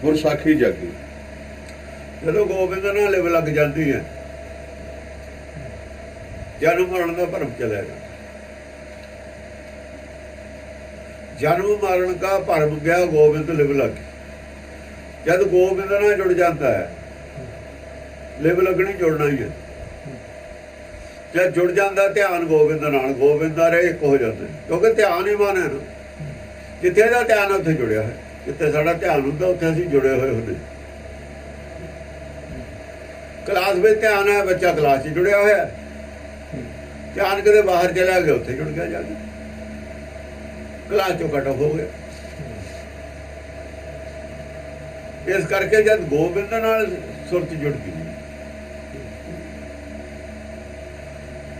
गुरसाखी जागी। जो गोबिंद नाल लिव लग जाती है, जन्म मरण का भरम चला जाता। जन्म मरण का भरम गया, गोबिंद लिव लग। जब गोबिंद नाल जुड़ जाता है, लिव लगनी जुड़ना ही है। जब जुड़ जाता ध्यान गोबिंद नाल, गोबिंद नाल एक हो जाते, क्योंकि ध्यान ही मन है ना। जिथे का ध्यान उत्थे जुड़िया है, जिथे साडा ध्यान होंदा उत्थे असीं जुड़े हुए होंदे। क्लास में ध्यान है, बच्चा क्लास च जुड़िया होया। ध्यान किते बाहर चला गया, उत्थे जुड़ गया जाके, क्लास चों कट ऑफ हो गया। इस करके जब गोबिंद नाल सुरत जुड़ गई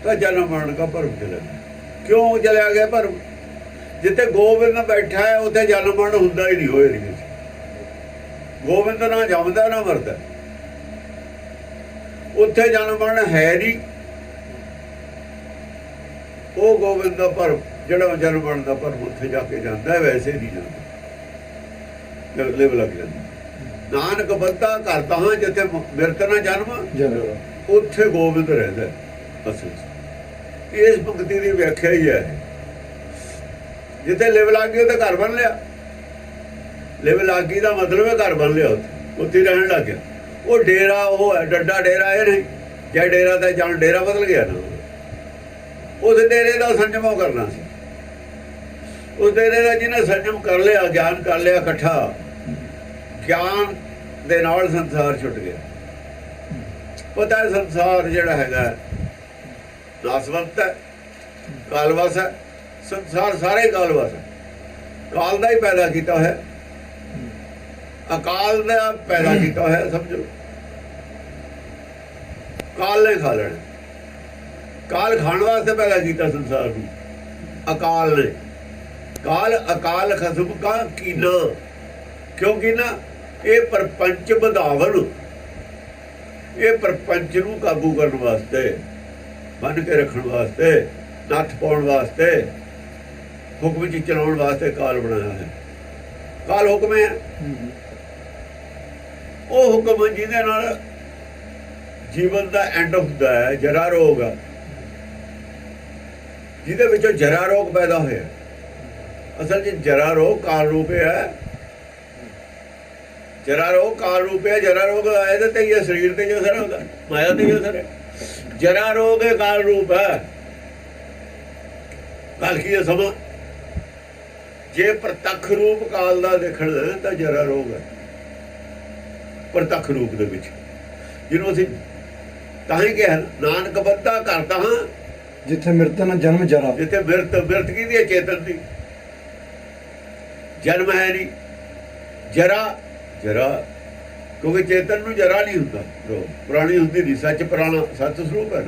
तो जन्म मरण का भरम चला गया। क्यों चला गया भरम? जिथे गोबिंद बैठा है उत्थे जन्म मरण हुंदा ही नहीं होए नहीं। गोबिंद ना जमदा ना मरदा, उत्थे जन्म मरण है नहीं। वो गोबिंद का भरम जिहड़ा जन्म मरण का भरम उत्थे जाके जाता है, वैसे नहीं जाता, लिव लग जाता। नानक बंदा घर तां जिथे मिरत ना जन्म, उत्थे गोबिंद रहिंदा असल। इस पंक्ति की व्याख्या ही है। जिथे लिव लग गई उत्थे घर बन लिया। लिव लग गई का मतलब है घर बन लिया, उत्थे रहन लग गया। वो डेरा वो है, डड्डा डेरा है नहीं। जै डेरा था जान डेरा बदल गया ना। उस डेरे का संयम करना सी। उस डेरे का जिन्हें संयम कर लिया, ज्ञान कर लिया इकट्ठा, ज्ञान दे नाल संसार छुट गया। पता है संसार जिहड़ा हैगा नासवंत है, कालवश है। संसार सारे कालवश है। काल का ही पैदा किया है, अकाल का पैदा किया है। समझो, काल ने खा लेना। काल खाण वास्ते पैदा किया संसार को, अकाल ने। काल अकाल खसम का कीना, क्यों कीना? ये प्रपंच बधावन, ये प्रपंच नूं काबू करने वास्ते, बन के रखने वास्ते, नत्थ पाउण वास्ते, हुक्म च चलाउण वास्ते काल बनाया है। काल हुक्म है, वो हुक्म जिहदे नाल जीवन का एंड हुंदा है। जरा रोग, जिहदे विचों जरा रोग पैदा होया। असल च जरा रोग काल रूप है। जरा रोग काल रूप है। जरा रोग आए तो ये शरीर ते जो असर होगा, माया ते जो असर है। जरा रोग है, काल रूप है। काल की समा जे प्रतख रूप काल का देखना तो जरा रोग है। प्रतख रूप दे विच जिन्हों असीं तां ही कहा नानक बंदा करता हाँ जिथे मिरत ना जन्म जरा। जिथे मिरत, मिरत की चेतन की जन्म है नहीं, जरा जरा, क्योंकि चेतन नूं जरा नहीं हुंदा, पुरानी हुंदी नहीं। सच पुराना, सच स्वरूप है।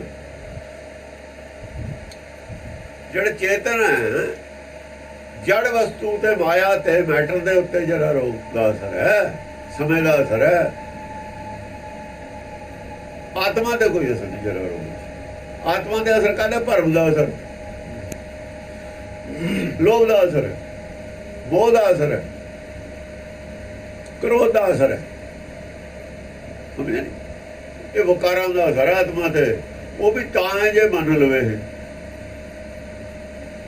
जिहड़ा चेतन है, जड़ वस्तु ते माया ते मैटर दे उत्ते जरा रोग का असर है, समय का असर है। आत्मा ते कोई असर नहीं जरा रोग। आत्मा ते असर कहते भरम का असर, लोभ का असर है, मोह का असर है, क्रोध का असर है। समझे नहीं? ये विकारां का असर है आत्मा ते। वो भी तां है जे मन लवे,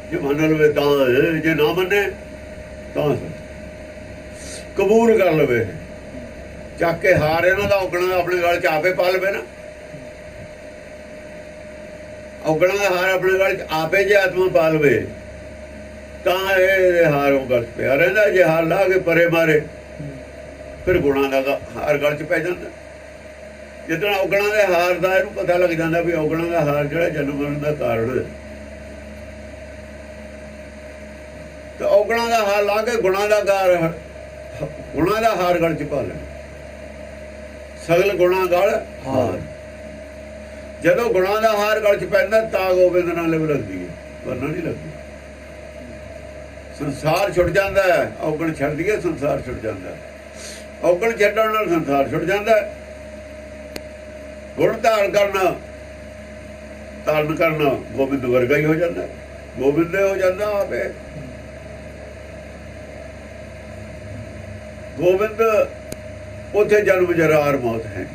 जे मन लवे तां है, जे ना मने तां कबूल कर लवे। चक के हार इन्हां दा औगणा अपने गल च आपे पा लवे ना। औगणा का हार अपने गल च आपे जे आत्मा पा लवे तां ये हारों गल पिया रहिंदा। जे हार ला के परे मारे फिर गुणा का हार गल च पै जांदा। जिद्दण औगणा के हार का इहनूं पता लग जांदा भी औगणा का हार जिहड़ा जन्म मरण का कारण है, तो औगणा का हार ला के गुणा का हार गल च पा लेना। सगल गुणा गल हार। जदों गुणा का हार गल च पैंदा तां गोबिंद नाल लिव लगदी है, वरना नहीं लगदी। संसार छुट जाता है, औगण छड्ड दईए संसार छुट जाता है। औगण छड्डण नाल संसार छुट जाता है। गुण धारण करना गोबिंद वर्गा ही हो जाता है। गोबिंद हो जाता आपे। गोबिंद ਉੱਥੇ ਜਨਮ ਜਰਾ ਔਰ ਮੌਤ ਹੈ।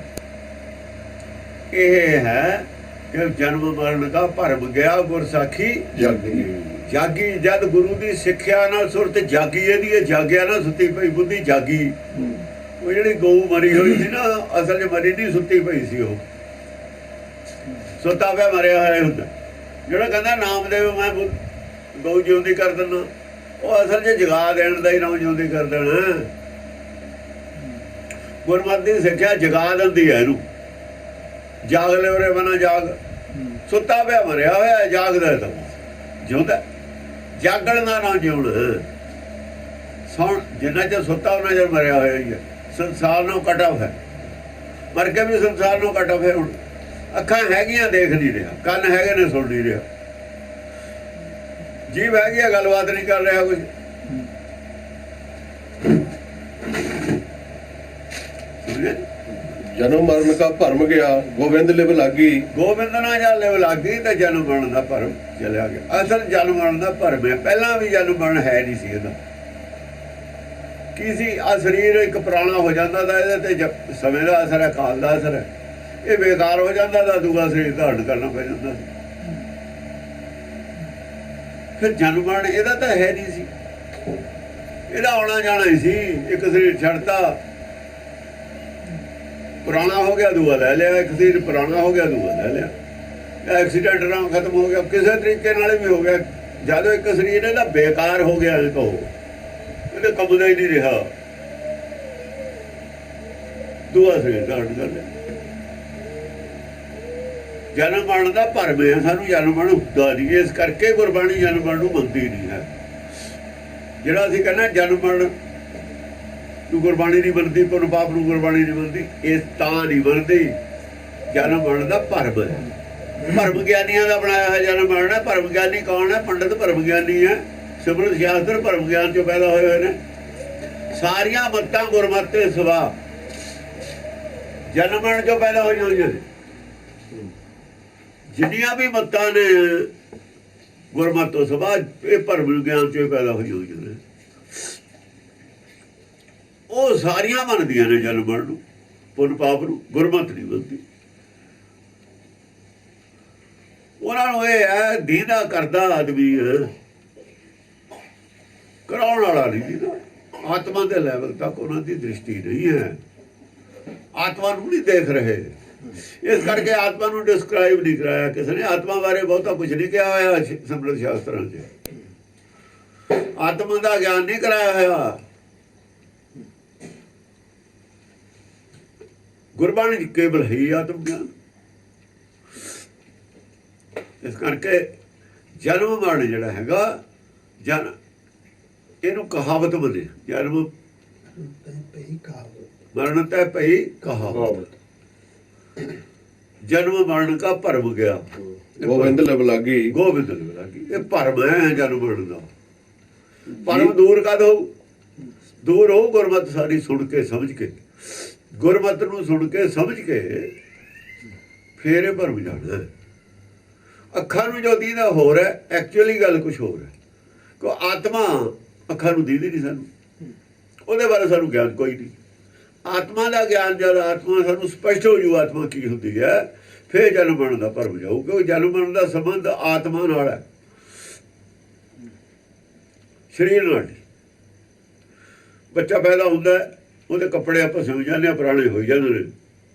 ਇਹ ਹੈ ਕਿ ਜਨਮ ਮਰਨ ਦਾ ਭਰਮ ਗਿਆ ਗੁਰ ਸਾਖੀ ਜਾਗੀ। ਜਾਗੀ। ਜਦ ਗੁਰੂ ਦੀ ਸਿੱਖਿਆ ਨਾਲ ਸੁਰਤ ਜਾਗੀ, ਇਹਦੀ ਜਾਗਿਆ ਨਾ ਸੁੱਤੀ ਪਈ ਬੁੱਧੀ ਜਾਗੀ। ਉਹ ਜਿਹੜੀ ਗਊ ਮਰੀ ਹੋਈ ਸੀ ਨਾ, ਅਸਲ 'ਚ ਮਰੀ ਨਹੀਂ, ਸੁੱਤੀ ਪਈ ਸੀ। ਉਹ ਸੁੱਤਾ ਪਿਆ ਮਰਿਆ ਹੋਇਆ ਹੁੰਦਾ। ਜਿਹੜਾ ਕਹਿੰਦਾ ਨਾਮਦੇਵ ਮੈਂ ਗਊ ਜਿਉਂਦੀ ਕਰ ਦਿੰਦਾ, ਉਹ ਅਸਲ 'ਚ ਜਗਾ ਦੇਣ ਦਾ ਹੀ ਨਾਮ ਜਿਉਂਦੀ ਕਰ ਦੇਣਾ। ਗੁਰਮਤਿ ਦੀ ਸਿੱਖਿਆ ਜਗਾ ਦਿੰਦੀ ਹੈ ਇਹਨੂੰ। ਜਾਗ ਲੈ ਉਰੇ ਬਣਾ ਜਾਗ। ਸੁੱਤਾ ਪਿਆ ਮਰਿਆ ਹੋਇਆ, ਜਾਗਦਾ ਤਾਂ ਜਿਉਂਦਾ। ਜਾਗਣ ਦਾ ਨਾ ਜਿਉਣ। ਸੌਣ ਜਿੰਨਾ ਚਿਰ ਸੁੱਤਾ ਉਹਨਾਂ ਚਿਰ ਮਰਿਆ ਹੋਇਆ ਹੀ ਹੈ। ਸੰਸਾਰ ਨੂੰ ਕਟਅਫ ਹੈ, ਮਰ ਕੇ ਵੀ ਸੰਸਾਰ ਨੂੰ ਕਟਅਫ ਹੈ। ਹੁਣ ਅੱਖਾਂ ਹੈਗੀਆਂ, ਦੇਖ ਨਹੀਂ ਰਿਹਾ। ਕੰਨ ਹੈਗੇ ਨੇ, ਸੁਣ ਨਹੀਂ ਰਿਹਾ। ਜੀਭ ਹੈਗੀ ਆ, ਗੱਲਬਾਤ ਨਹੀਂ ਕਰ ਰਿਹਾ ਕੁਝ। ਜਨਮ ਮਰਨ ਦਾ ਭਰਮ ਗਿਆ, ਗੋਬਿੰਦ ਲਿਵ ਲਾਗੀ। ਗੋਬਿੰਦ ਨਾਲ ਜਾਂ ਲਿਵ ਲੱਗੀ ਤਾਂ ਜਨਮ ਮਰਨ ਦਾ ਭਰਮ ਚਲਿਆ ਗਿਆ। ਅਸਲ ਜਨਮ ਮਰਨ ਦਾ ਭਰਮ ਹੈ। ਪਹਿਲਾਂ ਵੀ ਜਨਮ ਮਰਨ ਹੈ ਨਹੀਂ ਸੀ ਇਹਦਾ। ਕੀ ਸੀ? ਆ ਸਰੀਰ ਇੱਕ ਪੁਰਾਣਾ ਹੋ ਜਾਂਦਾ ਤਾਂ ਇਹਦੇ ਤੇ ਸਮੇਂ ਦਾ ਅਸਰ ਹੈ, ਕਾਲ ਦਾ ਅਸਰ ਹੈ। ਇਹ ਬੇਕਾਰ ਹੋ ਜਾਂਦਾ ਤਾਂ ਦੂਆ ਸਰੀਰ ਧਾਰਨ ਕਰਨਾ ਪੈ ਜਾਂਦਾ ਸੀ। ਫਿਰ ਜਨਮ ਮਰਨ ਇਹਦਾ ਤਾਂ ਹੈ ਨਹੀਂ ਸੀ। ਇਹਦਾ ਆਉਣਾ ਜਾਣਾ ਹੀ ਸੀ। ਇੱਕ ਸਰੀਰ ਛੱਡਤਾ, ਪੁਰਾਣਾ ਹੋ ਗਿਆ, ਦੂਆ ਲੈ ਲਿਆ। ਇੱਕ ਸਰੀਰ ਪੁਰਾਣਾ ਹੋ ਗਿਆ, ਦੂਆ ਲੈ ਲਿਆ। ਐਕਸੀਡੈਂਟ ਨਾਲ ਖਤਮ ਹੋ ਗਿਆ, ਕਿਸੇ ਤਰੀਕੇ ਨਾਲ ਵੀ ਹੋ ਗਿਆ। ਜਦੋਂ ਇੱਕ ਸਰੀਰ ਇਹਦਾ ਬੇਕਾਰ ਹੋ ਗਿਆ, ਇਹਦੇ ਕੰਮ ਦਾ ਹੀ ਨਹੀਂ ਰਿਹਾ, ਦੂਆ ਸਰੀਰ ਧਾਰਨ ਕਰ ਲਿਆ। ਜਨਮ ਮਰਨ ਦਾ ਭਰਮ ਹੈ ਸਾਨੂੰ। ਜਨਮ ਮਰਨ ਹੁੰਦਾ ਨਹੀਂ। ਇਸ ਕਰਕੇ ਗੁਰਬਾਣੀ ਜਨਮ ਮਰਨ ਨੂੰ ਮੰਨਦੀ ਨਹੀਂ ਹੈ। ਜਿਹੜਾ ਅਸੀਂ ਕਹਿੰਦੇ ਜਨਮ ਮਰਨ ਨੂੰ ਗੁਰਬਾਣੀ ਨਹੀਂ ਮੰਨਦੀ, ਪੁੰਨ ਪਾਪ ਨੂੰ ਗੁਰਬਾਣੀ ਨਹੀਂ ਮੰਨਦੀ, ਇਹ ਤਾਂ ਨਹੀਂ ਮੰਨਦੀ। ਜਨਮ ਮਰਨ ਦਾ ਭਰਮ ਹੈ। ਭਰਮ ਗਿਆਨੀਆਂ ਦਾ ਬਣਾਇਆ ਹੋਇਆ ਜਨਮ ਮਰਨ ਹੈ। ਭਰਮ ਗਿਆਨੀ ਕੌਣ ਹੈ? ਪੰਡਤ ਭਰਮ ਗਿਆਨੀ ਹੈ। ਸਿਮਰਤ ਸ਼ਾਸਤਰ ਭਰਮ ਗਿਆਨ ਚੋਂ ਪੈਦਾ ਹੋਏ ਹੋਏ ਨੇ। ਸਾਰੀਆਂ ਮੱਤਾਂ ਗੁਰਮਤਿ ਤੇ ਸਵਾ ਜਨਮ ਮਰਨ ਚੋਂ ਪੈਦਾ ਹੋਈਆਂ ਹੋਈਆਂ ਨੇ। ਜਿੰਨੀਆਂ ਵੀ ਮੱਤਾਂ ਨੇ ਗੁਰਮਤਿ ਤੋਂ ਸਵਾ, ਇਹ ਭਰਮ ਗਿਆਨ ਚੋਂ ਪੈਦਾ ਹੋਈਆਂ ਹੋਈਆਂ ਨੇ। ਉਹ ਸਾਰੀਆਂ ਮੰਨਦੀਆਂ ਨੇ ਜਨਮ ਮਰਨ ਨੂੰ, ਪੁੰਨ ਪਾਪ ਨੂੰ। ਗੁਰਮਤਿ ਨਹੀਂ ਮੰਨਦੀ। ਉਹਨਾਂ ਨੂੰ ਇਹ ਹੈ ਦੀਦਾ ਕਰਦਾ ਆਦਮੀ ਕਰਾਉਣ ਵਾਲਾ ਨਹੀਂ ਦੀਦਾ। ਆਤਮਾ ਦੇ ਲੈਵਲ ਤੱਕ ਉਹਨਾਂ ਦੀ ਦ੍ਰਿਸ਼ਟੀ ਨਹੀਂ ਹੈ। ਆਤਮਾ ਨੂੰ ਨਹੀਂ ਦੇਖ ਰਹੇ। ਇਸ ਕਰਕੇ ਆਤਮਾ ਨੂੰ ਡਿਸਕ੍ਰਾਈਬ ਨਹੀਂ ਕਰਾਇਆ ਕਿਸੇ ਨੇ। ਆਤਮਾ ਬਾਰੇ ਬਹੁਤਾ ਕੁਝ ਨਹੀਂ ਕਿਹਾ ਹੋਇਆ ਸਿਮਰਤ ਸ਼ਾਸਤਰਾਂ 'ਚ। ਆਤਮਾ ਦਾ ਗਿਆਨ ਨਹੀਂ ਕਰਾਇਆ ਹੋਇਆ। ਗੁਰਬਾਣੀ 'ਚ ਕੇਵਲ ਹੀ ਆਤਮ ਗਿਆਨ। ਇਸ ਕਰਕੇ ਜਨਮ ਮਰਨ ਜਿਹੜਾ ਹੈਗਾ, ਇਹਨੂੰ ਕਹਾਵਤ ਬਣੇ। ਜਨਮ ਮਰਨ ਤੈ ਪਈ ਕਹਾਵਤ। ਜਨਮ ਮਰਨ ਦਾ ਭਰਮ ਗਿਆ, ਗੋਬਿੰਦ ਲਿਵ ਲਾਗੀ। ਗੋਬਿੰਦ ਲਿਵ ਲਾਗੀ। ਇਹ ਭਰਮ ਹੈ ਜਨਮ ਮਰਨ ਦਾ। ਭਰਮ ਦੂਰ ਕਦ ਹੋਊ? ਦੂਰ ਹੋਊ ਗੁਰਮਤਿ ਸਾਰੀ ਸੁਣ ਕੇ ਸਮਝ ਕੇ। ਗੁਰਮਤਿ ਨੂੰ ਸੁਣ ਕੇ ਸਮਝ ਕੇ ਫੇਰ ਇਹ ਭਰਮ ਜਾਣਾ। ਅੱਖਾਂ ਨੂੰ ਜੋ ਦੀਦਾ ਹੋਰ ਹੈ, ਐਕਚੁਅਲੀ ਗੱਲ ਕੁਛ ਹੋਰ ਹੈ। ਕੋ ਆਤਮਾ ਅੱਖਾਂ ਨੂੰ ਦੀਦੀ ਨਹੀਂ ਸਾਨੂੰ, ਉਹਦੇ ਬਾਰੇ ਸਾਨੂੰ ਗਿਆਨ ਕੋਈ ਨਹੀਂ। ਆਤਮਾ ਦਾ ਗਿਆਨ ਜਦ ਆਤਮਾ ਸਾਨੂੰ ਸਪਸ਼ਟ ਹੋ ਜੂ ਆਤਮਾ ਕੀ ਹੁੰਦੀ ਹੈ, ਫਿਰ ਜਨਮ ਮਰਨ ਦਾ ਭਰਮ ਜਾਊ। ਕਿਉਂਕਿ ਜਨਮ ਮਰਨ ਦਾ ਸੰਬੰਧ ਆਤਮਾ ਨਾਲ ਹੈ, ਸਰੀਰ ਨਾਲ। ਬੱਚਾ ਪੈਦਾ ਹੁੰਦਾ, ਉਹਦੇ ਕੱਪੜੇ ਆਪਾਂ ਸਿਉਂ ਜਾਂਦੇ ਹਾਂ, ਪੁਰਾਣੇ ਹੋਈ ਜਾਂਦੇ ਨੇ,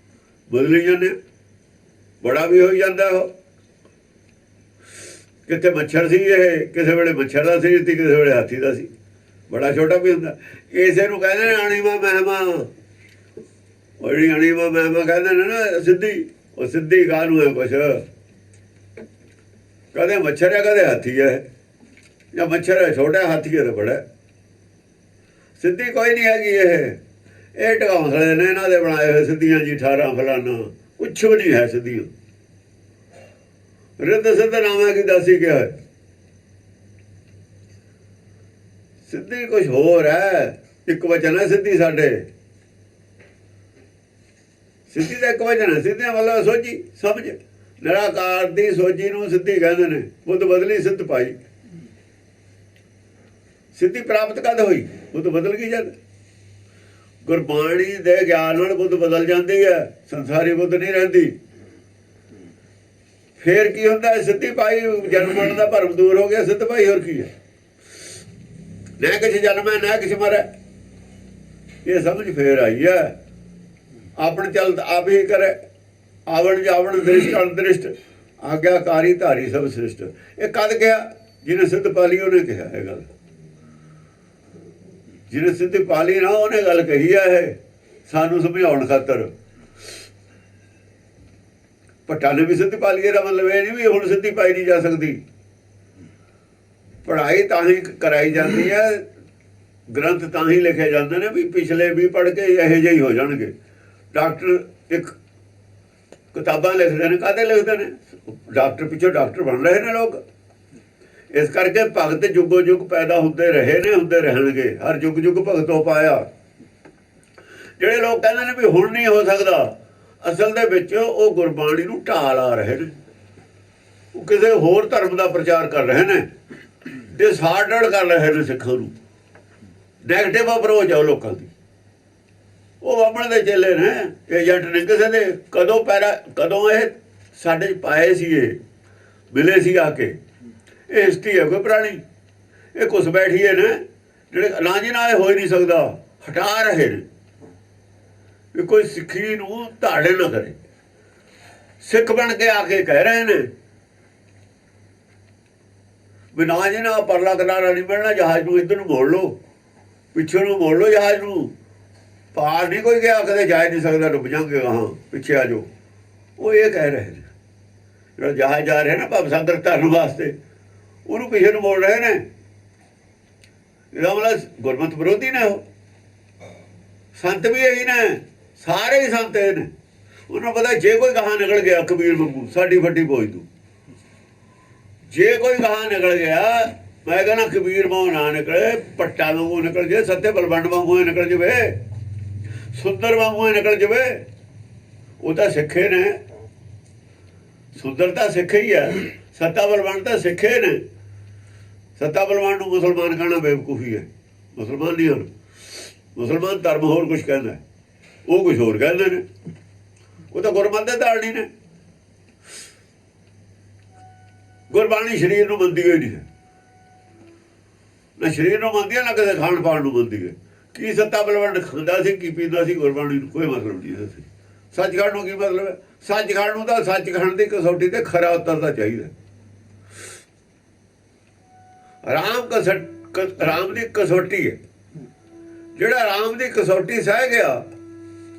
ਬਦਲੀ ਜਾਂਦੇ। ਬੜਾ ਵੀ ਹੋਈ ਜਾਂਦਾ। ਉਹ ਕਿਤੇ ਮੱਛਰ ਸੀ, ਇਹ ਕਿਸੇ ਵੇਲੇ ਮੱਛਰ ਦਾ ਸੀ, ਕਿਸੇ ਵੇਲੇ ਹਾਥੀ ਦਾ ਸੀ। ਬੜਾ ਛੋਟਾ ਵੀ ਹੁੰਦਾ। ਇਸੇ ਨੂੰ ਕਹਿੰਦੇ ਨੇ ਅਣੀਮਾ ਮਹਿਮਾ। ਉਹ ਜਿਹੜੀ ਅਣੀਮਾ ਮਹਿਮਾ ਕਹਿੰਦੇ ਨੇ ਨਾ ਸਿੱਧੀ, ਉਹ ਸਿੱਧੀ ਕਾਹਨੂੰ ਹੈ? ਕੁਛ ਕਦੇ ਮੱਛਰ ਹੈ, ਕਦੇ ਹਾਥੀ ਹੈ। ਜਾਂ ਮੱਛਰ ਹੈ ਛੋਟਾ, ਹਾਥੀ ਹੈ ਤਾਂ ਬੜਾ। ਸਿੱਧੀ ਕੋਈ ਨਹੀਂ ਹੈਗੀ। ਇਹ ਢਗੌਂਸਲੇ ਨੇ ਇਹਨਾਂ ਦੇ ਬਣਾਏ ਹੋਏ ਸਿੱਧੀਆਂ ਜੀ। 18 ਫਲਾਨਾ ਕੁਛ ਵੀ ਨਹੀਂ ਹੈ ਸਿੱਧੀਆਂ। ਰਿੱਧ ਸਿੱਧ ਨਾਮਾ ਕੀ ਦੱਸੀ ਕਿਹਾ ਹੈ। ਸਿੱਧੀ ਕੁਛ ਹੋਰ ਹੈ। ਇੱਕ ਵਚਨ ਹੈ ਸਿੱਧੀ। ਸਾਡੇ ਸਿੱਧੀ ਦਾ ਇੱਕ ਵਚਨ ਹੈ। ਸਿੱਧੀਆਂ ਮਤਲਬ ਸੋਝੀ, ਸਮਝ। ਨਿਰਾਕਾਰ ਦੀ ਸੋਝੀ ਨੂੰ ਸਿੱਧੀ ਕਹਿੰਦੇ ਨੇ। ਬੁੱਧ ਬਦਲੀ ਸਿੱਧ ਪਾਈ। ਸਿੱਧੀ ਪ੍ਰਾਪਤ ਕਦ ਹੋਈ? ਬੁੱਧ ਬਦਲ ਗਈ ਜਦ। ਗੁਰਬਾਣੀ ਦੇ ਗਿਆਨ ਨਾਲ ਬੁੱਧ ਬਦਲ ਜਾਂਦੀ ਹੈ, ਸੰਸਾਰੀ ਬੁੱਧ ਨਹੀਂ ਰਹਿੰਦੀ। ਫੇਰ ਕੀ ਹੁੰਦਾ? ਸਿੱਧੀ ਪਾਈ ਜਨਮ ਮਰਨ ਦਾ ਭਰਮ ਦੂਰ ਹੋ ਗਿਆ। ਸਿੱਧ ਭਾਈ ਹੋਰ ਕੀ ਹੈ? ਨਾ ਕੁਛ ਜਨਮ ਹੈ ਨਾ ਕੁਛ ਮਰੈ, ਇਹ ਸਮਝ ਫੇਰ ਆਈ ਹੈ। ਆਪਣ ਚਲ ਆਪ ਹੀ ਕਰੇ, ਆਵਣ ਜਾਵਣ ਦ੍ਰਿਸ਼ਟ ਅਣਦ੍ਰਿਸ਼ਟ, ਆਗਿਆਕਾਰੀ ਧਾਰੀ ਸਭ ਸ੍ਰਿਸ਼ਟ। ਇਹ ਕਦ ਕਿਹਾ? ਜਿਹਨੇ ਸਿੱਧ ਪਾਲੀ ਉਹਨੇ ਕਿਹਾ ਇਹ ਗੱਲ। ਜਿਹਨੇ ਸਿੱਧ ਪਾਲੀ ਨਾ ਉਹਨੇ ਗੱਲ ਕਹੀ ਹੈ ਇਹ ਸਾਨੂੰ ਸਮਝਾਉਣ ਖਾਤਰ। ਭੱਟਾ ਨੇ ਵੀ ਸਿੱਧ ਪਾਲੀ, ਇਹਦਾ ਮਤਲਬ ਇਹ ਨਹੀਂ ਵੀ ਹੁਣ ਸਿੱਧੀ ਪਾਈ ਨਹੀਂ ਜਾ ਸਕਦੀ। ਪੜ੍ਹਾਈ ਤਾਂ ਹੀ ਕਰਾਈ ਜਾਂਦੀ ਹੈ, ਗ੍ਰੰਥ ਤਾਂ ਹੀ ਲਿਖੇ ਜਾਂਦੇ ਨੇ ਵੀ ਪਿਛਲੇ ਵੀ ਪੜ੍ਹ ਕੇ ਇਹੋ ਜਿਹੇ ਹੀ ਹੋ ਜਾਣਗੇ। ਡਾਕਟਰ ਇੱਕ ਕਿਤਾਬਾਂ ਲਿਖਦੇ ਨੇ, ਕਾਹਦੇ ਲਿਖਦੇ ਨੇ? ਡਾਕਟਰ ਪਿੱਛੋਂ ਡਾਕਟਰ ਬਣ ਰਹੇ ਨੇ ਲੋਕ। ਇਸ ਕਰਕੇ ਭਗਤ ਜੁਗੋ ਜੁਗ ਪੈਦਾ ਹੁੰਦੇ ਰਹੇ ਨੇ, ਹੁੰਦੇ ਰਹਿਣਗੇ। ਹਰ ਜੁਗ ਜੁਗ ਭਗਤੋਂ ਪਾਇਆ। ਜਿਹੜੇ ਲੋਕ ਕਹਿੰਦੇ ਨੇ ਵੀ ਹੁਣ ਨਹੀਂ ਹੋ ਸਕਦਾ, ਅਸਲ ਦੇ ਵਿੱਚ ਉਹ ਗੁਰਬਾਣੀ ਨੂੰ ਢਾਲ ਆ ਰਹੇ ਨੇ। ਉਹ ਕਿਸੇ ਹੋਰ ਧਰਮ ਦਾ ਪ੍ਰਚਾਰ ਕਰ ਰਹੇ ਨੇ, ਡਿਸਹਾਰਡਡ ਕਰ ਰਹੇ ਨੇ ਸਿੱਖਾਂ ਨੂੰ। ਨੈਗੇਟਿਵ ਅਪਰੋਚ ਆ ਲੋਕਾਂ ਦੀ। ਉਹ ਬਾਹਮਣ ਦੇ ਚੇਲੇ ਨੇ, ਏਜੰਟ ਨੇ ਕਿਸੇ ਦੇ। ਕਦੋਂ ਇਹ ਸਾਡੇ ਪਾਏ ਸੀ, ਇਹ ਮਿਲੇ ਸੀ ਆ ਕੇ। ਇਹ ਹਿਸਟਰੀ ਹੈ ਕੋਈ ਪੁਰਾਣੀ। ਇਹ ਕੁਛ ਬੈਠੀਏ ਨੇ ਜਿਹੜੇ ਨਾ ਜੀ ਨਾਲ ਹੋ ਹੀ ਨਹੀਂ ਸਕਦਾ, ਹਟਾ ਰਹੇ ਨੇ ਵੀ ਕੋਈ ਸਿੱਖੀ ਨੂੰ ਧਾੜੇ ਨਾ ਕਰੇ। ਸਿੱਖ ਬਣ ਕੇ ਆ ਕੇ ਕਹਿ ਰਹੇ ਨੇ ਵੀ ਨਾ ਜੀ ਨਾ ਪਰਲਾ ਕਿਨਾਰਾ ਨਹੀਂ ਮਿਲਣਾ, ਜਹਾਜ਼ ਨੂੰ ਇੱਧਰ ਨੂੰ ਮੋੜ ਲਓ, ਪਿੱਛੇ ਨੂੰ ਮੋੜ ਲਓ ਜਹਾਜ਼ ਨੂੰ। ਪਾਰ ਨਹੀਂ ਕੋਈ ਗਿਆ, ਕਦੇ ਜਾ ਨਹੀਂ ਸਕਦਾ, ਡੁੱਬ ਜਾਵਾਂਗੇ, ਹਾਂ ਪਿੱਛੇ ਆ ਜਾਓ। ਉਹ ਇਹ ਕਹਿ ਰਹੇ ਨੇ। ਜਿਹੜਾ ਜਹਾਜ਼ ਜਾ ਰਿਹਾ ਨਾ ਭਵ ਸਾਗਰ ਧਰਨ ਵਾਸਤੇ, ਉਹਨੂੰ ਪਿੱਛੇ ਨੂੰ ਮੋੜ ਰਹੇ ਨੇ। ਇਹਦਾ ਮਤਲਬ ਗੁਰਮਤਿ ਵਿਰੋਧੀ ਨੇ। ਉਹ ਸੰਤ ਵੀ ਇਹੀ ਨੇ, ਸਾਰੇ ਹੀ ਸੰਤ ਇਹ ਨੇ। ਉਹਨਾਂ ਪਤਾ ਜੇ ਕੋਈ ਗਾਹਾਂ ਨਿਕਲ ਗਿਆ ਕਬੀਰ ਵਾਂਗੂ ਸਾਡੀ ਫੱਟੀ ਪੋਜ ਦੂ। ਜੇ ਕੋਈ ਗਾਹਾਂ ਨਿਕਲ ਗਿਆ, ਮੈਂ ਕਹਿੰਦਾ ਕਬੀਰ ਵਾਂਗੂ ਨਾ ਨਿਕਲੇ, ਪੱਟਾ ਵਾਂਗੂ ਨਿਕਲ ਜੇ, ਸੱਤੇ ਬਲਵੰਡ ਵਾਂਗੂ ਨਿਕਲ ਜਾਵੇ, ਸੁੰਦਰ ਵਾਂਗੂ ਨਿਕਲ ਜਾਵੇ, ਉਹ ਤਾਂ ਸਿੱਖੇ ਨੇ। ਸੁੰਦਰ ਤਾਂ ਸਿੱਖੇ ਹੀ ਆ, ਸੱਤਾ ਬਲਵੰਡ ਤਾਂ ਸਿੱਖੇ ਨੇ। ਸੱਤਾ ਬਲਵੰਡ ਨੂੰ ਮੁਸਲਮਾਨ ਕਹਿਣਾ ਬੇਵਕੂਫੀ ਹੈ। ਮੁਸਲਮਾਨ ਨਹੀਂ ਹਨ। ਮੁਸਲਮਾਨ ਧਰਮ ਹੋਰ ਕੁਛ ਕਹਿੰਦਾ, ਉਹ ਕੁਛ ਹੋਰ ਕਹਿੰਦੇ ਨੇ। ਉਹ ਤਾਂ ਗੁਰਮਤਿ ਦੇ ਧਾਰਨੀ ਨੇ। ਗੁਰਬਾਣੀ ਸਰੀਰ ਨੂੰ ਮੰਨਦੀ ਹੋਈ ਨਹੀਂ ਹੈ, ਨਾ ਸਰੀਰ ਨੂੰ ਮੰਨਦੀ ਹੈ, ਨਾ ਕਿਸੇ ਖਾਣ ਪਾਣ ਨੂੰ ਮੰਨਦੀ ਹੈ। ਕੀ ਸੱਤਾ ਬਲਵੰਡ ਖਾਂਦਾ ਸੀ, ਕੀ ਪੀਂਦਾ ਸੀ, ਗੁਰਬਾਣੀ ਨੂੰ ਕੋਈ ਮਤਲਬ ਨਹੀਂ ਸੀ। ਸੱਚਖੰਡ ਨੂੰ ਕੀ ਮਤਲਬ ਹੈ? ਸੱਚਖੰਡ ਨੂੰ ਤਾਂ ਸੱਚਖੰਡ ਦੀ ਕਸੌਟੀ ਤੇ ਖਰਾ ਉਤਰਦਾ ਚਾਹੀਦਾ। ਰਾਮ ਦੀ ਕਸੌਟੀ ਹੈ। ਜਿਹੜਾ ਰਾਮ ਦੀ ਕਸੌਟੀ ਸਹਿ ਗਿਆ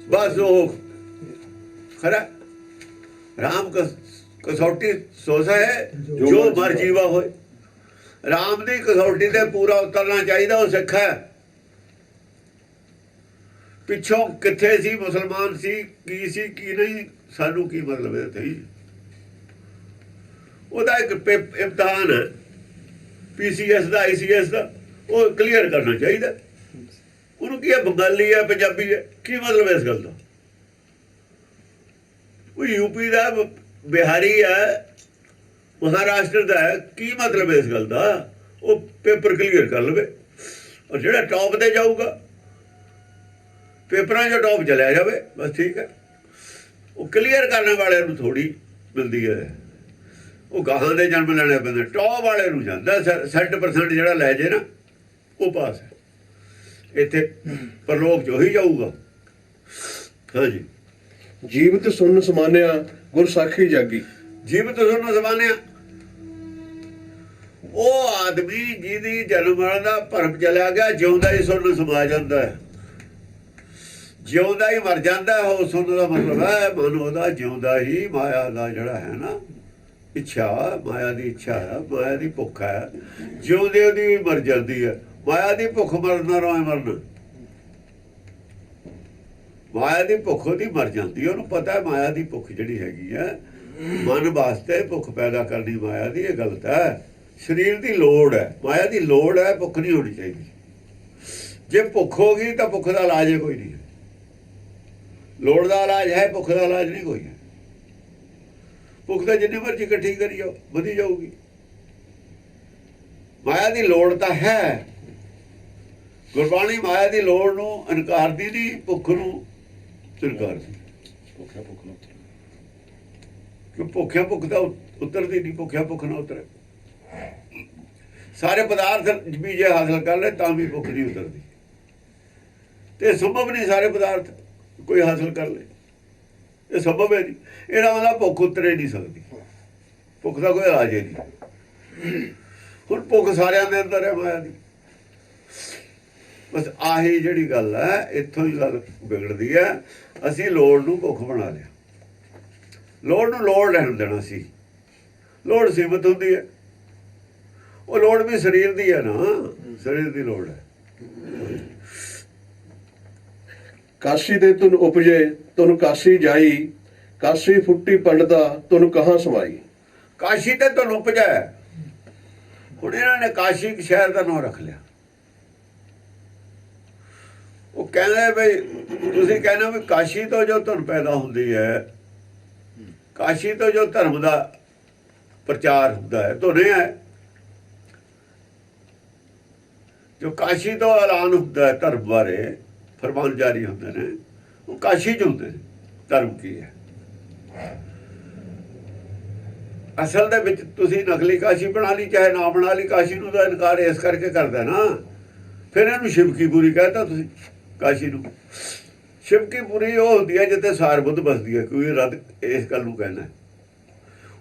ਬਸ ਉਹ ਖਰਾ। ਰਾਮ ਕਸੌਟੀ ਸੋਸਾ ਹੈ ਜੋ ਮਰ ਜੀਵਾ ਹੋਏ। ਰਾਮ ਦੀ ਕਸੌਟੀ ਤੇ ਪੂਰਾ ਉਤਰਨਾ ਚਾਹੀਦਾ, ਉਹ ਸਿੱਖ ਹੈ। ਪਿੱਛੋਂ ਕਿੱਥੇ ਸੀ, ਮੁਸਲਮਾਨ ਸੀ, ਕੀ ਸੀ ਕੀ ਨਹੀਂ, ਸਾਨੂੰ ਕੀ ਮਤਲਬ ਹੈ? ਤੇ ਉਹਦਾ ਇੱਕ ਇਮਤਿਹਾਨ ਹੈ PCS ਦਾ, ICS ਦਾ, ਉਹ ਕਲੀਅਰ ਕਰਨਾ ਚਾਹੀਦਾ। ਉਹਨੂੰ ਕੀ ਹੈ? ਬੰਗਾਲੀ ਹੈ, ਪੰਜਾਬੀ ਹੈ, ਕੀ ਮਤਲਬ ਹੈ ਇਸ ਗੱਲ ਦਾ? ਉਹ UP ਦਾ, ਬਿਹਾਰੀ ਹੈ, ਮਹਾਰਾਸ਼ਟਰ ਦਾ ਹੈ, ਕੀ ਮਤਲਬ ਹੈ ਇਸ ਗੱਲ ਦਾ? ਉਹ ਪੇਪਰ ਕਲੀਅਰ ਕਰ ਲਵੇ। ਔਰ ਜਿਹੜਾ ਟੌਪ ਤੇ ਜਾਊਗਾ, ਪੇਪਰਾਂ 'ਚ ਟੌਪ ਚਲਿਆ ਜਾਵੇ, ਬਸ ਠੀਕ ਹੈ। ਉਹ ਕਲੀਅਰ ਕਰਨ ਵਾਲਿਆਂ ਨੂੰ ਥੋੜ੍ਹੀ ਮਿਲਦੀ ਹੈ। ਉਹ ਗਾਹਾਂ ਦੇ ਜਨਮ ਲੈਣੇ ਪੈਂਦੇ। ਟੌਪ ਵਾਲੇ ਨੂੰ ਜਾਂਦਾ 60% ਜਿਹੜਾ ਲੈ ਜੇ ਨਾ, ਉਹ ਪਾਸ ਹੈ। ਇੱਥੇ ਪਰਲੋਕ 'ਚ ਉਹੀ ਜਾਊਗਾ। ਹਾਂਜੀ। ਜੀਵਤ ਸੁਣ ਸਮਾਨਿਆ ਗੁਰ ਸਾਖੀ ਜਾਗੀ। ਜੀਵਤ ਸੁਣ ਸਮਾਨਿਆ ਉਹ ਆਦਮੀ ਜਿਹਦੀ ਜਨਮ ਮਰਨ ਦਾ ਭਰਮ ਚਲਿਆ ਗਿਆ, ਜਿਉਂਦਾ ਹੀ ਸੁਣ ਸਮਾ ਜਾਂਦਾ ਹੈ। ਜਿਉਂਦਾ ਹੀ ਮਰ ਜਾਂਦਾ। ਉਹ ਸੁਣ ਦਾ ਮਤਲਬ ਹੈ ਮਨ ਉਹਦਾ ਜਿਉਂਦਾ ਹੀ ਮਾਇਆ ਦਾ ਜਿਹੜਾ ਹੈ ਨਾ ਇੱਛਾ, ਮਾਇਆ ਦੀ ਇੱਛਾ ਹੈ, ਮਾਇਆ ਦੀ ਭੁੱਖ ਹੈ, ਜਿਉਂਦੇ ਉਹਦੀ ਵੀ ਮਰ ਜਾਂਦੀ ਹੈ। ਮਾਇਆ ਦੀ ਭੁੱਖ ਮਰਨਾ ਰੋਏ ਮਰਨਾ, ਮਾਇਆ ਦੀ ਭੁੱਖ ਉਹਦੀ ਮਰ ਜਾਂਦੀ ਹੈ। ਉਹਨੂੰ ਪਤਾ ਹੈ ਮਾਇਆ ਦੀ ਭੁੱਖ ਜਿਹੜੀ ਹੈਗੀ ਹੈ, ਮਨ ਵਾਸਤੇ ਭੁੱਖ ਪੈਦਾ ਕਰਨੀ ਮਾਇਆ ਦੀ, ਇਹ ਗਲਤ ਹੈ। ਸਰੀਰ ਦੀ ਲੋੜ ਹੈ, ਮਾਇਆ ਦੀ ਲੋੜ ਹੈ, ਭੁੱਖ ਨਹੀਂ ਹੋਣੀ ਚਾਹੀਦੀ। ਜੇ ਭੁੱਖ ਹੋ ਗਈ ਤਾਂ ਭੁੱਖ ਦਾ ਇਲਾਜ ਕੋਈ ਨਹੀਂ ਹੈ। ਲੋੜ ਦਾ ਇਲਾਜ ਹੈ, ਭੁੱਖ ਦਾ ਇਲਾਜ ਨਹੀਂ ਕੋਈ ਹੈ। ਭੁੱਖ ਤਾਂ ਜਿੰਨੀ ਮਰਜ਼ੀ ਇਕੱਠੀ ਕਰੀ ਜਾਓ, ਵਧੀ ਜਾਊਗੀ। ਮਾਇਆ ਦੀ ਲੋੜ ਤਾਂ ਹੈ, ਗੁਰਬਾਣੀ ਮਾਇਆ ਦੀ ਲੋੜ ਨੂੰ ਇਨਕਾਰਦੀ ਨਹੀਂ, ਭੁੱਖ ਨੂੰ ਇਨਕਾਰਦੀ। ਕਿ ਭੁੱਖਿਆ ਭੁੱਖ ਤਾਂ ਉਤਰਦੀ ਨਹੀਂ, ਭੁੱਖਿਆ ਭੁੱਖ ਨਾ ਉਤਰੇ। ਸਾਰੇ ਪਦਾਰਥ ਵੀ ਜੇ ਹਾਸਲ ਕਰ ਲੈ ਤਾਂ ਵੀ ਭੁੱਖ ਨਹੀਂ ਉਤਰਦੀ, ਤੇ ਸੰਭਵ ਨਹੀਂ ਸਾਰੇ ਪਦਾਰਥ ਕੋਈ ਹਾਸਲ ਕਰ ਲੈ, ਇਹ ਸੰਭਵ ਹੈ ਨਹੀਂ। ਇਹਦਾ ਮਤਲਬ ਭੁੱਖ ਉਤਰੇ ਨਹੀਂ ਸਕਦੀ, ਭੁੱਖ ਦਾ ਕੋਈ ਇਲਾਜ ਹੀ ਨਹੀਂ। ਹੁਣ ਭੁੱਖ ਸਾਰਿਆਂ ਦੇ ਅੰਦਰ ਹੈ ਮਾਇਆ ਦੀ। ਬਸ ਆਹੀ ਜਿਹੜੀ ਗੱਲ ਹੈ, ਇੱਥੋਂ ਹੀ ਗੱਲ ਵਿਗੜਦੀ ਹੈ। ਅਸੀਂ ਲੋੜ ਨੂੰ ਭੁੱਖ ਬਣਾ ਲਿਆ, ਲੋੜ ਨੂੰ ਲੋੜ ਰਹਿਣ ਦੇਣਾ ਸੀ। ਲੋੜ ਸੀਮਤ ਹੁੰਦੀ ਹੈ, ਉਹ ਲੋੜ ਵੀ ਸਰੀਰ ਦੀ ਹੈ ਨਾ, ਸਰੀਰ ਦੀ ਲੋੜ ਹੈ। ਕਾਸ਼ੀ ਦੇ ਤੁਨ ਉਪਜੇ ਤੁਨ ਕਾਸ਼ੀ ਜਾਈ, ਕਾਸ਼ੀ ਫੁੱਟੀ ਪੰਡਤਾ ਤੁਨ ਕਹਾਂ ਸਮਾਈ। ਕਾਸ਼ੀ ਤੇ ਤੁਹਾਨੂੰ ਉਪਜਾ। ਹੁਣ ਇਹਨਾਂ ਨੇ ਕਾਸ਼ੀ ਸ਼ਹਿਰ ਦਾ ਨਾਮ ਰੱਖ ਲਿਆ। ਉਹ ਕਹਿੰਦੇ ਬਈ, ਤੁਸੀਂ ਕਹਿੰਦੇ ਵੀ ਕਾਸ਼ੀ ਤੋਂ ਜੋ ਧੁਨ ਪੈਦਾ ਹੁੰਦੀ ਹੈ, ਕਾਸ਼ੀ ਤੋਂ ਜੋ ਧਰਮ ਦਾ ਪ੍ਰਚਾਰ ਹੁੰਦਾ ਹੈ, ਧੁਨੇ ਹੈ। ਜੋ ਕਾਸ਼ੀ ਤੋਂ ਐਲਾਨ ਹੁੰਦਾ ਹੈ ਧਰਮ ਬਾਰੇ, ਫਰਮਾਨ ਜਾਰੀ ਹੁੰਦੇ ਨੇ, ਉਹ ਕਾਸ਼ੀ 'ਚ ਹੁੰਦੇ ਨੇ। ਧਰਮ ਕੀ ਹੈ ਅਸਲ ਦੇ ਵਿੱਚ? ਤੁਸੀਂ ਨਕਲੀ ਕਾਸ਼ੀ ਬਣਾ ਲਈ, ਚਾਹੇ ਨਾ ਬਣਾ ਲਈ, ਕਾਸ਼ੀ ਨੂੰ ਤਾਂ ਇਨਕਾਰ ਇਸ ਕਰਕੇ ਕਰਦਾ ਨਾ। ਫਿਰ ਇਹਨੂੰ ਸ਼ਿਵਕੀਪੁਰੀ ਕਹਿੰਦਾ ਤੁਸੀਂ ਕਾਸ਼ੀ ਨੂੰ। ਸ਼ਿਵਕੀਪੁਰੀ ਉਹ ਹੁੰਦੀ ਹੈ ਜਿੱਥੇ ਸਾਰ ਬੁੱਧ ਬਸਦੀ ਹੈ। ਕੋਈ ਰੱਦ ਇਸ ਗੱਲ ਨੂੰ ਕਹਿਣਾ,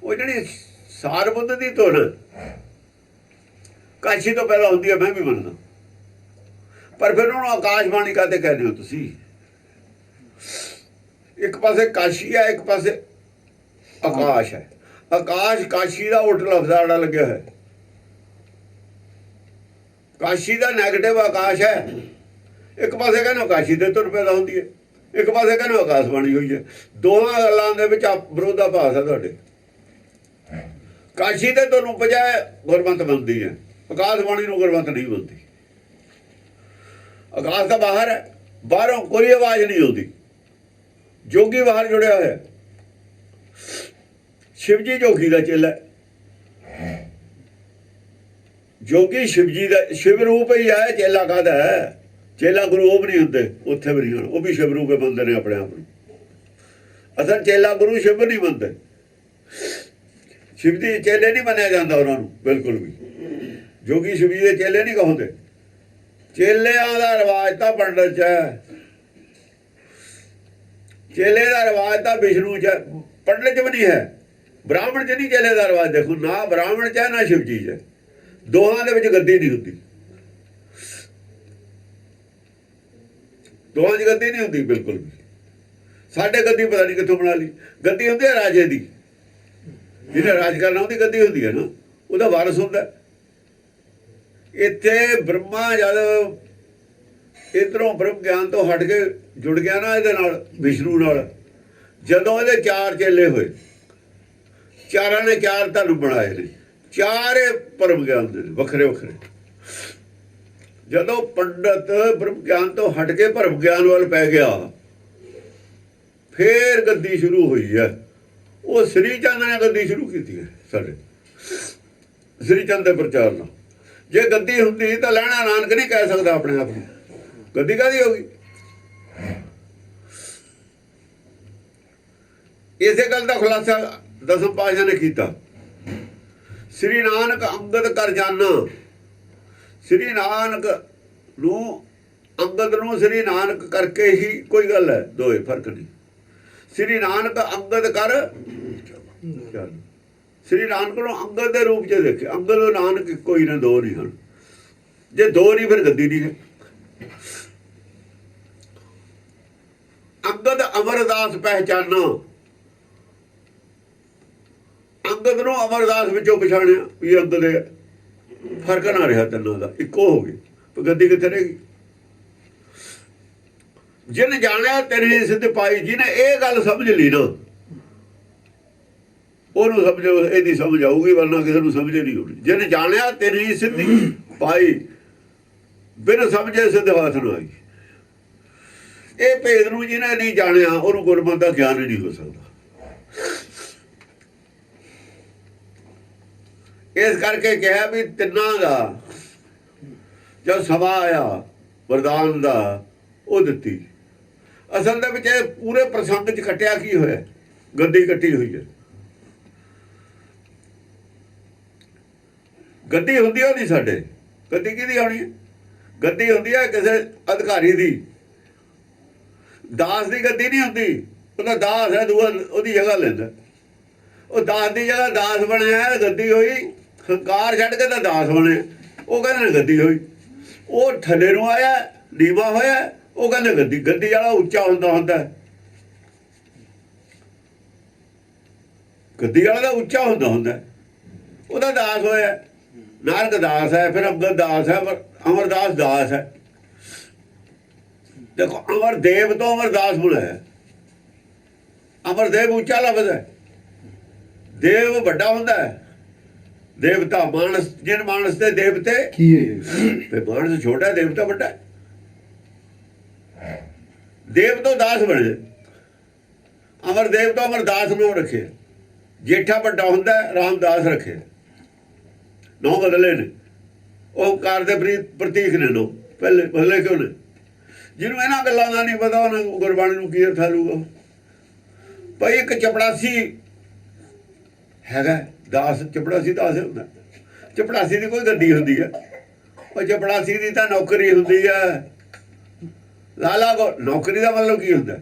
ਉਹ ਜਿਹੜੀ ਸਾਰ ਬੁੱਧ ਦੀ ਧੁਨ ਕਾਸ਼ੀ ਤੋਂ ਪਹਿਲਾਂ ਹੁੰਦੀ ਹੈ, ਮੈਂ ਵੀ ਮੰਨਦਾ। ਪਰ ਫਿਰ ਉਹਨੂੰ ਆਕਾਸ਼ਬਾਣੀ ਕਾਹਤੇ ਕਹਿੰਦੇ ਹੋ ਤੁਸੀਂ? ਇੱਕ ਪਾਸੇ ਕਾਸ਼ੀ ਹੈ, ਇੱਕ ਪਾਸੇ ਆਕਾਸ਼ ਹੈ। ਆਕਾਸ਼ ਕਾਸ਼ੀ ਦਾ ਉਲਟ ਲਫ਼ਜ਼ ਆੜਾ ਲੱਗਿਆ ਹੈ। ਕਾਸ਼ੀ ਦਾ ਨੈਗੇਟਿਵ ਆਕਾਸ਼ ਹੈ। ਇੱਕ ਪਾਸੇ ਕਹਿੰਦੇ ਕਾਸ਼ੀ ਦੇ ਧੁਨ ਪੈਦਾ ਹੁੰਦੀ ਹੈ, ਇੱਕ ਪਾਸੇ ਕਹਿੰਦੇ ਆਕਾਸ਼ਬਾਣੀ ਹੋਈ ਹੈ। ਦੋਹਾਂ ਗੱਲਾਂ ਦੇ ਵਿੱਚ ਵਿਰੋਧਾਭਾਸ ਹੈ ਤੁਹਾਡੇ। ਕਾਸ਼ੀ ਤੇ ਧੁਨ ਉਪਜਾ ਗੁਰਮਤਿ ਬਣਦੀ ਹੈ, ਆਕਾਸ਼ਬਾਣੀ ਨੂੰ ਗੁਰਮਤਿ ਨਹੀਂ ਬਣਦੀ। ਆਕਾਸ਼ ਤਾਂ ਬਾਹਰ ਹੈ, ਬਾਹਰੋਂ ਕੋਈ ਆਵਾਜ਼ ਨਹੀਂ ਆਉਂਦੀ। ਜੋਗੀ ਬਾਹਰ ਜੁੜਿਆ ਹੋਇਆ। ਸ਼ਿਵਜੀ ਜੋਗੀ ਦਾ ਚੇਲਾ, ਜੋਗੀ ਸ਼ਿਵਜੀ ਦਾ ਸ਼ਿਵ ਰੂਪ ਹੀ ਹੈ। ਚੇਲਾ ਕਾਹਦਾ ਹੈ? ਚੇਲਾ ਗੁਰੂ ਉਹ ਵੀ ਨਹੀਂ ਹੁੰਦੇ, ਉੱਥੇ ਵੀ ਨਹੀਂ, ਉਹ ਵੀ ਸ਼ਿਵ ਰੂਪ ਮੰਨਦੇ ਨੇ ਆਪਣੇ ਆਪ ਨੂੰ। ਅਸਲ ਚੇਲਾ ਗੁਰੂ ਸ਼ਿਵ ਨਹੀਂ ਮੰਨਦੇ। ਸ਼ਿਵ ਦੀ ਚੇਲੇ ਨਹੀਂ ਮੰਨਿਆ ਜਾਂਦਾ ਉਹਨਾਂ ਨੂੰ ਬਿਲਕੁਲ ਵੀ। ਜੋਗੀ ਸ਼ਿਵ ਜੀ ਦੇ ਚੇਲੇ ਨਹੀਂ ਕਹੋਦੇ। ਚੇਲਿਆਂ ਦਾ ਰਿਵਾਜ ਤਾਂ ਪੰਡਤ 'ਚ ਹੈ, ਚੇਲੇ ਦਾ ਰਿਵਾਜ ਤਾਂ ਵਿਸ਼ਨੂੰ 'ਚ, ਪੰਡਤ 'ਚ ਵੀ ਨਹੀਂ ਹੈ। ਬ੍ਰਾਹਮਣ 'ਚ ਨਹੀਂ ਚੇਲੇ ਦਾ ਰਿਵਾਜ। ਦੇਖੋ ਨਾ ਬ੍ਰਾਹਮਣ 'ਚ ਹੈ ਨਾ ਸ਼ਿਵ ਜੀ 'ਚ, ਦੋਹਾਂ ਦੇ ਵਿੱਚ ਗੱਦੀ ਨਹੀਂ ਹੁੰਦੀ। ਦੋਹਾਂ 'ਚ ਗੱਦੀ ਨਹੀਂ ਹੁੰਦੀ ਬਿਲਕੁਲ ਵੀ। ਸਾਡੇ ਗੱਦੀ ਪਤਾ ਨਹੀਂ ਕਿੱਥੋਂ ਬਣਾ ਲਈ। ਗੱਦੀ ਹੁੰਦੀ ਹੈ ਰਾਜੇ ਦੀ, ਜਿਹਨੇ ਰਾਜ ਕਰਨਾ ਉਹਦੀ ਗੱਦੀ ਹੁੰਦੀ ਹੈ ਨਾ, ਉਹਦਾ ਵਾਰਸ ਹੁੰਦਾ। ਇੱਥੇ ਬ੍ਰਹਮਾ ਜਦ ਇੱਧਰੋਂ ਬ੍ਰਹਮ ਗਿਆਨ ਤੋਂ ਹਟ ਕੇ ਜੁੜ ਗਿਆ ਨਾ ਇਹਦੇ ਨਾਲ, ਵਿਸ਼ਨੂੰ ਨਾਲ, ਜਦੋਂ ਇਹਦੇ 4 ਚੇਲੇ ਹੋਏ, ਚਾਰਾਂ ਨੇ 4 ਧਰਮ ਬਣਾਏ ਨੇ, ਚਾਰੇ ਪਰਮ ਗਿਆਨ ਦੇ ਵੱਖਰੇ ਵੱਖਰੇ। ਜਦੋਂ ਪੰਡਤ ਬ੍ਰਹਮ ਗਿਆਨ ਤੋਂ ਹਟ ਕੇ ਭਰਮ ਗਿਆਨ ਵੱਲ ਪੈ ਗਿਆ, ਫੇਰ ਗੱਦੀ ਸ਼ੁਰੂ ਹੋਈ ਹੈ। ਉਹ ਸ੍ਰੀ ਚੰਦ ਨੇ ਗੱਦੀ ਸ਼ੁਰੂ ਕੀਤੀ ਹੈ ਸਾਡੇ, ਸ੍ਰੀ ਚੰਦ ਦੇ ਪ੍ਰਚਾਰ ਨਾਲ। ਜੇ ਗੱਦੀ ਹੁੰਦੀ ਤਾਂ ਲੈਣਾ ਨਾਨਕ ਨਹੀਂ ਕਹਿ ਸਕਦਾ ਆਪਣੇ ਆਪ ਨੂੰ। ਗੱਦੀ ਕਾਹਦੀ ਹੋ ਗਈ? ਇਸੇ ਗੱਲ ਦਾ ਖੁਲਾਸਾ ਦਸਮ ਪਾਤਸ਼ਾਹ ਨੇ ਕੀਤਾ। ਸ੍ਰੀ ਨਾਨਕ ਅੰਗਦ ਕਰ ਜਾਨਾ, ਸ੍ਰੀ ਨਾਨਕ ਨੂੰ ਅੰਗਦ ਨੂੰ ਸ੍ਰੀ ਨਾਨਕ ਕਰਕੇ ਹੀ ਕੋਈ ਗੱਲ ਹੈ, ਦੋਏ ਫਰਕ ਨਹੀਂ। ਸ੍ਰੀ ਨਾਨਕ ਅੰਗਦ ਕਰ, ਸ੍ਰੀ ਨਾਨਕ ਨੂੰ ਅੰਗਦ ਦੇ ਰੂਪ 'ਚ ਦੇਖੇ। ਅੰਗਦ ਨਾਨਕ ਕੋਈ ਨਾ, ਦੋ ਨਹੀਂ ਹਨ। ਜੇ ਦੋ ਨਹੀਂ ਫਿਰ ਗੱਦੀ ਨਹੀਂ ਹੈ। ਅੰਗਦ ਅਮਰਦਾਸ ਪਹਿਚਾਨਾ, ਅੰਗਦ ਨੂੰ ਅਮਰਦਾਸ ਵਿੱਚੋਂ ਪਛਾਣਿਆ ਵੀ ਅੰਗਦ ਹੈ। ਫਰਕ ਨਾ ਰਿਹਾ ਤਿੰਨਾਂ ਦਾ, ਇੱਕੋ ਹੋ ਗਈ। ਗੱਦੀ ਕਿੱਥੇ ਰਹੇਗੀ? ਜਿਹਨੇ ਜਾਣਿਆ ਤੇਰੀ ਸਿੱਧ ਪਾਈ, ਜਿਹਨੇ ਇਹ ਗੱਲ ਸਮਝ ਲਈ ਨਾ, ਉਹਨੂੰ ਸਮਝੋ, ਇਹਦੀ ਸਮਝ ਆਊਗੀ, ਵਰਨਾ ਕਿਸੇ ਨੂੰ ਸਮਝ ਨਹੀਂ ਆਉਣੀ। ਜਿਹਨੇ ਜਾਣਿਆ ਤੇਰੀ ਸਿੱਧੀ ਪਾਈ, ਬਿਨ ਸਮਝੇ ਸਿੱਧ ਹਾਥ ਨਾ ਆਈ। ਇਹ ਭੇਦ ਨੂੰ ਜਿਹਨੇ ਨਹੀਂ ਜਾਣਿਆ, ਉਹਨੂੰ ਗੁਰਮਤਿ ਦਾ ਗਿਆਨ ਹੀ ਨਹੀਂ ਹੋ ਸਕਦਾ। ਇਸ ਕਰਕੇ ਕਿਹਾ ਵੀ ਤਿੰਨਾਂ ਦਾ ਜਦ ਸਮਾਂ ਆਇਆ, ਵਰਦਾਨ ਦਾ ਉਹ ਦਿੱਤੀ। ਅਸਲ ਦੇ ਵਿੱਚ ਇਹ ਪੂਰੇ ਪ੍ਰਸੰਗ 'ਚ ਕੱਟਿਆ ਕੀ ਹੋਇਆ? ਗੱਦੀ ਕੱਟੀ ਹੋਈ ਹੈ। ਗੱਦੀ ਹੁੰਦੀ ਉਹਦੀ ਸਾਡੇ, ਗੱਦੀ ਕਿਹਦੀ ਆਉਣੀ ਹੈ? ਗੱਦੀ ਹੁੰਦੀ ਹੈ ਕਿਸੇ ਅਧਿਕਾਰੀ ਦੀ। ਦਾਸ ਦੀ ਗੱਦੀ ਨਹੀਂ ਹੁੰਦੀ। ਉਹਦਾ ਦਾਸ ਹੈ, ਦੂਆ ਉਹਦੀ ਜਗ੍ਹਾ ਲੈਂਦਾ। ਉਹ ਦਾਸ ਦੀ ਜਗ੍ਹਾ ਦਾਸ ਬਣਿਆ, ਗੱਦੀ ਹੋਈ। ਹੰਕਾਰ ਛੱਡ ਕੇ ਤਾਂ ਦਾਸ ਬਣੇ, ਉਹ ਕਹਿੰਦੇ ਨੇ ਗੱਦੀ ਹੋਈ। ਉਹ ਥੱਲੇ ਨੂੰ ਆਇਆ, ਨੀਵਾਂ ਹੋਇਆ, ਉਹ ਕਹਿੰਦੇ ਗੱਦੀ। ਗੱਦੀ ਵਾਲਾ ਉੱਚਾ ਹੁੰਦਾ ਗੱਦੀ ਵਾਲਾ ਦਾ ਉੱਚਾ ਹੁੰਦਾ, ਉਹਦਾ ਦਾਸ ਹੋਇਆ। ਨਾਨਕ ਦਾਸ ਹੈ, ਫਿਰ ਅੰਗਦ ਦਾਸ ਹੈ, ਅਮਰਦਾਸ ਦਾਸ ਹੈ। ਦੇਖੋ, ਅਮਰਦੇਵ ਤੋਂ ਅਮਰਦਾਸ ਬਣਾਇਆ। ਅਮਰਦੇਵ ਉੱਚਾ ਲਫ਼ਜ਼ ਹੈ, ਦੇਵ ਵੱਡਾ ਹੁੰਦਾ ਹੈ। ਦੇਵਤਾ ਮਾਨਸ, ਜਿਨ ਮਾਨਸ ਦੇ ਦੇਵਤੇ ਕੀ ਹੈ? ਤੇ ਮਾਨਸ ਛੋਟਾ, ਦੇਵਤਾ ਵੱਡਾ। ਦੇਵ ਤੋਂ ਦਾਸ ਬਣੇ। ਅਮਰਦੇਵ ਤੋਂ ਅਮਰਦਾਸ ਨੂੰ ਰੱਖੇ। ਜੇਠਾ ਵੱਡਾ ਹੁੰਦਾ, ਰਾਮਦਾਸ ਰੱਖੇ। ਨੌ ਬਦਲੇ ਨੇ, ਓਂਕਾਰ ਦੇ ਪ੍ਰਤੀਕ ਨੇ ਨੌ। ਪਹਿਲੇ ਬਦਲੇ ਕਿਉਂ ਨੇ? ਜਿਹਨੂੰ ਇਹਨਾਂ ਗੱਲਾਂ ਦਾ ਨਹੀਂ ਪਤਾ ਉਹਨੇ ਗੁਰਬਾਣੀ ਨੂੰ ਕੀ ਅਰਥ ਲੂਗਾ। ਭਾਈ ਇੱਕ ਚਪੜਾਸੀ ਹੈਗਾ ਦਾਸ, ਚਪੜਾਸੀ ਦਾਸ ਹੁੰਦਾ। ਚਪੜਾਸੀ ਦੀ ਕੋਈ ਗੱਦੀ ਹੁੰਦੀ ਹੈ? ਉਹ ਚਪੜਾਸੀ ਦੀ ਤਾਂ ਨੌਕਰੀ ਹੁੰਦੀ ਹੈ। ਲਾਲਾ ਕੋ ਨੌਕਰੀ ਦਾ ਮਤਲਬ ਕੀ ਹੁੰਦਾ?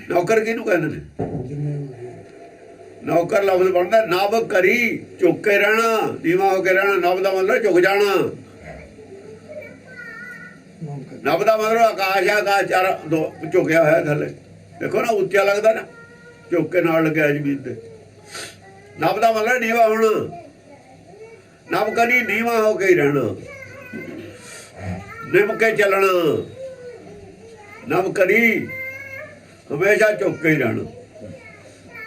ਨੌਕਰ ਕਿਹਨੂੰ ਕਹਿੰਦੇ ਨੇ? ਨੌਕਰ ਲਫ਼ਜ਼ ਬਣਦਾ ਨਭ ਕਰੀ, ਝੁੱਕ ਕੇ ਰਹਿਣਾ, ਨੀਵਾਂ ਹੋ ਕੇ ਰਹਿਣਾ। ਨਭ ਦਾ ਮਤਲਬ ਝੁਕ ਜਾਣਾ। ਨਭ ਦਾ ਮਤਲਬ ਆਕਾਸ਼ ਹੈ, ਆਕਾਸ਼ ਚਾਰ ਝੁਕਿਆ ਹੋਇਆ ਥੱਲੇ। ਦੇਖੋ ਨਾ, ਉੱਚਾ ਲੱਗਦਾ ਨਾ, ਝੁੱਕ ਕੇ ਨਾਲ ਲੱਗਿਆ ਜ਼ਮੀਨ ਤੇ। ਨਭ ਦਾ ਮਤਲਬ ਨੀਵਾਂ ਹੋਣਾ। ਨਭ ਕਰੀ, ਨੀਵਾਂ ਹੋ ਕੇ ਹੀ ਰਹਿਣਾ, ਨਿਮ ਕੇ ਚੱਲਣਾ। ਨਭ ਕਰੀ, ਹਮੇਸ਼ਾ ਝੁੱਕ ਕੇ ਹੀ ਰਹਿਣਾ।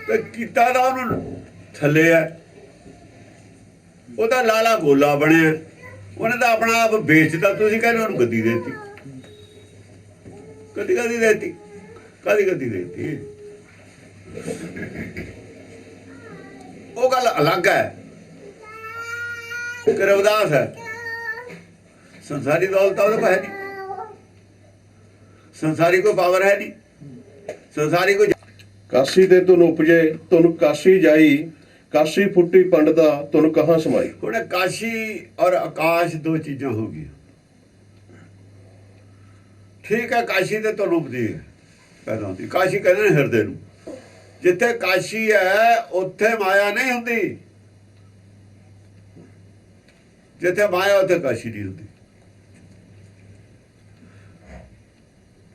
ਤੇ ਕੀਤਾ ਦਾ ਉਹਨੂੰ ਥੱਲੇ ਹੈ। ਉਹਦਾ ਲਾਲਾ ਗੋਲਾ ਬਣਿਆ। ਉਹਨੇ ਤਾਂ ਆਪਣਾ ਆਪ ਵੇਚਦਾ। ਤੁਸੀਂ ਕਹਿੰਦੇ ਉਹਨੂੰ ਗੱਦੀ ਦੇਤੀ। ਕਦੀ ਦੇਤੀ, ਕਦੀ ਦੇਤੀ। ਉਹ ਗੱਲ ਅਲੱਗ ਹੈ ਕਿ ਰਵਿਦਾਸ ਹੈ। ਸੰਸਾਰੀ ਦੌਲਤ ਉਹਦੇ ਕੋਲ ਹੈ ਨਹੀਂ, ਸੰਸਾਰੀ ਕੋਈ ਪਾਵਰ ਹੈ ਨਹੀਂ, ਸੰਸਾਰੀ ਕੋਈ। ਕਾਸ਼ੀ ਦੇ ਤੁਨ ਉਪਜੇ ਤੁਨ ਕਾਸ਼ੀ ਜਾਈ, ਕਾਸ਼ੀ ਫੁੱਟੀ ਪੰਡਤਾ ਤੁਨ ਕਹਾਂ ਸਮਾਈ। ਹੁਣ ਕਾਸ਼ੀ ਔਰ ਆਕਾਸ਼ ਦੋ ਚੀਜ਼ਾਂ ਹੋ ਗਈਆਂ। ਠੀਕ ਹੈ, ਕਾਸ਼ੀ ਦੇ ਤੁਨ ਉਪਜੀ ਪੈਦਾ ਹੁੰਦੀ। ਕਾਸ਼ੀ ਕਹਿੰਦੇ ਨੇ ਹਿਰਦੇ ਨੂੰ। ਜਿੱਥੇ ਕਾਸ਼ੀ ਹੈ ਉੱਥੇ ਮਾਇਆ ਨਹੀਂ ਹੁੰਦੀ। ਜਿੱਥੇ ਮਾਇਆ ਉੱਥੇ ਕਾਸ਼ੀ ਨਹੀਂ ਹੁੰਦੀ।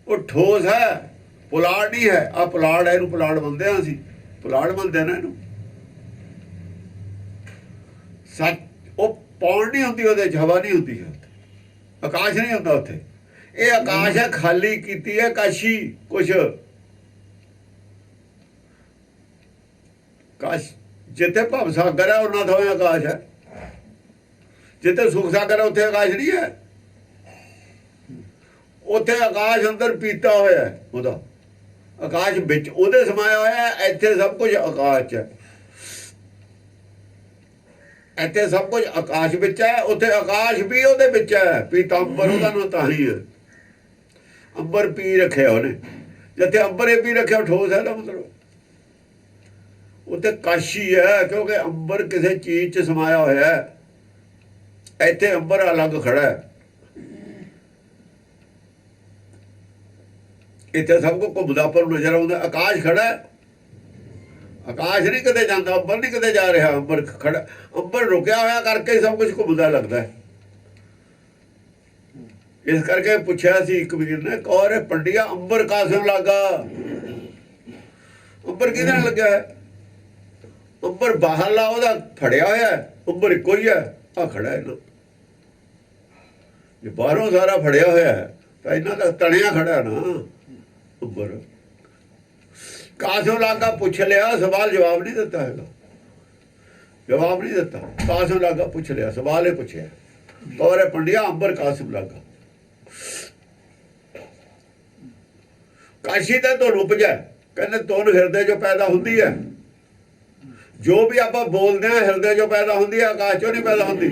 ਉਹ ਠੋਸ ਹੈ, ਪੁਲਾੜ ਨਹੀਂ ਹੈ। ਆ ਪੁਲਾੜ ਹੈ, ਇਹਨੂੰ ਪੁਲਾੜ ਮੰਨਦੇ ਹਾਂ ਅਸੀਂ। ਪੁਲਾੜ ਮੰਨਦੇ ਨਾ ਇਹਨੂੰ। ਸੱਚ ਉਹ ਪੌਣ ਨਹੀਂ ਹੁੰਦੀ ਉਹਦੇ 'ਚ, ਹਵਾ ਨਹੀਂ ਹੁੰਦੀ ਹੈ, ਆਕਾਸ਼ ਨਹੀਂ ਹੁੰਦਾ ਉੱਥੇ। ਇਹ ਆਕਾਸ਼ ਹੈ, ਖਾਲੀ ਕੀਤੀ ਹੈ ਕਾਸ਼ੀ। ਕੁਛ ਕਾਸ਼ ਜਿੱਥੇ ਭਵ ਸਾਗਰ ਹੈ ਉਹਨਾਂ ਥਾਂ ਆਕਾਸ਼ ਹੈ। ਜਿੱਥੇ ਸੁਖ ਸਾਗਰ ਹੈ ਉੱਥੇ ਆਕਾਸ਼ ਨਹੀਂ ਹੈ। ਉੱਥੇ ਆਕਾਸ਼ ਅੰਦਰ ਪੀਤਾ ਹੋਇਆ ਹੈ, ਉਹਦਾ ਆਕਾਸ਼ ਵਿੱਚ ਉਹਦੇ ਸਮਾਇਆ ਹੋਇਆ। ਇੱਥੇ ਸਭ ਕੁਝ ਆਕਾਸ਼ ਹੈ। ਇੱਥੇ ਸਭ ਕੁਝ ਆਕਾਸ਼ ਵਿੱਚ ਹੈ, ਉੱਥੇ ਆਕਾਸ਼ ਵੀ ਉਹਦੇ ਵਿੱਚ ਹੈ। ਪੀਤਾਂਬਰ ਉਹਦਾ ਨਾਂ ਤਾਂ ਹੀ ਹੈ। ਅੰਬਰ ਪੀ ਰੱਖਿਆ ਉਹਨੇ। ਜਿੱਥੇ ਅੰਬਰ ਇਹ ਪੀ ਰੱਖਿਆ ਠੋਸ ਹੈ ਨਾ, ਮਤਲਬ ਉੱਥੇ ਕਾਸ਼ੀ ਹੈ, ਕਿਉਂਕਿ ਅੰਬਰ ਕਿਸੇ ਚੀਜ਼ 'ਚ ਸਮਾਇਆ ਹੋਇਆ ਹੈ। ਇੱਥੇ ਅੰਬਰ ਅਲੱਗ ਖੜਾ ਹੈ। ਇੱਥੇ ਸਭ ਕੁਝ ਘੁੰਮਦਾ ਪਰ ਨਜ਼ਰ ਆਉਂਦਾ। ਆਕਾਸ਼ ਖੜਾ ਹੈ, ਆਕਾਸ਼ ਨਹੀਂ ਕਦੇ ਜਾਂਦਾ, ਅੰਬਰ ਨਹੀਂ ਕਦੇ ਜਾ ਰਿਹਾ। ਅੰਬਰ ਖੜਾ, ਅੰਬਰ ਰੁਕਿਆ ਹੋਇਆ ਕਰਕੇ ਸਭ ਕੁਝ ਘੁੰਮਦਾ ਲੱਗਦਾ ਹੈ। ਇਸ ਕਰਕੇ ਪੁੱਛਿਆ ਸੀ ਕਬੀਰ ਨੇ, ਕੌਰੇ ਪੰਡਿਆ ਅੰਬਰ ਕਾਸਮ ਲੱਗਾ। ਅੰਬਰ ਕਿਹਦੇ ਨਾਲ ਲੱਗਿਆ ਹੈ? ਅੰਬਰ ਬਾਹਰਲਾ ਉਹਦਾ ਫੜਿਆ ਹੋਇਆ, ਅੰਬਰ ਇੱਕੋ ਹੀ ਹੈ। ਆ ਖੜਾ ਹੈ ਨਾ, ਜੇ ਬਾਹਰੋਂ ਸਾਰਾ ਫੜਿਆ ਹੋਇਆ ਹੈ ਤਾਂ ਇਹਨਾਂ ਦਾ ਤਣਿਆ ਖੜਾ ਨਾ ਅੰਬਰ। ਕਾਸੋਂ ਲਾਗਾ ਪੁੱਛ ਲਿਆ, ਸਵਾਲ ਜਵਾਬ ਨਹੀਂ ਦਿੱਤਾ ਹੈਗਾ। ਜਵਾਬ ਨਹੀਂ ਦਿੱਤਾ। ਕਾਸੋਂ ਲਾਗਾ ਪੁੱਛ ਲਿਆ, ਸਵਾਲ ਹੀ ਪੁੱਛਿਆ, ਕੌਰੇ ਪੰਡਿਆ ਅੰਬਰ ਕਾਸਮ ਲਾਗਾ। ਕਾਸ਼ੀ ਦਾ ਤੋਂ ਉਪਜਾ, ਕਹਿੰਦੇ ਤੁਨ ਹਿਰਦੇ ਜੋ ਪੈਦਾ ਹੁੰਦੀ ਹੈ। ਜੋ ਵੀ ਆਪਾਂ ਬੋਲਦੇ ਹਾਂ ਹਿਰਦੇ ਜੋ ਪੈਦਾ ਹੁੰਦੀ ਹੈ, ਆਕਾਸ਼ ਚੋਂ ਨਹੀਂ ਪੈਦਾ ਹੁੰਦੀ।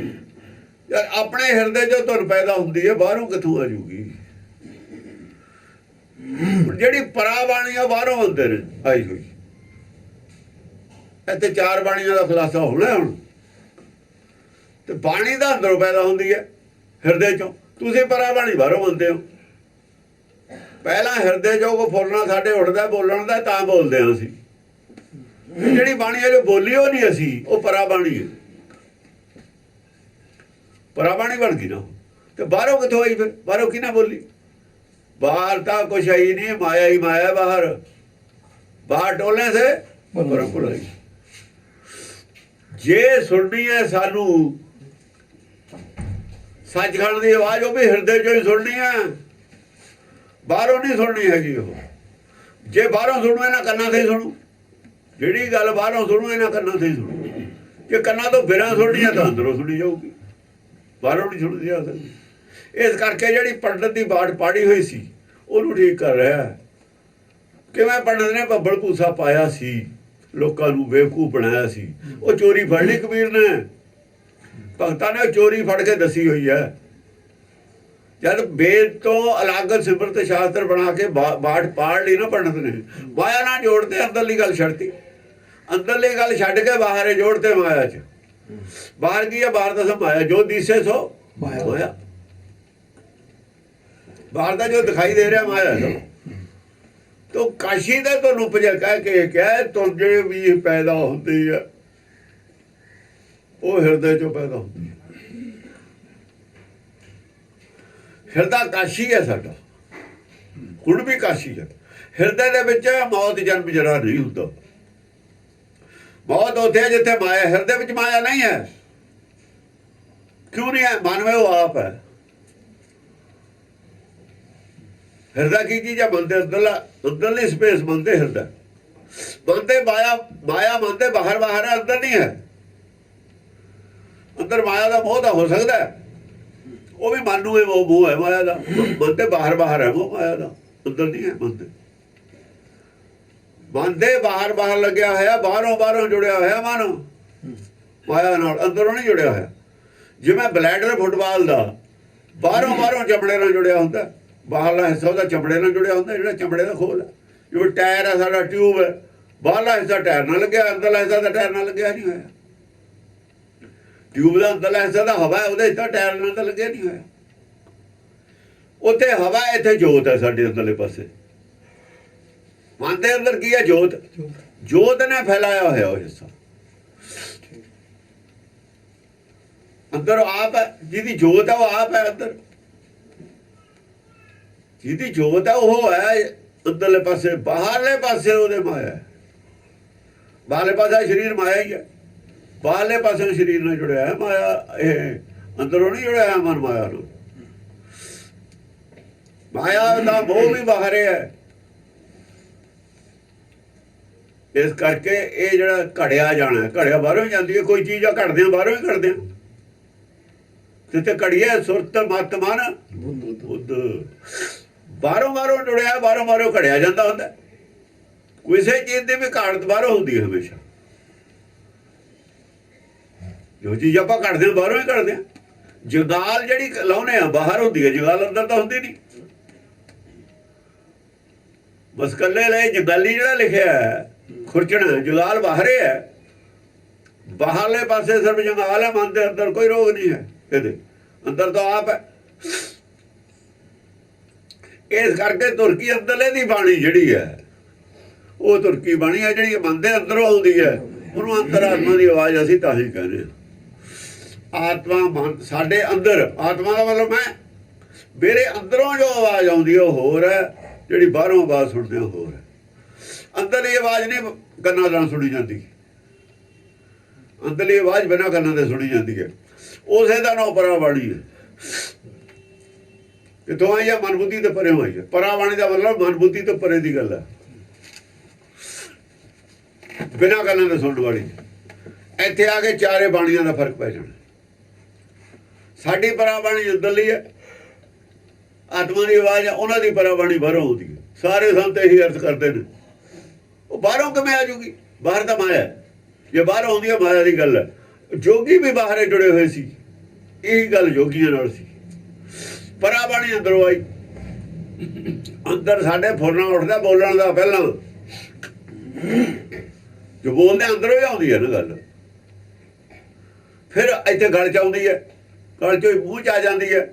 ਯਾਰ ਆਪਣੇ ਹਿਰਦੇ 'ਚੋਂ ਧੁਨ ਪੈਦਾ ਹੁੰਦੀ ਹੈ, ਬਾਹਰੋਂ ਕਿੱਥੋਂ ਆ ਜੂਗੀ? ਜਿਹੜੀ ਪਰਾ ਬਾਣੀ ਆ ਬਾਹਰੋਂ ਆਉਂਦੇ ਨੇ ਆਈ ਹੋਈ। ਇੱਥੇ 4 ਬਾਣੀਆਂ ਦਾ ਖੁਲਾਸਾ ਹੋਣਾ ਹੁਣ। ਤੇ ਬਾਣੀ ਦਾ ਅੰਦਰੋਂ ਪੈਦਾ ਹੁੰਦੀ ਹੈ, ਹਿਰਦੇ 'ਚੋਂ। ਤੁਸੀਂ ਪਰਾ ਬਾਣੀ ਬਾਹਰੋਂ ਆਉਂਦੇ ਹੋ। ਪਹਿਲਾਂ ਹਿਰਦੇ 'ਚੋਂ ਕੋ ਫੁੱਲਣਾ ਸਾਡੇ ਉੱਠਦਾ ਬੋਲਣ ਦਾ, ਤਾਂ ਬੋਲਦੇ ਹਾਂ ਅਸੀਂ। ਜਿਹੜੀ ਬਾਣੀ ਹੈ ਜੋ ਬੋਲੀ ਉਹ ਨਹੀਂ ਅਸੀਂ, ਉਹ ਪਰਾ ਬਾਣੀ ਹੈ। ਪਰਾ ਬਾਣੀ ਬਣ ਗਈ ਨਾ। ਤੇ ਬਾਹਰੋਂ ਕਿੱਥੋਂ ਆਈ ਫਿਰ? ਬਾਹਰੋਂ ਕਿਹਨੇ ਬੋਲੀ? ਬਾਹਰ ਤਾਂ ਕੁਛ ਹੈ ਹੀ ਨਹੀਂ, ਮਾਇਆ ਹੀ ਮਾਇਆ ਬਾਹਰ। ਬਾਹਰ ਟੋਲने से परम आई। ਜੇ ਸੁਣਨੀ ਹੈ ਸਾਨੂੰ ਸੱਚਖੰਡ ਦੀ ਆਵਾਜ਼, ਉਹ ਵੀ ਹਿਰਦੇ 'ਚੋਂ ਹੀ ਸੁਣਨੀ ਹੈ, ਬਾਹਰੋਂ ਨਹੀਂ ਸੁਣਨੀ ਹੈਗੀ ਉਹ। ਜੇ ਬਾਹਰੋਂ ਸੁਣੂ ਇਹਨਾਂ ਕੰਨਾਂ ਤੇ ਹੀ ਸੁਣੂ। ਜਿਹੜੀ ਗੱਲ ਬਾਹਰੋਂ ਸੁਣੂ ਇਹਨਾਂ ਕੰਨਾਂ ਤੇ ਹੀ ਸੁਣੂ। ਜੇ ਕੰਨਾਂ ਤੋਂ ਬਿਨਾਂ ਸੁਣਨੀ ਹੈ ਤਾਂ ਅੰਦਰੋਂ ਸੁਣੀ ਜਾਊਗੀ, ਬਾਹਰੋਂ ਨਹੀਂ ਸੁਣਦੀ ਜਾ ਸਕਦੀ। ਇਸ ਕਰਕੇ ਜਿਹੜੀ ਪੰਡਤ ਦੀ ਬਾਟ ਪਾੜੀ ਹੋਈ ਸੀ ਉਹਨੂੰ ਠੀਕ ਕਰ ਰਿਹਾ। ਕਿਵੇਂ ਪੰਡਤ ਨੇ ਭੱਬਲ ਭੂਸਾ ਪਾਇਆ ਸੀ, ਲੋਕਾਂ ਨੂੰ ਬੇਵਕੂਫ ਬਣਾਇਆ ਸੀ। ਉਹ ਚੋਰੀ ਫੜ ਲਈ ਕਬੀਰ ਨੇ, ਭਗਤਾਂ ਨੇ ਚੋਰੀ ਫੜ ਕੇ ਦੱਸੀ ਹੋਈ ਹੈ। ਜਦ ਵੇਦ ਤੋਂ ਅਲੱਗ ਸਿਮਰਤ ਸ਼ਾਸਤਰ ਬਣਾ ਕੇ ਬਾਟ ਪਾੜ ਲਈ ਨਾ ਪੰਡਤ ਨੇ, ਮਾਇਆ ਨਾਲ ਜੋੜਦੇ, ਅੰਦਰਲੀ ਗੱਲ ਛੱਡਤੀ। ਅੰਦਰਲੀ ਗੱਲ ਛੱਡ ਕੇ ਬਾਹਰ ਜੋੜਦੇ ਮਾਇਆ 'ਚ। ਬਾਹਰ ਕੀ ਹੈ? ਬਾਹਰ ਦਾ ਮਾਇਆ, ਜੋ ਦਿਸੇ ਸੋ ਮਾਇਆ। ਬਾਹਰ ਦਾ ਜੋ ਦਿਖਾਈ ਦੇ ਰਿਹਾ ਮਾਇਆ ਸੋ। ਤੋ ਕਾਸ਼ੀ ਦਾ ਤੁਹਾਨੂੰ ਉਪਜਿਆ ਕਹਿ ਕੇ ਕਿਹਾ, ਤੁਝੇ ਵੀ ਪੈਦਾ ਹੁੰਦੀ ਹੈ, ਉਹ ਹਿਰਦੇ 'ਚੋਂ ਪੈਦਾ ਹੁੰਦੀ ਹੈ। ਹਿਰਦਾ ਕਾਸ਼ੀ ਹੈ ਸਾਡਾ, ਹੁਣ ਵੀ ਕਾਸ਼ੀ ਹੈ। ਹਿਰਦੇ ਦੇ ਵਿੱਚ ਮੌਤ ਜਨਮ ਜਰਾ ਨਹੀਂ ਹੁੰਦਾ। ਮੌਤ ਉੱਥੇ ਜਿੱਥੇ ਮਾਇਆ, ਹਿਰਦੇ ਵਿੱਚ ਮਾਇਆ ਨਹੀਂ ਹੈ। ਕਿਉਂ ਨਹੀਂ ਹੈ? ਮਨ ਵਿੱਚ ਉਹ ਆਪ ਹੈ। ਹਿਰਦਾ ਕੀ ਚੀਜ਼ ਹੈ? ਮੰਨਦੇ ਅੰਦਰਲੀ ਸਪੇਸ ਮੰਨਦੇ ਹਿਰਦਾ, ਮੰਨਦੇ ਮਾਇਆ, ਮਾਇਆ ਮੰਨਦੇ ਬਾਹਰ ਬਾਹਰ ਹੈ, ਅੰਦਰ ਨਹੀਂ ਹੈ। ਅੰਦਰ ਮਾਇਆ ਦਾ ਮੋਹ ਤਾਂ ਹੋ ਸਕਦਾ, ਉਹ ਵੀ ਮਨ ਨੂੰ ਉਹ ਮੋਹ ਹੈ ਮਾਇਆ ਦਾ। ਮੰਨਦੇ ਬਾਹਰ ਬਾਹਰ ਹੈ ਉਹ ਮਾਇਆ ਦਾ, ਅੰਦਰ ਨਹੀਂ ਹੈ। ਮੰਨਦੇ ਬਾਹਰ ਬਾਹਰ ਲੱਗਿਆ ਹੋਇਆ, ਬਾਹਰੋਂ ਬਾਹਰੋਂ ਜੁੜਿਆ ਹੋਇਆ ਮਨ ਮਾਇਆ ਨਾਲ, ਅੰਦਰੋਂ ਨਹੀਂ ਜੁੜਿਆ ਹੋਇਆ। ਜਿਵੇਂ ਬਲੈਡਰ ਫੁੱਟਬਾਲ ਦਾ ਬਾਹਰੋਂ ਬਾਹਰੋਂ ਚਮੜੇ ਨਾਲ ਜੁੜਿਆ ਹੁੰਦਾ, ਬਾਹਰਲਾ ਹਿੱਸਾ ਉਹਦਾ ਚਮੜੇ ਨਾਲ ਜੁੜਿਆ ਹੁੰਦਾ, ਜਿਹੜਾ ਚਮੜੇ ਦਾ ਖੋਲ ਹੈ। ਜਿਵੇਂ ਟਾਇਰ ਹੈ ਸਾਡਾ, ਟਿਊਬ ਹੈ, ਬਾਹਰਲਾ ਹਿੱਸਾ ਟਾਇਰ ਨਾਲ ਲੱਗਿਆ, ਅੰਦਰਲਾ ਹਿੱਸਾ ਤਾਂ ਟਾਇਰ ਨਾਲ ਲੱਗਿਆ ਨਹੀਂ ਹੋਇਆ। ਟਿਊਬ ਦਾ ਅੰਦਰਲਾ ਹਿੱਸਾ ਤਾਂ ਹਵਾ ਹੈ, ਉਹਦੇ ਹਿੱਸਾ ਟਾਇਰ ਨਾਲ ਤਾਂ ਲੱਗਿਆ ਨਹੀਂ ਹੋਇਆ। ਉੱਥੇ ਹਵਾ, ਇੱਥੇ ਜੋਤ ਹੈ ਸਾਡੇ ਅੰਦਰਲੇ ਪਾਸੇ। ਮਨ ਦੇ ਅੰਦਰ ਕੀ ਹੈ? ਜੋਤ। ਜੋਤ ਨੇ ਫੈਲਾਇਆ ਹੋਇਆ ਉਹ ਹਿੱਸਾ ਅੰਦਰ ਆਪ ਹੈ। ਜਿਹਦੀ ਜੋਤ ਹੈ ਉਹ ਆਪ ਹੈ ਅੰਦਰ। ਜਿਹਦੀ ਜੋਤ ਹੈ ਉਹ ਹੈ ਅੰਦਰਲੇ ਪਾਸੇ। ਬਾਹਰਲੇ ਪਾਸੇ ਉਹਦੇ ਮਾਇਆ। ਬਾਹਰਲੇ ਪਾਸੇ ਸਰੀਰ ਮਾਇਆ ਹੀ ਹੈ, ਬਾਹਰਲੇ ਪਾਸੇ ਸਰੀਰ ਨਾਲ ਜੁੜਿਆ ਹੈ ਮਾਇਆ। ਇਹ ਅੰਦਰੋਂ ਨਹੀਂ ਜੁੜਿਆ ਹੈ ਮਨ ਮਾਇਆ ਨੂੰ। ਮਾਇਆ ਦਾ ਮੋਹ ਵੀ ਬਾਹਰ ਹੈ। ਇਸ ਕਰਕੇ ਇਹ ਜਿਹੜਾ ਘੜਿਆ ਜਾਣਾ, ਘੜਿਆ ਬਾਹਰੋਂ ਹੀ ਜਾਂਦੀ ਹੈ। ਕੋਈ ਚੀਜ਼ ਆ ਘੜਦੇ ਆ ਬਾਹਰੋਂ ਹੀ ਘੜਦੇ ਆ। ਜਿੱਥੇ ਘੜੀਏ ਸੁਰਤ ਮਤ ਮਨ ਬੁੱਧ, ਬਾਹਰੋਂ ਬਾਹਰੋਂ ਜੁੜਿਆ, ਬਾਹਰੋਂ ਬਾਹਰੋਂ ਘੜਿਆ ਜਾਂਦਾ ਹੁੰਦਾ। ਕਿਸੇ ਚੀਜ਼ ਦੀ ਵੀ ਘਾਟ ਬਾਹਰੋਂ ਹੁੰਦੀ ਹੈ ਹਮੇਸ਼ਾ। ਜੋ ਚੀਜ਼ ਆਪਾਂ ਘੜਦੇ ਹਾਂ ਬਾਹਰੋਂ ਹੀ ਘੜਦੇ ਹਾਂ। ਜਗਾਲ ਜਿਹੜੀ ਲਾਉਨੇ ਆ ਬਾਹਰ ਹੁੰਦੀ ਹੈ, ਜਗਾਲ ਅੰਦਰ ਤਾਂ ਹੁੰਦੀ ਨਹੀਂ। ਬਸ ਕੱਲੇ ਲਈ ਜਗਾਲੀ ਜਿਹੜਾ ਲਿਖਿਆ ਹੈ ਖੁਰਚਣਾ, ਜਗਾਲ ਬਾਹਰੇ ਹੈ। ਬਾਹਰਲੇ ਪਾਸੇ ਸਿਰਫ ਜਗਾਲ ਹੈ, ਮਨ ਦੇ ਅੰਦਰ ਕੋਈ ਰੋਗ ਨਹੀਂ ਹੈ। ਇਹਦੇ ਅੰਦਰ ਤਾਂ ਆਪ ਹੈ। ਇਸ ਕਰਕੇ ਤੁਰਕੀ ਅੰਦਰਲੇ ਦੀ ਬਾਣੀ ਜਿਹੜੀ ਹੈ ਉਹ ਤੁਰਕੀ ਬਾਣੀ ਹੈ, ਜਿਹੜੀ ਮਨ ਦੇ ਅੰਦਰੋਂ ਆਉਂਦੀ ਹੈ। ਉਹਨੂੰ ਅੰਤਰਾਤਮਾ ਦੀ ਆਵਾਜ਼ ਅਸੀਂ ਤਾਂ ਹੀ ਕਹਿੰਦੇ ਹਾਂ। ਆਤਮਾ ਮਨ ਸਾਡੇ ਅੰਦਰ, ਆਤਮਾ ਦਾ ਮਤਲਬ ਮੈਂ, ਮੇਰੇ ਅੰਦਰੋਂ ਜੋ ਆਵਾਜ਼ ਆਉਂਦੀ ਹੈ ਉਹ ਹੋਰ ਹੈ, ਜਿਹੜੀ ਬਾਹਰੋਂ ਆਵਾਜ਼ ਸੁਣਦੇ ਹੋ ਹੋਰ ਹੈ। ਅੰਦਰਲੀ ਆਵਾਜ਼ ਨਹੀਂ ਕੰਨਾਂ ਨਾਲ ਸੁਣੀ ਜਾਂਦੀ, ਅੰਦਰਲੀ ਆਵਾਜ਼ ਬਿਨਾਂ ਕੰਨਾਂ ਦੇ ਸੁਣੀ ਜਾਂਦੀ ਹੈ। ਉਸੇ ਦਾ ਨਾਮ ਪਰਾ ਬਾਣੀ ਹੈ। ਕਿੱਥੋਂ ਆਈ ਹੈ? ਮਨ ਬੁੱਧੀ ਤੋਂ ਪਰੇ ਹੋਈ ਹੈ। ਪਰਾ ਬਾਣੀ ਦਾ ਮਤਲਬ ਮਨ ਬੁੱਧੀ ਤੋਂ ਪਰੇ ਦੀ ਗੱਲ ਹੈ, ਬਿਨਾਂ ਕੰਨਾਂ ਦੇ ਸੁਣਨ ਵਾਲੀ। ਇੱਥੇ ਆ ਕੇ ਚਾਰੇ ਬਾਣੀਆਂ ਦਾ ਫਰਕ ਪੈ ਜਾਣਾ। ਸਾਡੀ ਪਰਾ ਬਾਣੀ ਅੰਦਰਲੀ ਹੈ, ਆਤਮਾ ਦੀ ਆਵਾਜ਼ ਹੈ। ਉਹਨਾਂ ਦੀ ਪਰਾ ਬਾਣੀ ਬਾਹਰੋਂ ਆਉਂਦੀ ਹੈ। ਸਾਰੇ ਸੰਤ ਇਹੀ ਅਰਥ ਕਰਦੇ ਨੇ। ਉਹ ਬਾਹਰੋਂ ਕਿਵੇਂ ਆ ਜੂਗੀ? ਬਾਹਰ ਤਾਂ ਮਾਇਆ। ਜੇ ਬਾਹਰ ਆਉਂਦੀ ਹੈ ਮਾਇਆ ਦੀ ਗੱਲ ਹੈ। ਜੋਗੀ ਵੀ ਬਾਹਰ ਜੁੜੇ ਹੋਏ ਸੀ, ਇਹੀ ਗੱਲ ਜੋਗੀਆਂ ਨਾਲ ਸੀ। ਪਰਾ ਬਾਣੀ ਅੰਦਰੋਂ ਆਈ। ਅੰਦਰ ਸਾਡੇ ਫੁਰਨਾ ਉੱਠਦਾ ਬੋਲਣ ਦਾ ਪਹਿਲਾਂ, ਜੋ ਬੋਲਦੇ ਅੰਦਰੋਂ ਹੀ ਆਉਂਦੀ ਹੈ ਨਾ ਗੱਲ। ਫਿਰ ਇੱਥੇ ਗਲ ਚ ਆਉਂਦੀ ਹੈ, ਗਲ ਚੋਂ ਮੂੰਹ ਚ ਆ ਜਾਂਦੀ ਹੈ।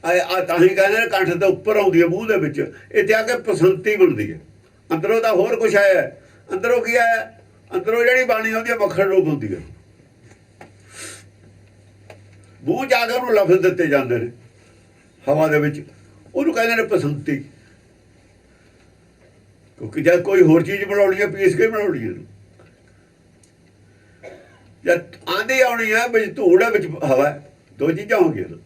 ਆ ਤਾਂ ਹੀ ਕਹਿੰਦੇ ਨੇ ਕੰਠ ਤੋਂ ਉੱਪਰ ਆਉਂਦੀ ਹੈ ਮੂੰਹ ਦੇ ਵਿੱਚ, ਇੱਥੇ ਆ ਕੇ ਪਸੰਤੀ ਬਣਦੀ ਹੈ। ਅੰਦਰੋਂ ਤਾਂ ਹੋਰ ਕੁਛ ਆਇਆ। ਅੰਦਰੋਂ ਕੀ ਆਇਆ? ਅੰਦਰੋਂ ਜਿਹੜੀ ਬਾਣੀ ਆਉਂਦੀ ਹੈ ਮੱਖਣ ਰੂਪ ਹੁੰਦੀ ਹੈ। ਮੂੰਹ ਚ ਆ ਕੇ ਉਹਨੂੰ ਲਫ਼ਜ਼ ਦਿੱਤੇ ਜਾਂਦੇ ਨੇ ਹਵਾ ਦੇ ਵਿੱਚ, ਉਹਨੂੰ ਕਹਿੰਦੇ ਨੇ ਪਸੰਤੀ। ਕਿਉਂਕਿ ਜਦ ਕੋਈ ਹੋਰ ਚੀਜ਼ ਬਣਾਉਣੀ ਹੈ ਪੀਸ ਕੇ ਬਣਾਉਣੀ ਹੈ। ਜਦ ਆਂधी ਆਉਣੀ ਹੈ ਵਿੱਚ ਧੂੜ ਹੈ ਵਿੱਚ ਹਵਾ, ਦੋ ਚੀਜ਼ਾਂ ਹੋ ਗਈਆਂ।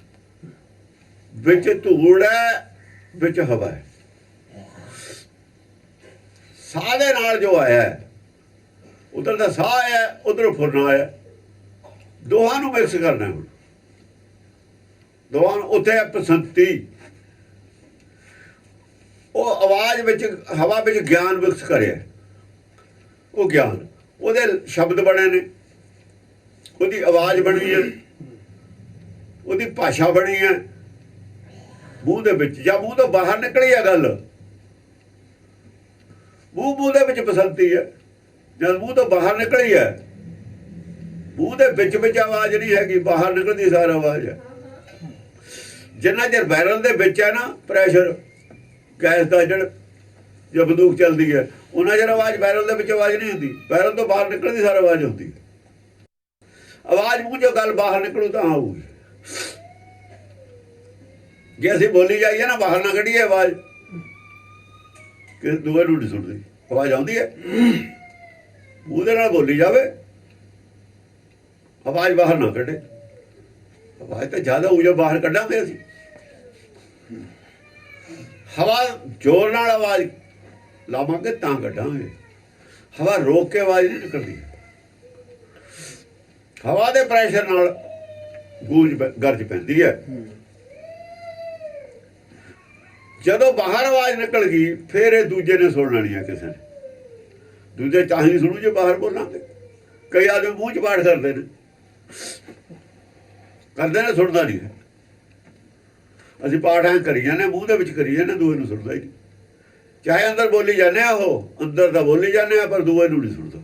ਵਿੱਚ ਧੂੜ ਹੈ ਵਿੱਚ ਹਵਾ ਹੈ। ਸਾਹ ਦੇ ਨਾਲ ਜੋ ਆਇਆ ਉਧਰ ਦਾ ਸਾਹ ਆਇਆ, ਉਧਰੋਂ ਫੁਰਨਾ ਆਇਆ। ਦੋਹਾਂ ਨੂੰ ਮਿਕਸ ਕਰਨਾ ਹੁਣ। ਦੋਹਾਂ ਨੂੰ ਉੱਥੇ ਪਸੰਤੀ। ਉਹ ਆਵਾਜ਼ ਵਿੱਚ ਹਵਾ ਵਿੱਚ ਗਿਆਨ ਮਿਕਸ ਕਰਿਆ। ਉਹ ਗਿਆਨ, ਉਹਦੇ ਸ਼ਬਦ ਬਣੇ ਨੇ, ਉਹਦੀ ਆਵਾਜ਼ ਬਣੀ ਹੈ, ਉਹਦੀ ਭਾਸ਼ਾ ਬਣੀ ਹੈ। ਮੂੰਹ ਦੇ ਵਿੱਚ ਜਾਂ ਮੂੰਹ ਤੋਂ ਬਾਹਰ ਨਿਕਲੀ ਹੈ ਗੱਲ, ਮੂੰਹ ਦੇ ਵਿੱਚ ਪਸੰਤੀ ਹੈ। ਜਦ ਮੂੰਹ ਤੋਂ ਬਾਹਰ ਨਿਕਲੀ ਹੈ, ਮੂੰਹ ਦੇ ਵਿੱਚ ਆਵਾਜ਼ ਨਹੀਂ ਹੈਗੀ, ਬਾਹਰ ਨਿਕਲਦੀ ਸਾਰੀ ਆਵਾਜ਼ ਹੈ। ਜਿੰਨਾ ਚਿਰ ਬੈਰਲ ਦੇ ਵਿੱਚ ਹੈ ਨਾ ਪ੍ਰੈਸ਼ਰ ਗੈਸ ਦਾ, ਜੋ ਬੰਦੂਕ ਚੱਲਦੀ ਹੈ, ਉਹਨਾਂ ਚਿਰ ਆਵਾਜ਼ ਬੈਰਲ ਦੇ ਵਿੱਚ ਆਵਾਜ਼ ਨਹੀਂ ਹੁੰਦੀ। ਬੈਰਲ ਤੋਂ ਬਾਹਰ ਨਿਕਲਦੀ ਸਾਰੀ ਆਵਾਜ਼ ਹੁੰਦੀ। ਆਵਾਜ਼ ਮੂੰਹ ਚੋਂ ਗੱਲ ਬਾਹਰ ਨਿਕਲੂ ਤਾਂ ਆਊਗੀ। ਜੇ ਅਸੀਂ ਬੋਲੀ ਜਾਈਏ ਨਾ, ਬਾਹਰ ਨਾ ਕੱਢੀਏ ਆਵਾਜ਼, ਕਿਸੇ ਦੂਏ ਨੂੰ ਨਹੀਂ ਸੁਣਦੀ। ਆਵਾਜ਼ ਆਉਂਦੀ ਹੈ, ਮੂੰਹ ਦੇ ਨਾਲ ਬੋਲੀ ਜਾਵੇ, ਆਵਾਜ਼ ਬਾਹਰ ਨਾ ਕੱਢੇ। ਆਵਾਜ਼ ਤਾਂ ਜ਼ਿਆਦਾ ਹੋ ਜਾ ਬਾਹਰ ਕੱਢਾਂਗੇ ਅਸੀਂ। ਹਵਾ ਜ਼ੋਰ ਨਾਲ ਆਵਾਜ਼ ਲਾਵਾਂਗੇ ਤਾਂ ਕੱਢਾਂਗੇ। ਹਵਾ ਰੋਕ ਕੇ ਆਵਾਜ਼ ਨਹੀਂ ਨਿਕਲਦੀ। ਹਵਾ ਦੇ ਪ੍ਰੈਸ਼ਰ ਨਾਲ ਗੂੰਜ ਗਰਜ ਪੈਂਦੀ ਹੈ। ਜਦੋਂ ਬਾਹਰ ਆਵਾਜ਼ ਨਿਕਲ ਗਈ, ਫਿਰ ਇਹ ਦੂਜੇ ਨੇ ਸੁਣ ਲੈਣੀ ਹੈ ਕਿਸੇ ਨੇ। ਦੂਜੇ ਚਾਹੀ ਸੁਣੂ ਜੇ ਬਾਹਰ ਬੋਲਾਂਗੇ। ਕਈ ਆਦਮੀ ਮੂੰਹ ਚ ਪਾਠ ਕਰਦੇ ਨੇ, ਸੁਣਦਾ ਨਹੀਂ ਹੈ। ਅਸੀਂ ਪਾਠ ਐਂ ਕਰੀ ਜਾਂਦੇ, ਮੂੰਹ ਦੇ ਵਿੱਚ ਕਰੀ ਜਾਂਦੇ, ਦੂਏ ਨੂੰ ਸੁਣਦਾ ਹੀ ਨਹੀਂ। ਚਾਹੇ ਅੰਦਰ ਬੋਲੀ ਜਾਂਦੇ ਆ, ਉਹ ਅੰਦਰ ਤਾਂ ਬੋਲੀ ਜਾਂਦੇ ਆ, ਪਰ ਦੂਏ ਨੂੰ ਨਹੀਂ ਸੁਣਦਾ।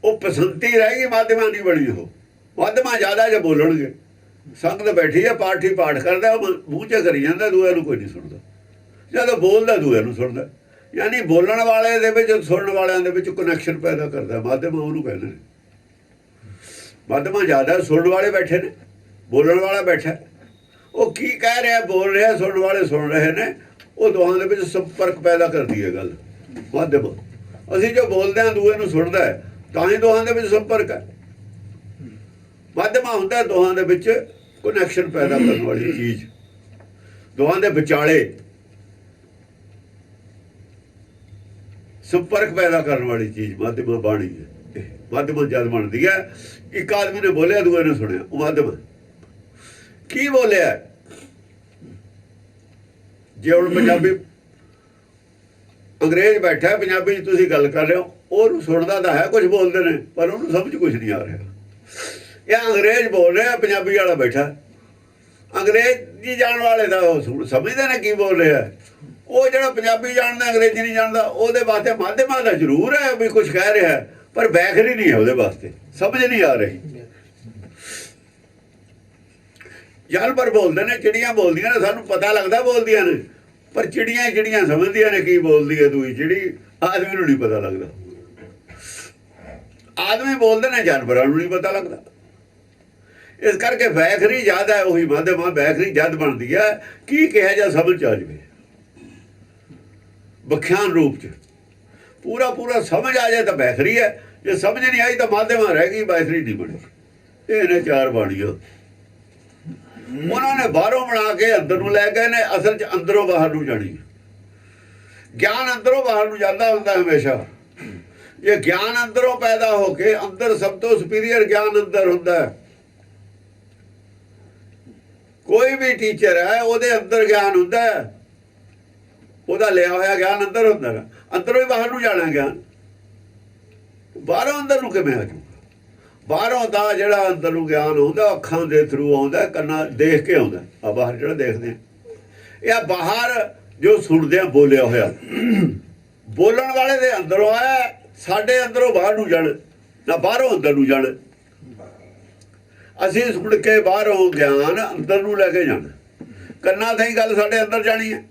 ਉਹ ਪਸੰਤੀ ਰਹੇਗੀ, ਮਾਧਿਮਾ ਨਹੀਂ ਬਣੀ। ਉਹ ਮਾਧਿਮਾ ਜ਼ਿਆਦਾ ਜੇ ਬੋਲਣਗੇ। ਸੰਗਤ ਬੈਠੀ ਹੈ, ਪਾਠੀ ਪਾਠ ਕਰਦਾ, ਉਹ ਮੂੰਹ 'ਚ ਕਰੀ ਜਾਂਦਾ, ਦੂਏ ਨੂੰ ਕੋਈ ਨਹੀਂ ਸੁਣਦਾ। ਜਦੋਂ ਬੋਲਦਾ ਦੂਏ ਨੂੰ ਸੁਣਦਾ। ਯਾਨੀ ਬੋਲਣ ਵਾਲੇ ਦੇ ਵਿੱਚ, ਸੁਣਨ ਵਾਲਿਆਂ ਦੇ ਵਿੱਚ ਕਨੈਕਸ਼ਨ ਪੈਦਾ ਕਰਦਾ ਮਾਧਿਮਾ, ਉਹਨੂੰ ਕਹਿੰਦੇ ਨੇ। ਮਾਧਿਮਾ ਜ਼ਿਆਦਾ, ਸੁਣਨ ਵਾਲੇ ਬੈਠੇ ਨੇ, ਬੋਲਣ ਵਾਲਾ ਬੈਠਾ। ਉਹ ਕੀ ਕਹਿ ਰਿਹਾ, ਬੋਲ ਰਿਹਾ, ਸੁਣਨ ਵਾਲੇ ਸੁਣ ਰਹੇ ਨੇ। ਉਹ ਦੋਹਾਂ ਦੇ ਵਿੱਚ ਸੰਪਰਕ ਪੈਦਾ ਕਰਦੀ ਹੈ ਗੱਲ ਮਾਧਿਮਾ। ਅਸੀਂ ਜੋ ਬੋਲਦੇ ਹਾਂ ਦੂਏ ਨੂੰ ਸੁਣਦਾ ਹੈ, ਤਾਂ ਹੀ ਦੋਹਾਂ ਦੇ ਵਿੱਚ ਸੰਪਰਕ ਹੈ। ਮਾਧਿਮਾ ਹੁੰਦਾ ਦੋਹਾਂ ਦੇ ਵਿੱਚ ਕਨੈਕਸ਼ਨ ਪੈਦਾ ਕਰਨ ਵਾਲੀ ਚੀਜ਼, ਦੋਹਾਂ ਦੇ ਵਿਚਾਲੇ ਸੰਪਰਕ ਪੈਦਾ ਕਰਨ ਵਾਲੀ ਚੀਜ਼ ਮਾਧਿਮਾ ਬਾਣੀ ਹੈ। ਮਾਧਿਮਾ ਜਦ ਬਣਦੀ ਹੈ, ਇੱਕ ਆਦਮੀ ਨੇ ਬੋਲਿਆ, ਦੂਏ ਨੇ ਸੁਣਿਆ, ਉਹ ਮਾਧਿਮਾ। ਕੀ ਬੋਲਿਆ? ਜੇ ਹੁਣ ਪੰਜਾਬੀ ਅੰਗਰੇਜ਼ ਬੈਠਾ, ਪੰਜਾਬੀ 'ਚ ਤੁਸੀਂ ਗੱਲ ਕਰ ਰਹੇ ਹੋ, ਉਹਨੂੰ ਸੁਣਦਾ ਤਾਂ ਹੈ, ਕੁਝ ਬੋਲਦੇ ਨੇ, ਪਰ ਉਹਨੂੰ ਸਮਝ ਕੁਝ ਨਹੀਂ ਆ ਰਿਹਾ। ਇਹ ਅੰਗਰੇਜ਼ ਬੋਲ ਰਿਹਾ, ਪੰਜਾਬੀ ਵਾਲਾ ਬੈਠਾ। ਅੰਗਰੇਜ਼ੀ ਜਾਣ ਵਾਲੇ ਦਾ ਉਹ ਸਮਝਦੇ ਨੇ ਕੀ ਬੋਲ ਰਿਹਾ। ਉਹ ਜਿਹੜਾ ਪੰਜਾਬੀ ਜਾਣਦਾ, ਅੰਗਰੇਜ਼ੀ ਨਹੀਂ ਜਾਣਦਾ, ਉਹਦੇ ਵਾਸਤੇ ਮਾਧਿਮਾ ਦਾ ਜ਼ਰੂਰ ਹੈ ਵੀ ਕੁਝ ਕਹਿ ਰਿਹਾ, ਪਰ ਵੈਖਰੀ ਨਹੀਂ ਹੈ ਉਹਦੇ ਵਾਸਤੇ, ਸਮਝ ਨਹੀਂ ਆ ਰਹੀ। ਜਾਨਵਰ ਬੋਲਦੇ ਨੇ, ਚਿੜੀਆਂ ਬੋਲਦੀਆਂ ਨੇ, ਸਾਨੂੰ ਪਤਾ ਲੱਗਦਾ ਬੋਲਦੀਆਂ ਨੇ, ਪਰ ਚਿੜੀਆਂ ਸਮਝਦੀਆਂ ਨੇ ਕੀ ਬੋਲਦੀ ਹੈ ਦੂਈ ਚਿੜੀ। ਆਦਮੀ ਨੂੰ ਨਹੀਂ ਪਤਾ ਲੱਗਦਾ। ਆਦਮੀ ਬੋਲਦੇ ਨੇ, ਜਾਨਵਰਾਂ ਨੂੰ ਨਹੀਂ ਪਤਾ ਲੱਗਦਾ। ਇਸ ਕਰਕੇ ਵੈਖਰੀ ਜ਼ਿਆਦਾ ਹੈ। ਉਹੀ ਮਾਧਿਮਾ ਵੈਖਰੀ ਜਦ ਬਣਦੀ ਹੈ ਕੀ ਕਿਹਾ ਜਾ ਸਮਝ ਆ ਜਾਵੇ, ਵਿਖਿਆਨ ਰੂਪ 'ਚ ਪੂਰਾ ਸਮਝ ਆ ਜਾਏ ਤਾਂ ਵੈਖਰੀ ਹੈ। ਜੇ ਸਮਝ ਨਹੀਂ ਆਈ ਤਾਂ ਮਾਧਿਮਾ ਰਹਿ ਗਈ, ਵੈਖਰੀ ਨਹੀਂ ਬਣੀ। ਇਹ ਨੇ ਚਾਰ ਬਾਣੀਆਂ। ਉਹਨਾਂ ਨੇ ਬਾਹਰੋਂ ਬਣਾ ਕੇ ਅੰਦਰ ਨੂੰ ਲੈ ਗਏ ਨੇ, ਅਸਲ 'ਚ ਅੰਦਰੋਂ ਬਾਹਰ ਨੂੰ ਜਾਣੀ। ਗਿਆਨ ਅੰਦਰੋਂ ਬਾਹਰ ਨੂੰ ਜਾਂਦਾ ਹੁੰਦਾ ਹਮੇਸ਼ਾ। ਇਹ ਗਿਆਨ ਅੰਦਰੋਂ ਪੈਦਾ ਹੋ ਕੇ, ਅੰਦਰ ਸਭ ਤੋਂ ਸੁਪੀਰੀਅਰ ਗਿਆਨ ਅੰਦਰ ਹੁੰਦਾ ਹੈ। ਕੋਈ ਵੀ ਟੀਚਰ ਹੈ, ਉਹਦੇ ਅੰਦਰ ਗਿਆਨ ਹੁੰਦਾ ਹੈ, ਉਹਦਾ ਲਿਆ ਹੋਇਆ ਗਿਆਨ ਅੰਦਰ ਹੁੰਦਾ ਹੈ। ਅੰਦਰੋਂ ਹੀ ਬਾਹਰ ਨੂੰ ਜਾਣਾ ਗਿਆਨ, ਬਾਹਰੋਂ ਅੰਦਰ ਨੂੰ ਕਿਵੇਂ ਆ ਜਾਊਗਾ? ਬਾਹਰੋਂ ਤਾਂ ਜਿਹੜਾ ਅੰਦਰ ਨੂੰ ਗਿਆਨ ਆਉਂਦਾ ਅੱਖਾਂ ਦੇ ਥਰੂ ਆਉਂਦਾ, ਕੰਨਾਂ ਦੇਖ ਕੇ ਆਉਂਦਾ। ਆ ਬਾਹਰ ਜਿਹੜਾ ਦੇਖਦੇ ਆ, ਇਹ ਆ ਬਾਹਰ ਜੋ ਸੁਣਦੇ ਆ ਬੋਲਿਆ ਹੋਇਆ, ਬੋਲਣ ਵਾਲੇ ਦੇ ਅੰਦਰੋਂ ਆਇਆ, ਸਾਡੇ ਅੰਦਰੋਂ ਬਾਹਰ ਨੂੰ ਜਾਣ, ਨਾ ਬਾਹਰੋਂ ਅੰਦਰ ਨੂੰ ਜਾਣ। ਅਸੀਂ ਸੁਣ ਕੇ ਬਾਹਰੋਂ ਗਿਆਨ ਅੰਦਰ ਨੂੰ ਲੈ ਕੇ ਜਾਣਾ, ਕੰਨਾਂ ਤੇ ਹੀ ਗੱਲ ਸਾਡੇ ਅੰਦਰ ਜਾਣੀ ਹੈ।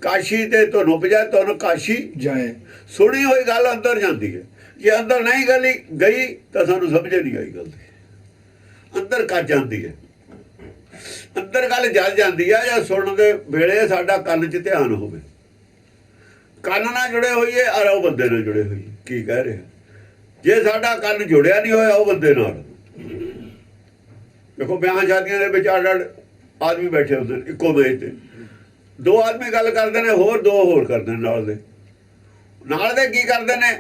ਕਾਸ਼ੀ ਤੇ ਧੁਨ ਉਪਜੈ ਧੁਨ ਕਾਸ਼ੀ ਜਾਏ, ਸੁਣੀ ਹੋਈ ਗੱਲ ਅੰਦਰ ਜਾਂਦੀ ਹੈ। ਜੇ ਅੰਦਰ ਨਹੀਂ ਗੱਲ ਗਈ ਤਾਂ ਸਾਨੂੰ ਸਮਝ ਨਹੀਂ ਆਈ ਗੱਲ ਦੀ। ਅੰਦਰ ਕੱਜ ਜਾਂਦੀ ਹੈ, ਅੰਦਰ ਗੱਲ ਜਲ ਜਾਂਦੀ ਹੈ ਜਾਂ ਸੁਣਨ ਦੇ ਵੇਲੇ ਸਾਡਾ ਕੰਨ 'ਚ ਧਿਆਨ ਹੋਵੇ। ਕੰਨ ਨਾਲ ਜੁੜੇ ਹੋਈਏ ਔਰ ਉਹ ਬੰਦੇ ਨਾਲ ਜੁੜੇ ਹੋਈਏ। ਕੀ ਕਹਿ ਰਿਹਾ? ਜੇ ਸਾਡਾ ਕੰਨ ਜੁੜਿਆ ਨਹੀਂ ਹੋਇਆ ਉਹ ਬੰਦੇ ਨਾਲ, ਦੇਖੋ ਵਿਆਹ ਸ਼ਾਦੀਆਂ ਦੇ ਵਿੱਚ ਅੱਡ ਆਦਮੀ ਬੈਠੇ ਹੁੰਦੇ ਨੇ ਇੱਕੋ ਮੇਜ਼ ਤੇ, ਦੋ ਆਦਮੀ ਗੱਲ ਕਰਦੇ ਨੇ, ਹੋਰ ਦੋ ਹੋਰ ਕਰਦੇ ਨੇ ਨਾਲ ਦੇ। ਨਾਲ ਦੇ ਕੀ ਕਰਦੇ ਨੇ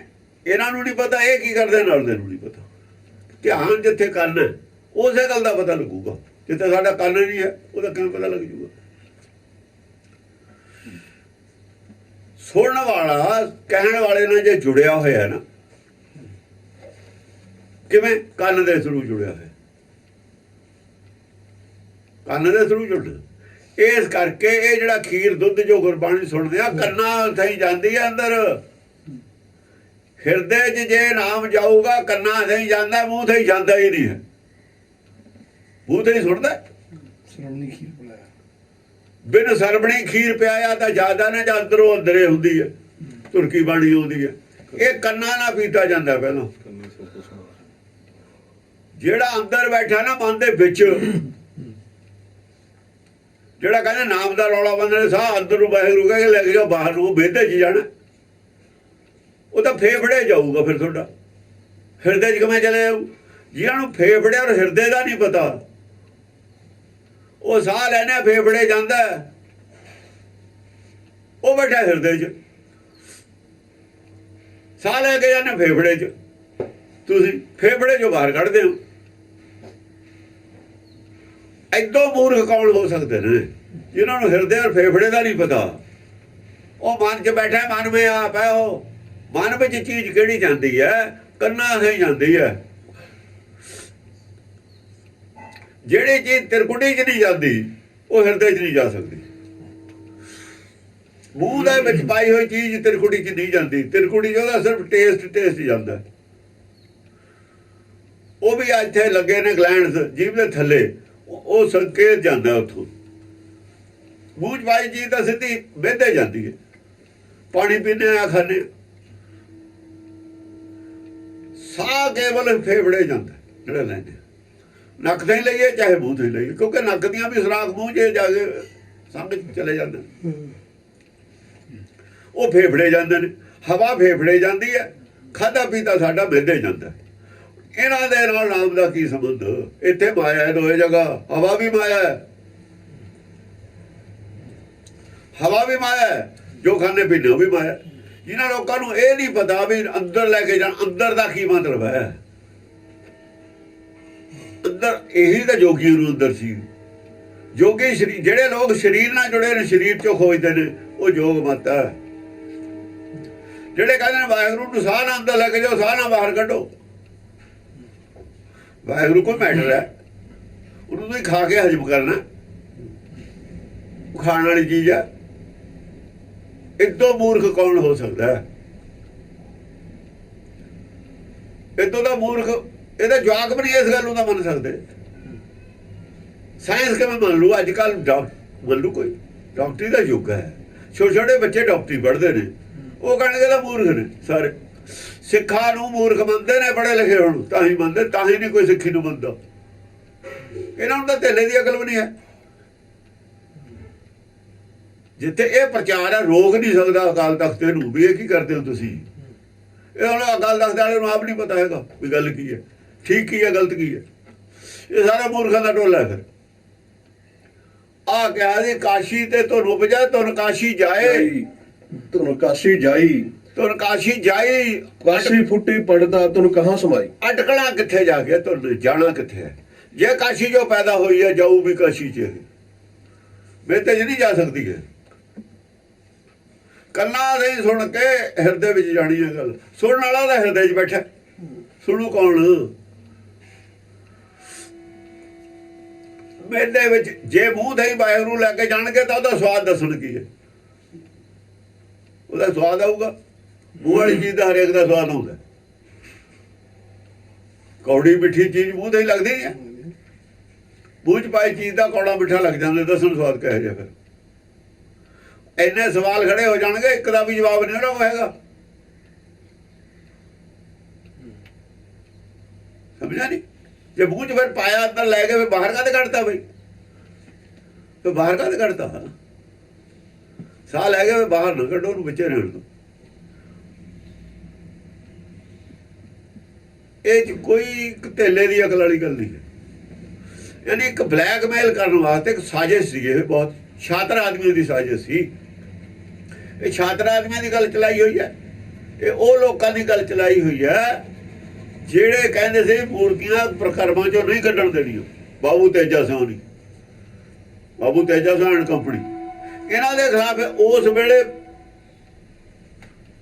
ਇਹਨਾਂ ਨੂੰ ਨਹੀਂ ਪਤਾ, ਇਹ ਕੀ ਕਰਦੇ ਨਾਲ ਦੇ ਨੂੰ ਨਹੀਂ ਪਤਾ। ਧਿਆਨ ਜਿੱਥੇ ਕੰਨ ਹੈ ਉਸੇ ਗੱਲ ਦਾ ਪਤਾ ਲੱਗੂਗਾ, ਜਿੱਥੇ ਸਾਡਾ ਕੰਨ ਨਹੀਂ ਹੈ ਉਹਦਾ ਕਿਵੇਂ ਪਤਾ ਲੱਗ ਜੂਗਾ? ਸੁਣਨ ਵਾਲਾ ਕਹਿਣ ਵਾਲੇ ਨਾਲ ਜੇ ਜੁੜਿਆ ਹੋਇਆ ਨਾ, ਕਿਵੇਂ? ਕੰਨ ਦੇ ਥਰੂ ਜੁੜਿਆ ਹੋਇਆ, ਕੰਨ ਦੇ ਥਰੂ ਜੁੜਨਾ। ਇਸ ਕਰਕੇ ਇਹ ਜਿਹੜਾ ਖੀਰ ਦੁੱਧ ਜੋ ਗੁਰਬਾਣੀ ਸੁਣਦੇ ਆ, ਕੰਨਾਂ ਥਈ ਜਾਂਦੀ ਹੈ ਅੰਦਰ। ਹਿਰਦੇ 'ਚ ਜੇ ਨਾਮ ਜਾਊਗਾ ਕੰਨਾਂ ਥਈ ਜਾਂਦਾ, ਮੂੰਹ ਥਈ ਜਾਂਦਾ ਹੀ ਨਹੀਂ ਹੈ। ਮੂੰਹ ਤੇ ਹੀ ਸੁਣਦਾ, ਸਰਵਣੀ ਖੀਰ ਬੁਲਾਇਆ, ਬਿਨ ਸਰਬਣੀ ਖੀਰ ਪਿਆਇਆ ਤਾਂ ਜ਼ਿਆਦਾ ਨਾ, ਜਾਂ ਅੰਦਰੋਂ ਅੰਦਰੇ ਹੁੰਦੀ ਹੈ, ਤੁਰਕੀ ਬਾਣੀ ਆਉਂਦੀ ਹੈ। ਇਹ ਕੰਨਾਂ ਨਾਲ ਪੀਤਾ ਜਾਂਦਾ ਪਹਿਲਾਂ। ਜਿਹੜਾ ਅੰਦਰ ਬੈਠਾ ਨਾ ਮਨ ਦੇ ਵਿੱਚ, ਜਿਹੜਾ ਕਹਿੰਦਾ ਨਾਮ ਦਾ ਰੌਲਾ ਬੰਦੇ ਸਾਹ ਅੰਦਰ ਨੂੰ ਵਾਹਿਗੁਰੂ ਕਹਿ ਕੇ ਲੈ ਕੇ ਜਾਓ, ਬਾਹਰ ਨੂੰ ਵਿਹਦੇ 'ਚ ਜਾਣਾ, ਉਹ ਤਾਂ ਫੇਫੜੇ ਜਾਊਗਾ। ਫਿਰ ਤੁਹਾਡਾ ਹਿਰਦੇ 'ਚ ਕਿਵੇਂ ਚਲੇ ਜਾਊ? ਜਿਹਨਾਂ ਨੂੰ ਫੇਫੜੇ ਔਰ ਹਿਰਦੇ ਦਾ ਨਹੀਂ ਪਤਾ, ਉਹ ਸਾਹ ਲੈਣਾ ਫੇਫੜੇ ਜਾਂਦਾ, ਉਹ ਬੈਠਾ ਹਿਰਦੇ 'ਚ, ਸਾਹ ਲੈ ਕੇ ਜਾਂਦੇ ਫੇਫੜੇ 'ਚ, ਤੁਸੀਂ ਫੇਫੜੇ 'ਚੋਂ ਬਾਹਰ ਕੱਢਦੇ ਹੋ। ਏਦੋਂ ਮੂਰਖ ਕੌਣ ਹੋ ਸਕਦੇ ਨੇ ਜਿਨ੍ਹਾਂ ਨੂੰ ਹਿਰਦੇ ਔਰ ਫੇਫੜੇ ਦਾ ਨਹੀਂ ਪਤਾ? ਉਹ ਮਨ 'ਚ ਬੈਠਾ, ਮਨ ਵਿੱਚ ਆਪ ਹੈ। ਉਹ ਮਨ ਵਿੱਚ ਚੀਜ਼ ਕਿਹੜੀ ਜਾਂਦੀ ਹੈ? ਕੰਨਾਂ ਸੇ ਜਾਂਦੀ ਹੈ। ਜਿਹੜੀ ਚੀਜ਼ ਤਿਰਕੁਟੀ 'ਚ ਨਹੀਂ ਜਾਂਦੀ ਉਹ ਹਿਰਦੇ 'ਚ ਨਹੀਂ ਜਾ ਸਕਦੀ। ਮੂੰਹ ਦੇ ਵਿੱਚ ਪਾਈ ਹੋਈ ਚੀਜ਼ ਤਿਰਕੁਟੀ 'ਚ ਨਹੀਂ ਜਾਂਦੀ। ਤਿਰਕੁਟੀ 'ਚ ਉਹਦਾ ਸਿਰਫ ਟੇਸਟ ਜਾਂਦਾ। ਉਹ ਵੀ ਇੱਥੇ ਲੱਗੇ ਨੇ ਗਲੈਂਡਸ ਜੀਭ ਦੇ ਥੱਲੇ, ਉਹ ਸੰਕੇਤ ਜਾਂਦਾ ਉੱਥੋਂ। ਮੂੰਹ 'ਚ ਪਾਈ ਚੀਜ਼ ਤਾਂ ਸਿੱਧੀ ਵਿਹਦੇ ਜਾਂਦੀ ਹੈ। ਪਾਣੀ ਪੀਂਦੇ ਆ, ਖਾਂਦੇ, ਸਾਹ ਕੇਵਲ ਫੇਫੜੇ ਜਾਂਦਾ ਜਿਹੜਾ ਲੈਂਦੇ। ਨੱਕ ਤੇ ਲਈਏ ਚਾਹੇ ਮੂੰਹ ਤੇ ਲਈਏ, ਕਿਉਂਕਿ ਨੱਕ ਦੀਆਂ ਵੀ ਸੁਰਾਖ ਮੂੰਹ 'ਚ ਜਾ ਕੇ ਸਮਝ ਚਲੇ ਜਾਂਦੇ, ਉਹ ਫੇਫੜੇ ਜਾਂਦੇ ਨੇ। ਹਵਾ ਫੇਫੜੇ ਜਾਂਦੀ ਹੈ, ਖਾਧਾ ਪੀਤਾ ਸਾਡਾ ਮਿਹਦੇ ਜਾਂਦਾ। ਇਹਨਾਂ ਦੇ ਨਾਲ ਨਾਮ ਦਾ ਕੀ ਸੰਬੰਧ? ਇੱਥੇ ਮਾਇਆ ਹੈ ਦੋਏ ਜਗ੍ਹਾ। ਹਵਾ ਵੀ ਮਾਇਆ ਹੈ, ਹਵਾ ਵੀ ਮਾਇਆ ਹੈ, ਜੋ ਖਾਣੇ ਪੀਣੇ ਉਹ ਵੀ ਮਾਇਆ। ਜਿਨ੍ਹਾਂ ਲੋਕਾਂ ਨੂੰ ਇਹ ਨਹੀਂ ਪਤਾ ਵੀ ਅੰਦਰ ਲੈ ਕੇ ਜਾਣ, ਅੰਦਰ ਦਾ ਕੀ ਮਤਲਬ ਹੈ? ਅੰਦਰ ਇਹੀ ਤਾਂ ਜੋਗੀ ਨੂੰ ਅੰਦਰ ਸੀ। ਜੋਗੀ ਸਰੀਰ, ਜਿਹੜੇ ਲੋਕ ਸਰੀਰ ਨਾਲ ਜੁੜੇ ਨੇ, ਸਰੀਰ 'ਚੋਂ ਖੋਜਦੇ ਨੇ, ਉਹ ਜੋਗ ਮਤ ਹੈ। ਜਿਹੜੇ ਕਹਿੰਦੇ ਨੇ ਵਾਹਿਗੁਰੂ ਨੂੰ ਸਾਹ ਨਾਲ ਅੰਦਰ ਲੈ ਕੇ ਜਾਓ, ਸਾਹ ਨਾਲ ਬਾਹਰ ਕੱਢੋ। ਵਾਹਿਗੁਰੂ ਕੋਈ ਮੈਟਰ ਹੈ, ਉਹਨੂੰ ਤੁਸੀਂ ਖਾ ਕੇ ਹਜਮ ਕਰਨਾ, ਖਾਣ ਵਾਲੀ ਚੀਜ਼ ਹੈ। ਇਦੋਂ ਮੂਰਖ ਕੌਣ ਹੋ ਸਕਦਾ ਹੈ? ਇਦੋਂ ਦਾ ਮੂਰਖ, ਇਹਦਾ ਜਵਾਕ ਵੀ ਨਹੀਂ ਇਸ ਗੱਲ ਨੂੰ ਤਾਂ ਮੰਨ ਸਕਦੇ। ਸਾਇੰਸ ਕਿਵੇਂ ਮੰਨ ਲੂ? ਅੱਜ ਕੱਲ੍ਹ ਮੰਨ ਲੂ ਕੋਈ? ਡਾਕਟਰੀ ਦਾ ਯੁੱਗ ਹੈ, ਛੋਟੇ ਛੋਟੇ ਬੱਚੇ ਡਾਕਟਰੀ ਪੜ੍ਹਦੇ ਨੇ, ਉਹ ਕਹਿਣਗੇ ਤਾਂ ਮੂਰਖ ਨੇ ਸਾਰੇ। ਸਿੱਖਾਂ ਨੂੰ ਮੂਰਖ ਮੰਨਦੇ ਨੇ, ਪੜ੍ਹੇ ਲਿਖੇ ਹੋਣ ਤਾਂ ਹੀ ਮੰਨਦੇ, ਤਾਂ ਹੀ ਨਹੀਂ ਕੋਈ ਸਿੱਖੀ ਨੂੰ ਮੰਨਦਾ। ਇਹਨਾਂ ਨੂੰ ਤਾਂ ਧੇਲੇ ਦੀ ਅਕਲ ਵੀ ਨਹੀਂ ਹੈ। ਜਿੱਥੇ ਇਹ ਪ੍ਰਚਾਰ ਹੈ, ਰੋਕ ਨਹੀਂ ਸਕਦਾ ਅਕਾਲ ਤਖਤ ਨੂੰ ਵੀ ਇਹ ਕੀ ਕਰਦੇ ਹੋ ਤੁਸੀਂ। ਇਹ ਹੁਣ ਅਕਾਲ ਤਖਤ ਵਾਲੇ ਨੂੰ ਆਪ ਨਹੀਂ ਪਤਾ ਹੈਗਾ ਵੀ ਗੱਲ ਕੀ ਹੈ, ਠੀਕ ਕੀ ਹੈ, ਗਲਤ ਕੀ ਹੈ। ਇਹ ਸਾਰਾ ਮੂਰਖਾਂ ਦਾ ਟੋਲਾ ਹੈ। ਫਿਰ ਆ ਕਿਹਾ ਜੀ ਕਾਸ਼ੀ ਤੇ ਧੁਨ ਉਪਜੈ ਧੁਨ ਕਾਸ਼ੀ ਜਾਏ, ਧੁਨ ਕਾਸ਼ੀ ਜਾਈ, ਧੁਨ ਕਾਸ਼ੀ ਜਾਈ। ਕਾਸ਼ੀ ਫੁੱਟੀ ਪੜਦਾ ਧੁਨ ਕਹਾਂ ਸਮਾਈ। ਅਟਕਣਾ ਕਿੱਥੇ ਜਾ ਕੇ, ਧੁਨ ਜਾਣਾ ਕਿੱਥੇ ਹੈ? ਜੇ ਕਾਸ਼ੀ ਜੋ ਪੈਦਾ ਹੋਈ ਹੈ, ਜਾਊ ਵੀ ਕਾਸ਼ੀ 'ਚ, ਬੇਤੇ 'ਚ ਨਹੀਂ ਜਾ ਸਕਦੀ ਹੈ। ਕੰਨਾਂ ਦੇ ਸੁਣ ਕੇ ਹਿਰਦੇ ਵਿੱਚ ਜਾਣੀ ਹੈ ਗੱਲ। ਸੁਣਨ ਵਾਲਾ ਤਾਂ ਹਿਰਦੇ 'ਚ ਬੈਠਾ, ਸੁਣੂ ਕੌਣ? ਮੇਲੇ ਵਿੱਚ ਜੇ ਮੂੰਹ ਤੇ ਹੀ ਵਾਹਿਗੁਰੂ ਲੈ ਕੇ ਜਾਣਗੇ ਤਾਂ ਉਹਦਾ ਸਵਾਦ ਦੱਸਣ ਕੀ ਹੈ, ਉਹਦਾ ਸਵਾਦ ਆਊਗਾ। ਮੂੰਹ ਵਾਲੀ ਚੀਜ਼ ਦਾ ਹਰੇਕ ਦਾ ਸਵਾਦ ਹੁੰਦਾ, ਕੌੜੀ ਮਿੱਠੀ ਚੀਜ਼ ਮੂੰਹ ਤੇ ਹੀ ਲੱਗਦੀ ਹੈ, ਮੂੰਹ ਚ ਪਾਈ ਚੀਜ਼ ਦਾ ਕੌੜਾ ਮਿੱਠਾ ਲੱਗ ਜਾਂਦਾ, ਦੱਸਣ ਸਵਾਦ ਕਿਹੋ ਜਿਹਾ। ਫਿਰ ਇੰਨੇ ਸਵਾਲ ਖੜੇ ਹੋ ਜਾਣਗੇ, ਇੱਕ ਦਾ ਵੀ ਜਵਾਬ ਨਹੀਂ ਉਹ ਹੈਗਾ। ਸਮਝਿਆ ਨਹੀਂ? ਜੇ ਮੂੰਹ ਚ ਫਿਰ ਪਾਇਆ ਅੰਦਰ ਲੈ ਕੇ ਫਿਰ ਬਾਹਰ ਕਾਹਦੇ ਕੱਢਤਾ ਬਈ, ਫਿਰ ਬਾਹਰ ਕਾਹਦੇ ਕੱਢਤਾ? ਸਾਹ ਲੈ ਕੇ ਬਾਹਰ ਨਾ ਕੱਢੋ, ਉਹਨੂੰ ਵਿੱਚੇ ਰਹਿਣ ਦਿਓ। ਇਹ 'ਚ ਕੋਈ ਇੱਕ ਧੇਲੇ ਦੀ ਅਕਲ ਵਾਲੀ ਗੱਲ ਨਹੀਂ ਹੈ। ਯਾਨੀ ਇੱਕ ਬਲੈਕਮੇਲ ਕਰਨ ਵਾਸਤੇ ਇੱਕ ਸਾਜ਼ਿਸ਼ ਸੀ, ਇਹ ਬਹੁਤ ਛਾਤਰ ਆਦਮੀਆਂ ਦੀ ਸਾਜ਼ਿਸ਼ ਸੀ। ਇਹ ਛਾਤਰ ਆਦਮੀਆਂ ਦੀ ਗੱਲ ਚਲਾਈ ਹੋਈ ਹੈ, ਇਹ ਉਹ ਲੋਕਾਂ ਦੀ ਗੱਲ ਚਲਾਈ ਹੋਈ ਹੈ ਜਿਹੜੇ ਕਹਿੰਦੇ ਸੀ ਮੂਰਤੀਆਂ ਪ੍ਰਕਰਮਾਂ ਚੋਂ ਨਹੀਂ ਕੱਢਣ ਦੇਣੀਆਂ। ਬਾਬੂ ਤੇਜਾ ਸੋਨੀ, ਬਾਬੂ ਤੇਜਾ ਸੋਨੀ ਕੰਪਨੀ, ਇਹਨਾਂ ਦੇ ਖਿਲਾਫ ਉਸ ਵੇਲੇ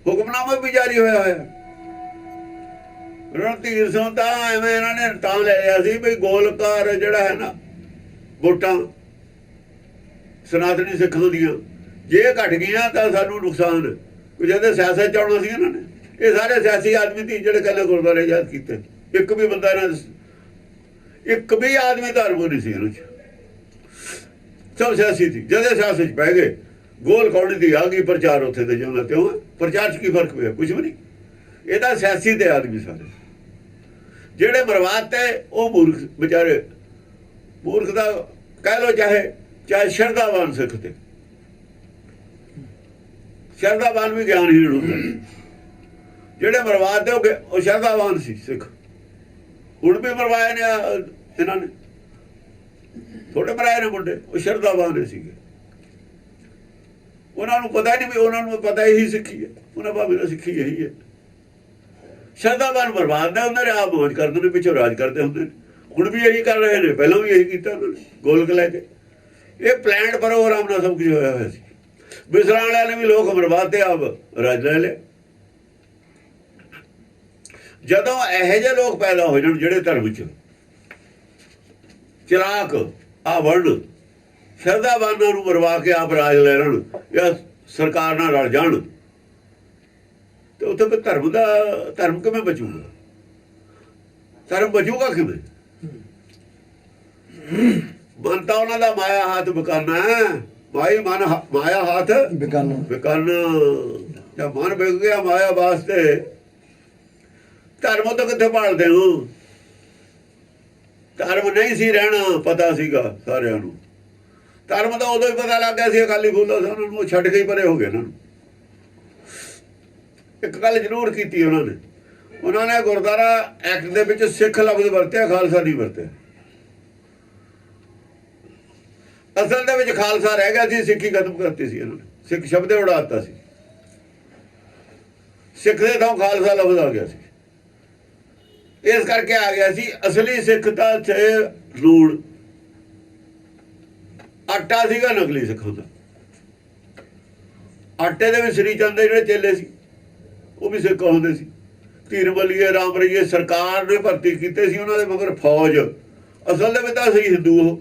ਹੁਕਮਨਾਮਾ ਵੀ ਜਾਰੀ ਹੋਇਆ ਹੋਇਆ। ਰਣਧੀਰ ਸਿੰਘ ਤਾਂ ਐਵੇਂ ਇਹਨਾਂ ਨੇ ਤਾਂ ਲੈ ਲਿਆ ਸੀ ਵੀ ਗੋਲਕਾਰ ਜਿਹੜਾ ਹੈ ਨਾ ਵੋਟਾਂ ਸਨਾਤਨੀ ਸਿੱਖਾਂ ਦੀਆਂ, ਜੇ ਘਟ ਗਈਆਂ ਤਾਂ ਸਾਨੂੰ ਨੁਕਸਾਨ। ਕੁਝ ਇਹਦੇ ਸਿਆਸਤ ਚ ਆਉਣਾ ਸੀ ਇਹਨਾਂ ਨੇ। ਇਹ ਸਾਰੇ ਸਿਆਸੀ ਆਦਮੀ ਸੀ ਜਿਹੜੇ ਕਹਿੰਦੇ ਗੁਰਦੁਆਰੇ ਆਜ਼ਾਦ ਕੀਤੇ। ਇੱਕ ਵੀ ਬੰਦਾ ਇਹਨਾਂ, ਇੱਕ ਵੀ ਆਦਮੀ ਧਰਮ ਨਹੀਂ ਸੀ ਇਹਨਾਂ ਚ, ਸਭ ਸਿਆਸੀ ਸੀ। ਜਦੇ ਸਿਆਸਤ ਚ ਪੈ ਗਏ, ਗੋਲ ਕੌੜੀ ਦੀ ਆ ਗਈ, ਪ੍ਰਚਾਰ ਉੱਥੇ ਤੇ ਜਿਉਂ ਤਿਉਂ। ਪ੍ਰਚਾਰ ਚ ਕੀ ਫਰਕ ਪਿਆ? ਕੁਝ ਵੀ ਨਹੀਂ। ਇਹ ਤਾਂ ਸਿਆਸੀ ਤੇ ਆਦਮੀ ਸਾਰੇ ਜਿਹੜੇ ਬਰਬਾਦ ਤੇ ਉਹ ਮੂਰਖ ਵਿਚਾਰੇ, ਮੂਰਖ ਦਾ ਕਹਿ ਲੋ, ਚਾਹੇ ਸ਼ਰਧਾਵਾਨ ਸਿੱਖ ਤੇ। ਸ਼ਰਧਾਵਾਨ ਵੀ ਗਿਆਨਹੀਣ ਹੁੰਦਾ। ਜਿਹੜੇ ਬਰਬਾਦ ਤੇ ਉਹ ਸ਼ਰਧਾਵਾਨ ਸੀ ਸਿੱਖ। ਹੁਣ ਵੀ ਮਰਵਾਏ ਨੇ ਇਹਨਾਂ ਨੇ, ਥੋੜੇ ਮਰਾਏ ਨੇ ਮੁੰਡੇ, ਉਹ ਸ਼ਰਧਾਵਾਨ ਸੀਗੇ। ਉਹਨਾਂ ਨੂੰ ਪਤਾ ਨਹੀਂ ਵੀ ਉਹਨਾਂ ਨੂੰ ਪਤਾ ਇਹੀ ਸਿੱਖੀ ਹੈ, ਉਹਨਾਂ ਭਾਵੇਂ ਤਾਂ ਸਿੱਖੀ ਇਹੀ ਹੈ। ਸ਼ਰਧਾਵਾਨ ਬਰਬਾਦ ਨੇ, ਉਹਨਾਂ ਨੇ ਆਪ ਮੌਜ ਕਰਦੇ ਨੇ, ਪਿੱਛੋਂ ਰਾਜ ਕਰਦੇ ਹੁੰਦੇ ਨੇ। ਹੁਣ ਵੀ ਇਹੀ ਕਰ ਰਹੇ ਨੇ, ਪਹਿਲਾਂ ਵੀ ਇਹੀ ਕੀਤਾ ਉਹਨਾਂ ਨੇ ਗੋਲਕ ਲੈ ਕੇ। ਇਹ ਪਲਾਨ ਪ੍ਰੋਗਰਾਮ ਨਾਲ ਸਭ ਕੁਝ ਹੋਇਆ ਹੋਇਆ ਸੀ। ਮਿਸਰਾਂ ਵਾਲਿਆਂ ਨੇ ਵੀ ਲੋਕ ਬਰਬਾਦ ਤੇ ਆਪ ਰਾਜ ਲੈ ਲਿਆ। ਜਦੋਂ ਇਹੋ ਜਿਹੇ ਲੋਕ ਪੈਦਾ ਹੋ ਜਾਣ ਜਿਹੜੇ ਧਰਮ ਚ ਚਲਾਕ ਆ ਵੜਨ, ਸ਼ਰਧਾਵਾਨਾਂ ਨੂੰ ਮਰਵਾ ਕੇ ਆਪ ਰਾਜ ਲੈ ਲੈਣ ਜਾਂ ਸਰਕਾਰ ਨਾਲ ਰਲ ਜਾਣ, ਤੇ ਉੱਥੇ ਫਿਰ ਧਰਮ ਕਿਵੇਂ ਬਚੂਗਾ? ਧਰਮ ਬਚੂਗਾ ਕਿਵੇਂ? ਮਨ ਤਾਂ ਉਹਨਾਂ ਦਾ ਮਾਇਆ ਹੱਥ ਬਕਾਨਾ ਹੈ। ਮਾਇਆ ਹੱਥ ਬਕਾਨਾ। ਜਦ ਮਨ ਵਿਕ ਗਿਆ ਮਾਇਆ ਵਾਸਤੇ, ਧਰਮ ਤੋਂ ਕਿੱਥੇ ਭਾਲਦੇ ਹੋ? ਧਰਮ ਨਹੀਂ ਸੀ ਰਹਿਣਾ, ਪਤਾ ਸੀਗਾ ਸਾਰਿਆਂ ਨੂੰ। ਧਰਮ ਤਾਂ ਉਦੋਂ ਹੀ ਪਤਾ ਲੱਗ ਗਿਆ ਸੀ, ਅਕਾਲੀ ਫੂਲਾ ਸੀ ਉਹਨਾਂ ਨੂੰ, ਉਹ ਛੱਡ ਕੇ ਹੀ ਪਰੇ ਹੋ ਗਏ ਉਹਨਾਂ ਨੂੰ। ਇੱਕ ਗੱਲ ਜ਼ਰੂਰ ਕੀਤੀ ਉਹਨਾਂ ਨੇ ਗੁਰਦੁਆਰਾ ਐਕਟ ਦੇ ਵਿੱਚ ਸਿੱਖ ਲਫ਼ਜ਼ ਵਰਤਿਆ, ਖਾਲਸਾ ਨਹੀਂ ਵਰਤਿਆ। ਅਸਲ ਦੇ ਵਿੱਚ ਖਾਲਸਾ ਰਹਿ ਗਿਆ ਸੀ, ਸਿੱਖੀ ਖਤਮ ਕਰਤੀ ਸੀ ਇਹਨਾਂ ਨੇ। ਸਿੱਖ ਸ਼ਬਦ ਉਡਾ ਦਿੱਤਾ ਸੀ, ਸਿੱਖ ਦੇ ਥਾਂ ਖਾਲਸਾ ਲਫ਼ਜ਼ ਆ ਗਿਆ ਸੀ। ਇਸ ਕਰਕੇ ਆ ਗਿਆ ਸੀ ਅਸਲੀ ਸਿੱਖ ਤਾਂ ਲੂਣ ਆਟਾ ਸੀਗਾ, ਨਕਲੀ ਸਿੱਖਾਂ ਦਾ। ਆਟੇ ਦੇ ਵੀ ਸ੍ਰੀ ਚੰਦ ਦੇ ਜਿਹੜੇ ਚੇਲੇ ਸੀ ਉਹ ਵੀ ਸਿੱਖ ਹੁੰਦੇ ਸੀ। ਧੀਰ ਬਲੀਏ, ਰਾਮ ਰਈਏ, ਸਰਕਾਰ ਨੇ ਭਰਤੀ ਕੀਤੇ ਸੀ ਉਹਨਾਂ ਦੇ ਮਗਰ ਫੌਜ। ਅਸਲ ਦੇ ਵਿੱਚ ਤਾਂ ਸਹੀ ਹਿੰਦੂ ਉਹ।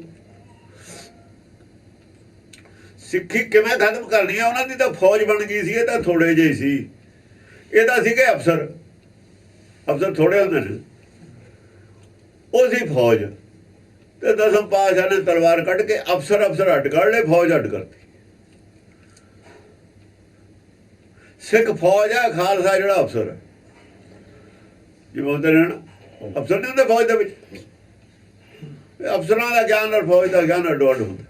ਸਿੱਖੀ ਕਿਵੇਂ ਖਤਮ ਕਰਨੀ ਆ? ਉਹਨਾਂ ਦੀ ਤਾਂ ਫੌਜ ਬਣ ਗਈ ਸੀ। ਇਹ ਤਾਂ ਥੋੜੇ ਜਿਹੇ ਸੀ। ਇਹ ਤਾਂ ਸੀਗੇ ਅਫਸਰ ਥੋੜੇ ਹੁੰਦੇ ਨੇ, ਉਹ ਸੀ ਫੌਜ। ਤੇ ਦਸਮ ਪਾਤਸ਼ਾਹ ਨੇ ਤਲਵਾਰ ਕੱਢ ਕੇ ਅਫਸਰ ਅੱਡ ਕਰ ਲਏ, ਫੌਜ ਅੱਡ ਕਰਤੀ। ਸਿੱਖ ਫੌਜ ਹੈ, ਖਾਲਸਾ ਜਿਹੜਾ ਅਫਸਰ ਹੈ। ਜਿਵੇਂ ਹੁੰਦੇ ਨੇ ਅਫਸਰ ਨਹੀਂ ਹੁੰਦੇ ਫੌਜ ਦੇ ਵਿੱਚ, ਅਫਸਰਾਂ ਦਾ ਗਿਆਨ ਔਰ ਫੌਜ ਦਾ ਗਿਆਨ ਅੱਡੋ ਅੱਡ ਹੁੰਦਾ।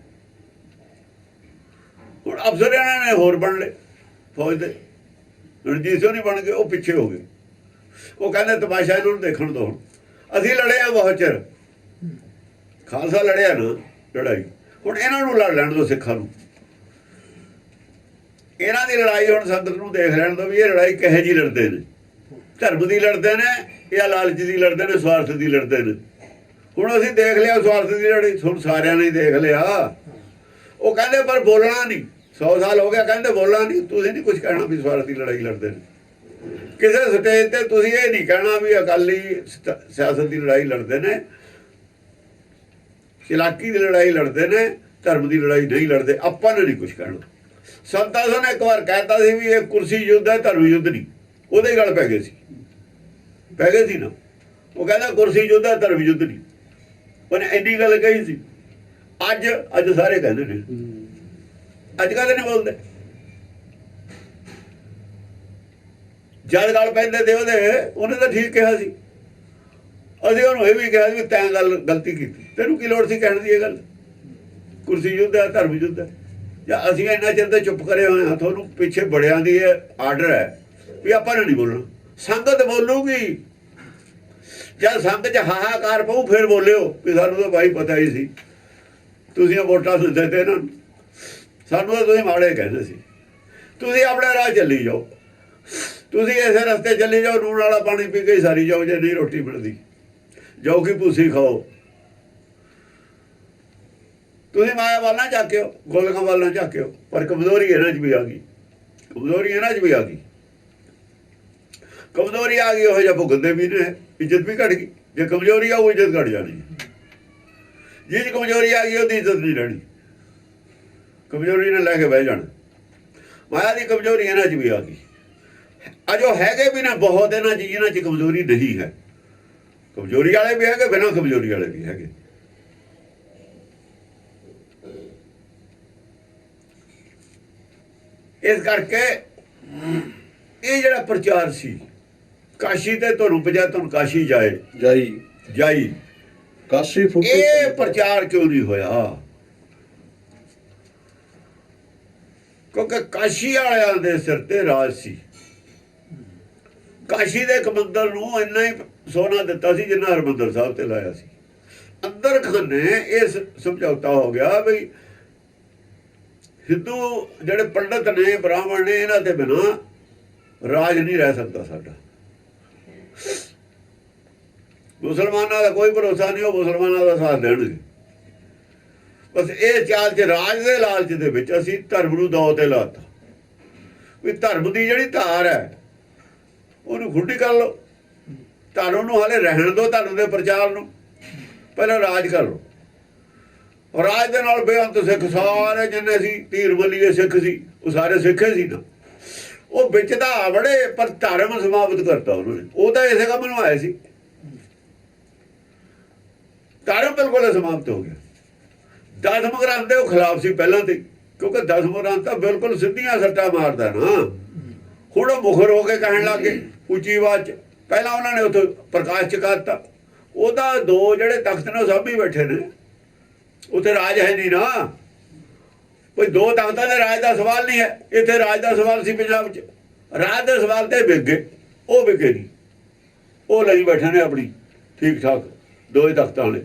ਹੁਣ ਅਫਸਰ ਇਹਨਾਂ ਨੇ ਹੋਰ ਬਣ ਲਏ ਫੌਜ ਦੇ। ਰਣਜੀਤ ਸਿੰਘ ਨਹੀਂ ਬਣ ਗਏ, ਉਹ ਪਿੱਛੇ ਹੋ ਗਏ। ਉਹ ਕਹਿੰਦੇ ਤਮਾਸ਼ਾ ਇਹਨਾਂ ਨੂੰ ਦੇਖਣ ਦਿਓ। ਅਸੀਂ ਲੜੇ ਆ ਬਹੁਤ ਚਿਰ, ਖਾਲਸਾ ਲੜਿਆ ਨਾ ਲੜਾਈ, ਹੁਣ ਇਹਨਾਂ ਨੂੰ ਲੜ ਲੈਣ ਦਿਓ, ਸਿੱਖਾਂ ਨੂੰ। ਇਹਨਾਂ ਦੀ ਲੜਾਈ ਹੁਣ ਸੰਗਤ ਨੂੰ ਦੇਖ ਲੈਣ ਦਿਓ ਵੀ ਇਹ ਲੜਾਈ ਕਿਹੋ ਜਿਹੀ ਲੜਦੇ ਨੇ। ਧਰਮ ਦੀ ਲੜਦੇ ਨੇ ਜਾਂ ਲਾਲਚ ਦੀ ਲੜਦੇ ਨੇ, ਸਵਾਰਥ ਦੀ ਲੜਦੇ ਨੇ। ਹੁਣ ਅਸੀਂ ਦੇਖ ਲਿਆ ਸਵਾਰਥ ਦੀ ਲੜਾਈ, ਹੁਣ ਸਾਰਿਆਂ ਨੇ ਦੇਖ ਲਿਆ। ਉਹ ਕਹਿੰਦੇ ਪਰ ਬੋਲਣਾ ਨਹੀਂ, 100 ਸਾਲ ਹੋ ਗਿਆ ਕਹਿੰਦੇ ਬੋਲਣਾ ਨਹੀਂ। ਤੁਸੀਂ ਨਹੀਂ ਕੁਝ ਕਹਿਣਾ ਵੀ ਸਵਾਰਥ ਦੀ ਲੜਾਈ ਲੜਦੇ ਨੇ। ਕਿਸੇ ਸਟੇਜ ਤੇ ਤੁਸੀਂ ਇਹ ਨਹੀਂ ਕਹਿਣਾ ਵੀ ਅਕਾਲੀ ਸਿਆਸਤ ਦੀ ਲੜਾਈ ਲੜਦੇ ਨੇ। ਚਲਾਕੀ ਦੀ ਲੜਾਈ ਲੜਦੇ ਨੇ, ਧਰਮ ਦੀ ਲੜਾਈ ਨਹੀਂ ਲੜਦੇ। ਆਪਾਂ ਨੇ ਨਹੀਂ ਕੁਝ ਕਹਿਣਾ। ਸੰਤਾਂ ਨੇ ਇੱਕ ਵਾਰ ਕਹਿਤਾ ਸੀ ਵੀ ਇਹ ਕੁਰਸੀ ਯੁੱਧ ਹੈ, ਧਰਮ ਯੁੱਧ ਨਹੀਂ। ਉਹਦੇ ਗੱਲ ਪੈ ਗਏ ਸੀ ਨਾ। ਉਹ ਕਹਿੰਦਾ ਕੁਰਸੀ ਯੁੱਧ ਹੈ, ਧਰਮ ਯੁੱਧ ਨਹੀਂ। ਉਹਨੇ ਇੰਨੀ ਗੱਲ ਕਹੀ ਸੀ। ਅੱਜ ਸਾਰੇ ਕਹਿੰਦੇ ਨੇ, ਅੱਜ ਕੱਲ੍ਹ ਨਹੀਂ ਬੋਲਦੇ। ਜਦ ਗੱਲ ਪੈਂਦੇ ਤੇ ਉਹਨੇ ਤਾਂ ਠੀਕ ਕਿਹਾ ਸੀ। ਅਸੀਂ ਉਹਨੂੰ ਇਹ ਵੀ ਕਿਹਾ ਸੀ ਵੀ ਤੈਂ ਗਲਤੀ ਕੀਤੀ, ਤੈਨੂੰ ਕੀ ਲੋੜ ਸੀ ਕਹਿਣ ਦੀ ਇਹ ਗੱਲ? ਕੁਰਸੀ ਯੁੱਧ ਹੈ, ਧਰਮ ਯੁੱਧ ਹੈ। ਜਾਂ ਅਸੀਂ ਇੰਨਾ ਚਿਰ ਤੇ ਚੁੱਪ ਕਰੇ ਹੋਏ ਹਾਂ, ਤੁਹਾਨੂੰ ਪਿੱਛੇ ਬੜਿਆਂ ਦੀ ਇਹ ਆਰਡਰ ਹੈ ਵੀ ਆਪਾਂ ਨੇ ਨਹੀਂ ਬੋਲਣਾ। ਸੰਗਤ ਬੋਲੂਗੀ, ਜਦ ਸੰਗਤ 'ਚ ਹਾਹਾਕਾਰ ਪਊ ਫਿਰ ਬੋਲਿਓ ਵੀ ਸਾਨੂੰ ਤਾਂ ਭਾਈ ਪਤਾ ਹੀ ਸੀ, ਤੁਸੀਂ ਵੋਟਾਂ ਦਿੰਦੇ ਤੇ ਇਹਨਾਂ ਨੂੰ, ਸਾਨੂੰ ਤਾਂ ਤੁਸੀਂ ਮਾੜੇ ਕਹਿੰਦੇ ਸੀ। ਤੁਸੀਂ ਆਪਣੇ ਰਾਹ ਚੱਲੀ ਜਾਓ, ਤੁਸੀਂ ਇਸੇ ਰਸਤੇ ਚੱਲੀ ਜਾਓ, ਨੂਣ ਵਾਲਾ ਪਾਣੀ ਪੀ ਕੇ ਸਾਰੀ ਜਾਓ। ਜੇ ਨਹੀਂ ਰੋਟੀ ਮਿਲਦੀ ਜਾਓ ਕਿ ਭੂਸੀ ਖਾਓ। ਤੁਸੀਂ ਮਾਇਆ ਵੱਲ ਨਾ ਝਾਕਿਓ, ਗੋਲਕਾਂ ਵੱਲ ਨਾ ਝਾਕਿਓ। ਪਰ ਕਮਜ਼ੋਰੀ ਇਹਨਾਂ 'ਚ ਵੀ ਆ ਗਈ, ਕਮਜ਼ੋਰੀ ਆ ਗਈ। ਉਹ ਜਿਹਾ ਭੁਗਤਦੇ ਵੀ ਨੇ, ਇੱਜ਼ਤ ਵੀ ਘਟ ਗਈ। ਜੇ ਕਮਜ਼ੋਰੀ ਆਊ ਇੱਜ਼ਤ ਘਟ ਜਾਣੀ। ਜਿਹਦੀ ਕਮਜ਼ੋਰੀ ਆ ਗਈ ਉਹਦੀ ਇੱਜ਼ਤ ਨਹੀਂ ਰਹਿਣੀ। ਕਮਜ਼ੋਰੀ ਨੇ ਲੈ ਕੇ ਬਹਿ ਜਾਣਾ। ਮਾਇਆ ਦੀ ਕਮਜ਼ੋਰੀ ਇਹਨਾਂ 'ਚ ਵੀ ਆ ਗਈ। ਅੱਜ ਉਹ ਹੈਗੇ ਵੀ ਨਾ ਬਹੁਤ ਇਹਨਾਂ 'ਚ ਜਿਹਨਾਂ 'ਚ ਕਮਜ਼ੋਰੀ ਨਹੀਂ ਹੈ। ਕਮਜ਼ੋਰੀ ਵਾਲੇ ਵੀ ਹੈਗੇ, ਬਿਨਾਂ ਕਮਜ਼ੋਰੀ ਵਾਲੇ ਵੀ ਹੈਗੇ। ਇਸ ਕਰਕੇ ਇਹ ਜਿਹੜਾ ਪ੍ਰਚਾਰ ਸੀ, ਕਾਸ਼ੀ ਤੇ ਤੁਹਾਨੂੰ ਪਜਾ ਤੁਹਾਨੂੰ ਕਾਸ਼ੀ ਜਾਈ ਕਾਸ਼ੀ ਫੁੱਟੀ, ਇਹ ਪ੍ਰਚਾਰ ਕਿਉਂ ਨਹੀਂ ਹੋਇਆ? ਕਿਉਂਕਿ ਕਾਸ਼ੀ ਵਾਲਿਆਂ ਦੇ ਸਿਰ ਤੇ ਰਾਜ ਸੀ। ਕਾਸ਼ੀ ਦੇ ਇੱਕ ਮੰਦਰ ਨੂੰ ਇੰਨਾ ਹੀ ਸੋਨਾ ਦਿੱਤਾ ਸੀ ਜਿੰਨਾ ਹਰਿਮੰਦਰ ਸਾਹਿਬ ਤੇ ਲਾਇਆ ਸੀ। ਅੰਦਰ ਖਾਨੇ ਇਹ ਸਮਝੌਤਾ ਹੋ ਗਿਆ ਵੀ ਹਿੰਦੂ ਜਿਹੜੇ ਪੰਡਤ ਨੇ, ਬ੍ਰਾਹਮਣ ਨੇ, ਇਹਨਾਂ ਦੇ ਬਿਨਾਂ ਰਾਜ ਨਹੀਂ ਰਹਿ ਸਕਦਾ ਸਾਡਾ। ਮੁਸਲਮਾਨਾਂ ਦਾ ਕੋਈ ਭਰੋਸਾ ਨਹੀਂ, ਉਹ ਮੁਸਲਮਾਨਾਂ ਦਾ ਸਾਥ ਦੇਣਗੇ। ਬਸ ਇਹ ਚਾਲ 'ਚ, ਰਾਜ ਦੇ ਲਾਲਚ ਦੇ ਵਿੱਚ ਅਸੀਂ ਧਰਮ ਨੂੰ ਦਾਅ ਤੇ ਲਾਤਾ ਵੀ ਧਰਮ ਦੀ ਜਿਹੜੀ ਧਾਰ ਹੈ ਉਹਨੂੰ ਖੁੱਡੀ ਕਰ ਲਓ। ਧਰਮ ਨੂੰ ਹਾਲੇ ਰਹਿਣ ਦਿਓ, ਧਰਮ ਦੇ ਪ੍ਰਚਾਰ ਨੂੰ। ਪਹਿਲਾਂ ਰਾਜ ਕਰ ਲਓ। ਰਾਜ ਦੇ ਨਾਲ ਬੇਅੰਤ ਸਿੱਖ ਸਾਰੇ ਜਿੰਨੇ ਸੀ, ਧੀਰ ਮੱਲੀਏ ਸਿੱਖ ਸੀ, ਉਹ ਸਾਰੇ ਸਿੱਖੇ ਸੀ ਨਾ। ਉਹ ਵਿੱਚ ਤਾਂ ਬੜੇ, ਪਰ ਧਰਮ ਸਮਾਪਤ ਕਰਤਾ ਉਹਨਾਂ ਨੇ। ਉਹ ਤਾਂ ਇਸੇ ਕੰਮ ਨੂੰ ਆਏ ਸੀ। ਧਰਮ ਬਿਲਕੁਲ ਸਮਾਪਤ ਹੋ ਗਿਆ। ਦਸਮ ਗ੍ਰੰਥ ਦੇ ਉਹ ਖਿਲਾਫ ਸੀ ਪਹਿਲਾਂ ਤੇ, ਕਿਉਂਕਿ ਦਸਮ ਗ੍ਰੰਥ ਤਾਂ ਬਿਲਕੁਲ ਸਿੱਧੀਆਂ ਸੱਟਾਂ ਮਾਰਦਾ ਨਾ। ਹੁਣ ਉਹ ਮੁਖਰ ਹੋ ਕੇ ਕਹਿਣ ਲੱਗ ਗਏ ਉੱਚੀ ਆਵਾਜ਼ 'ਚ। ਪਹਿਲਾਂ ਉਹਨਾਂ ਨੇ ਉੱਥੇ ਪ੍ਰਕਾਸ਼ ਚਕਾਤਾ। ਉਹਦਾ ਦੋ ਜਿਹੜੇ ਤਖਤ ਨੇ ਉਹ ਸਭ ਹੀ ਬੈਠੇ ਨੇ, ਉੱਥੇ ਰਾਜ ਹੈ ਨਹੀਂ ਨਾ। ਕੋਈ ਦੋ ਤਖਤਾਂ ਦੇ ਰਾਜ ਦਾ ਸਵਾਲ ਨਹੀਂ ਹੈ। ਇੱਥੇ ਰਾਜ ਦਾ ਸਵਾਲ ਸੀ ਪੰਜਾਬ 'ਚ। ਰਾਜ ਦੇ ਸਵਾਲ ਤੇ ਵਿਕ ਗਏ, ਉਹ ਵਿਕੇ ਨਹੀਂ। ਉਹ ਲਈ ਬੈਠੇ ਨੇ ਆਪਣੀ ਠੀਕ ਠਾਕ ਦੋ ਹੀ ਤਖਤਾਂ ਵਾਲੇ।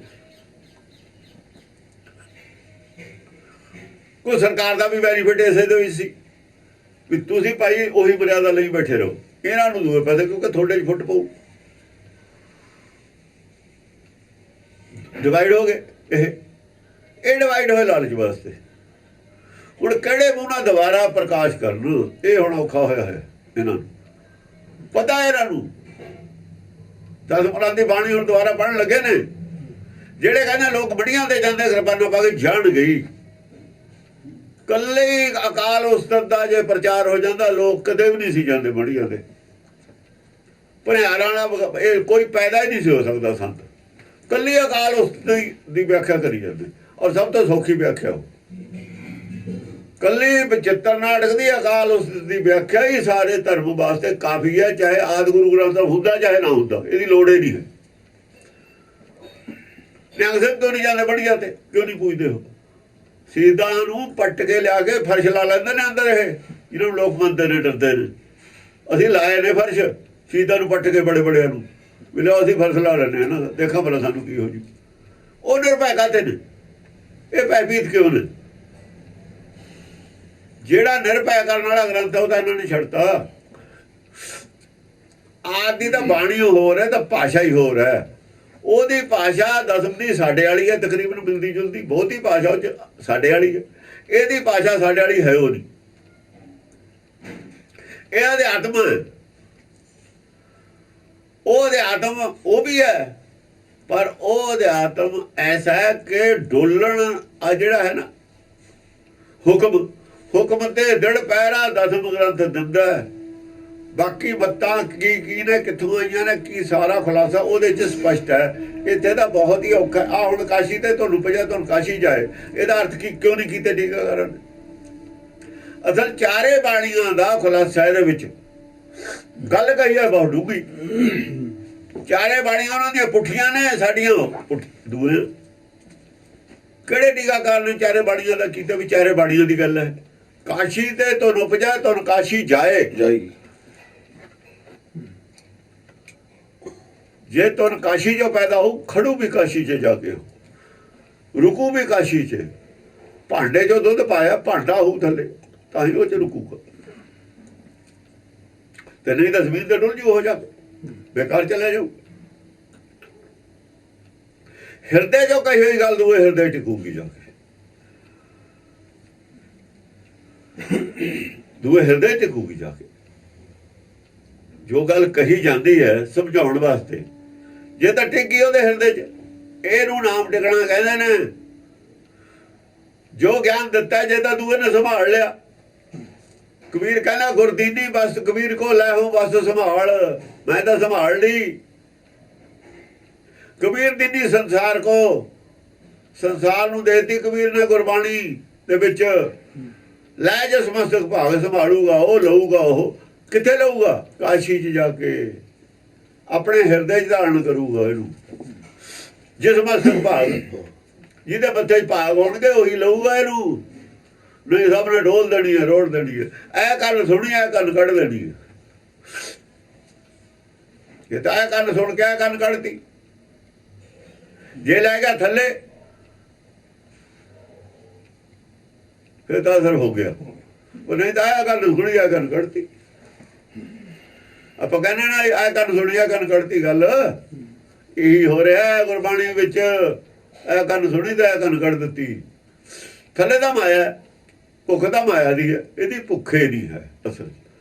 ਕੋਈ ਸਰਕਾਰ ਦਾ ਵੀ ਬੈਨੀਫਿਟ ਇਸੇ ਦੇ ਵਿੱਚ ਸੀ ਵੀ ਤੁਸੀਂ ਭਾਈ ਉਹੀ ਮਰਿਆਦਾ ਲਈ ਬੈਠੇ ਰਹੋ, ਇਹਨਾਂ ਨੂੰ ਦੂਏ ਪੈਸੇ, ਕਿਉਂਕਿ ਤੁਹਾਡੇ 'ਚ ਫੁੱਟ ਪਊ। ਡਿਵਾਈਡ ਹੋ ਗਏ। ਇਹ ਡਿਵਾਈਡ ਹੋਏ ਲਾਲਚ ਵਾਸਤੇ। ਹੁਣ ਕਿਹੜੇ ਮੂੰਹ ਨਾਲ ਦੁਬਾਰਾ ਪ੍ਰਕਾਸ਼ ਕਰਨ, ਇਹ ਹੁਣ ਔਖਾ ਹੋਇਆ ਹੈ ਇਹਨਾਂ ਨੂੰ। ਪਤਾ ਇਹਨਾਂ ਨੂੰ ਦਸ ਮੁਰਾਂ ਦੀ ਬਾਣੀ ਹੁਣ ਦੁਬਾਰਾ ਪੜ੍ਹਨ ਲੱਗੇ ਨੇ। ਜਿਹੜੇ ਕਹਿੰਦੇ ਲੋਕ ਬੜੀਆਂ ਤੇ ਜਾਂਦੇ ਕਿਰਪਾਨਾਂ ਪਾ ਕੇ ਜਾਣ ਗਈ। ਕੱਲੇ ਅਕਾਲ ਉਸਤਤ ਦਾ ਜੇ ਪ੍ਰਚਾਰ ਹੋ ਜਾਂਦਾ, ਲੋਕ ਕਦੇ ਵੀ ਨਹੀਂ ਸੀ ਜਾਂਦੇ ਬੜੀਆਂ ਤੇ। ਭਣਿਆਰਾਂ ਨਾਲ ਇਹ ਕੋਈ ਪੈਦਾ ਹੀ ਨਹੀਂ ਸੀ ਹੋ ਸਕਦਾ ਸੰਤ। ਕੱਲੀ ਅਕਾਲ ਉਸਤਤ ਦੀ ਵਿਆਖਿਆ ਕਰੀ ਜਾਂਦੇ, ਔਰ ਸਭ ਤੋਂ ਸੌਖੀ ਵਿਆਖਿਆ ਉਹ ਕੱਲੀ ਚਿੱਤਰ ਨਾਟਕ ਦੀ ਅਕਾਲ ਉਸਤਤ ਦੀ ਵਿਆਖਿਆ ਹੀ ਸਾਰੇ ਧਰਮ ਵਾਸਤੇ ਕਾਫੀ ਹੈ। ਚਾਹੇ ਆਦਿ ਗੁਰੂ ਗ੍ਰੰਥ ਸਾਹਿਬ ਹੁੰਦਾ ਚਾਹੇ ਨਾ ਹੁੰਦਾ, ਇਹਦੀ ਲੋੜ ਹੀ ਨਹੀਂ ਹੈ। ਨਿਹੰਗ ਸਿੰਘ ਕਿਉਂ ਨਹੀਂ ਜਾਂਦੇ ਬੜੀਆਂ ਤੇ? ਕਿਉਂ ਨਹੀਂ ਪੁੱਛਦੇ ਹੋ? ਸ਼ਹੀਦਾਂ ਨੂੰ ਪੱਟ ਕੇ ਲਿਆ ਕੇ ਫਰਸ਼ ਲਾ ਲੈਂਦੇ ਨੇ ਅੰਦਰ। ਇਹ ਜਿਹਨਾਂ ਨੂੰ ਲੋਕ ਮੰਨਦੇ ਨੇ, ਡਰਦੇ ਨੇ। ਅਸੀਂ ਲਾਏ ਨੇ ਫਰਸ਼ ਸ਼ਹੀਦਾਂ ਨੂੰ ਪੱਟ ਕੇ, ਬੜੇ ਬੜਿਆਂ ਨੂੰ ਵੀ ਲਓ ਅਸੀਂ ਫਰਸ਼ ਲਾ ਲੈਂਦੇ ਇਹਨਾਂ ਦਾ, ਦੇਖਾਂ ਭਲਾ ਸਾਨੂੰ ਕੀ ਹੋ ਜੂ। ਉਹ ਨਿਰਭੈ ਕਾਹਤੇ ਨੇ? ਇਹ ਭੈਭੀਤ ਕਿਉਂ ਨੇ? ਜਿਹੜਾ ਨਿਰਭੈ ਕਰਨ ਵਾਲਾ ਗ੍ਰੰਥ ਹੈ ਉਹ ਤਾਂ ਇਹਨਾਂ ਨੇ ਛੱਡਤਾ। ਆਦਿ ਤਾਂ ਬਾਣੀ ਹੋਰ ਹੈ, ਤਾਂ ਭਾਸ਼ਾ ਹੀ ਹੋਰ ਹੈ। ਉਹਦੀ ਭਾਸ਼ਾ ਦਸਮ ਦੀ ਸਾਡੇ ਵਾਲੀ ਹੈ, ਤਕਰੀਬਨ ਮਿਲਦੀ ਜੁਲਦੀ। ਬਹੁਤੀ ਭਾਸ਼ਾ ਉਹ 'ਚ ਸਾਡੇ ਵਾਲੀ ਹੈ, ਇਹਦੀ ਭਾਸ਼ਾ ਸਾਡੇ ਵਾਲੀ ਹੈ ਉਹ ਨਹੀਂ। ਇਹ ਅਧਿਆਤਮ, ਉਹ ਅਧਿਆਤਮ ਉਹ ਵੀ ਹੈ, ਪਰ ਉਹ ਅਧਿਆਤਮ ਐਸਾ ਹੈ ਕਿ ਡੋਲਣ ਆ ਜਿਹੜਾ ਹੈ ਨਾ ਹੁਕਮ ਤੇ ਦਿੜ ਪੈਰਾ ਦਸਮ ਗ੍ਰੰਥ ਦਿੰਦਾ ਹੈ। ਬਾਕੀ ਬੱਤਾਂ ਕੀ ਨੇ ਕਿੱਥੋਂ ਆਈਆਂ ਨੇ ਕੀ ਸਾਰਾ ਖੁਲਾਸਾ ਉਹਦੇ 'ਚ ਸਪਸ਼ਟ ਹੈ। ਇੱਥੇ ਤਾਂ ਬਹੁਤ ਹੀ ਔਖਾ ਆ। ਹੁਣ ਕਾਸ਼ੀ ਤੇ ਤੁਹਾਨੂੰ ਪਜਾ ਤੁਹਾਨੂੰ ਕਾਸ਼ੀ ਜਾਏ, ਇਹਦਾ ਅਰਥ ਕੀ ਕਿਉਂ ਨਹੀਂ ਕੀਤੇ ਟੀਕਾਕਰਨ? ਅਸਲ ਚਾਰੇ ਬਾਣੀਆਂ ਦਾ ਖੁਲਾਸਾ ਇਹਦੇ ਵਿੱਚ ਗੱਲ ਕਹੀ ਹੈ ਬਹੁਤ ਡੂੰਘੀ। ਚਾਰੇ ਬਾਣੀਆਂ ਉਹਨਾਂ ਦੀਆਂ ਪੁੱਠੀਆਂ ਨੇ, ਸਾਡੀਆਂ ਦੂਏ। ਕਿਹੜੇ ਟੀਕਾਕਾਰ ਨੇ ਚਾਰੇ ਬਾਣੀਆਂ ਦਾ ਕੀਤਾ? ਵੀ ਚਾਰੇ ਬਾਣੀਆਂ ਦੀ ਗੱਲ ਹੈ। ਕਾਸ਼ੀ ਤੇ ਤੁਹਾਨੂੰ ਉਪਜਾ ਤੁਹਾਨੂੰ ਕਾਸ਼ੀ ਜਾਏ। ਜੇ ਤੁਨ ਕਾਸ਼ੀ ਜੋ ਪੈਦਾ ਹੋ, ਖੜੂ ਵੀ ਕਾਸ਼ੀ 'ਚ ਜਾ ਕੇ ਹੋ, ਰੁਕੂ ਵੀ ਕਾਸ਼ੀ 'ਚ। ਭਾਂਡੇ 'ਚੋਂ ਦੁੱਧ ਪਾਇਆ, ਭਾਂਡਾ ਹੋਊ ਥੱਲੇ ਤਾਂ ਹੀ ਉਹ 'ਚ ਰੁਕੂਗਾ, ਤੇ ਨਹੀਂ ਤਾਂ ਜ਼ਮੀਨ ਤੇ ਡੁੱਲ ਜੂ, ਹੋ ਜਾ ਬੇਕਾਰ ਚਲੇ ਜਾਊ। ਹਿਰਦੇ 'ਚੋਂ ਕਹੀ ਹੋਈ ਗੱਲ ਦੂਏ ਹਿਰਦੇ ਟਿਕੂਗੀ ਜਾ ਕੇ, ਦੂਏ ਹਿਰਦੇ ਟਿਕੂਗੀ ਜਾ ਕੇ। ਜੋ ਗੱਲ ਕਹੀ ਜਾਂਦੀ ਹੈ ਸਮਝਾਉਣ ਵਾਸਤੇ, ਜੇ ਤਾਂ ਟਿੱਕੀ ਉਹਦੇ ਹਿਰਦੇ 'ਚ, ਇਹਨੂੰ ਨਾਮ ਟਿਕਣਾ ਕਹਿੰਦੇ ਨੇ। ਜੋ ਗਿਆਨ ਦਿੱਤਾ ਜੇ ਤਾਂ ਦੂਏ ਨੇ ਸੰਭਾਲ ਲਿਆ। ਕਬੀਰ ਕਹਿੰਦਾ ਗੁਰਦੀਨੀ ਬਸ ਕਬੀਰ ਕੋ ਲੈ ਹੋ ਬਸ ਸੰਭਾਲ, ਮੈਂ ਤਾਂ ਸੰਭਾਲ ਲਈ। ਕਬੀਰ ਦੀਨੀ ਸੰਸਾਰ ਕੋ, ਸੰਸਾਰ ਨੂੰ ਦੇਤੀ ਕਬੀਰ ਨੇ ਗੁਰਬਾਣੀ ਦੇ ਵਿੱਚ। ਲੈ ਜੇ ਸਮਸਤਕ ਭਾਵੇਂ ਸੰਭਾਲੂਗਾ, ਉਹ ਲਊਗਾ। ਉਹ ਕਿੱਥੇ ਲਊਗਾ? ਕਾਸ਼ੀ 'ਚ ਜਾ ਕੇ ਆਪਣੇ ਹਿਰਦੇ 'ਚ ਧਾਰਨ ਕਰੂਗਾ ਇਹਨੂੰ। ਜਿਸ ਮਸਤਕ ਭਾਗ ਜਿਹਦੇ ਮੱਥੇ 'ਚ ਭਾਗ ਹੋਣਗੇ ਉਹੀ ਲਊਗਾ ਇਹਨੂੰ। ਨਹੀਂ ਸਭ ਨੇ ਡੋਲ ਦੇਣੀ ਹੈ, ਰੋੜ ਦੇਣੀ ਹੈ। ਇਹ ਕੰਨ ਸੁਣੀ, ਇਹ ਕੰਨ ਕੱਢ ਦੇਣੀ ਹੈ। ਇਹ ਤਾਂ ਇਹ ਕੰਨ ਸੁਣ ਕੇ ਇਹ ਕੰਨ ਕੱਢਤੀ। ਜੇ ਲੈ ਗਿਆ ਥੱਲੇ ਫਿਰ ਤਾਂ ਅਸਰ ਹੋ ਗਿਆ। ਉਹ ਨਹੀਂ ਤਾਂ ਇਹ ਕੰਨ ਸੁਣੀ, ਇਹ ਕੰਨ ਕੱਢਤੀ। ਆਪਾਂ ਕਹਿੰਦੇ ਨਾ ਇਹ ਕੰਨ ਸੁਣੀ, ਇਹ ਕੰਨ ਕੱਢਤੀ। ਗੱਲ ਇਹੀ ਹੋ ਰਿਹਾ ਗੁਰਬਾਣੀ ਵਿੱਚ। ਇਹ ਕੰਨ ਸੁਣੀ ਤਾਂ ਇਹ ਕੰਨ ਕੱਢ ਦਿੱਤੀ। ਥੱਲੇ ਦਾ ਮਾਇਆ, ਭੁੱਖ ਤਾਂ ਮਾਇਆ ਦੀ ਹੈ, ਇਹਦੀ ਭੁੱਖੇ ਦੀ ਹੈ। ਅਸਲ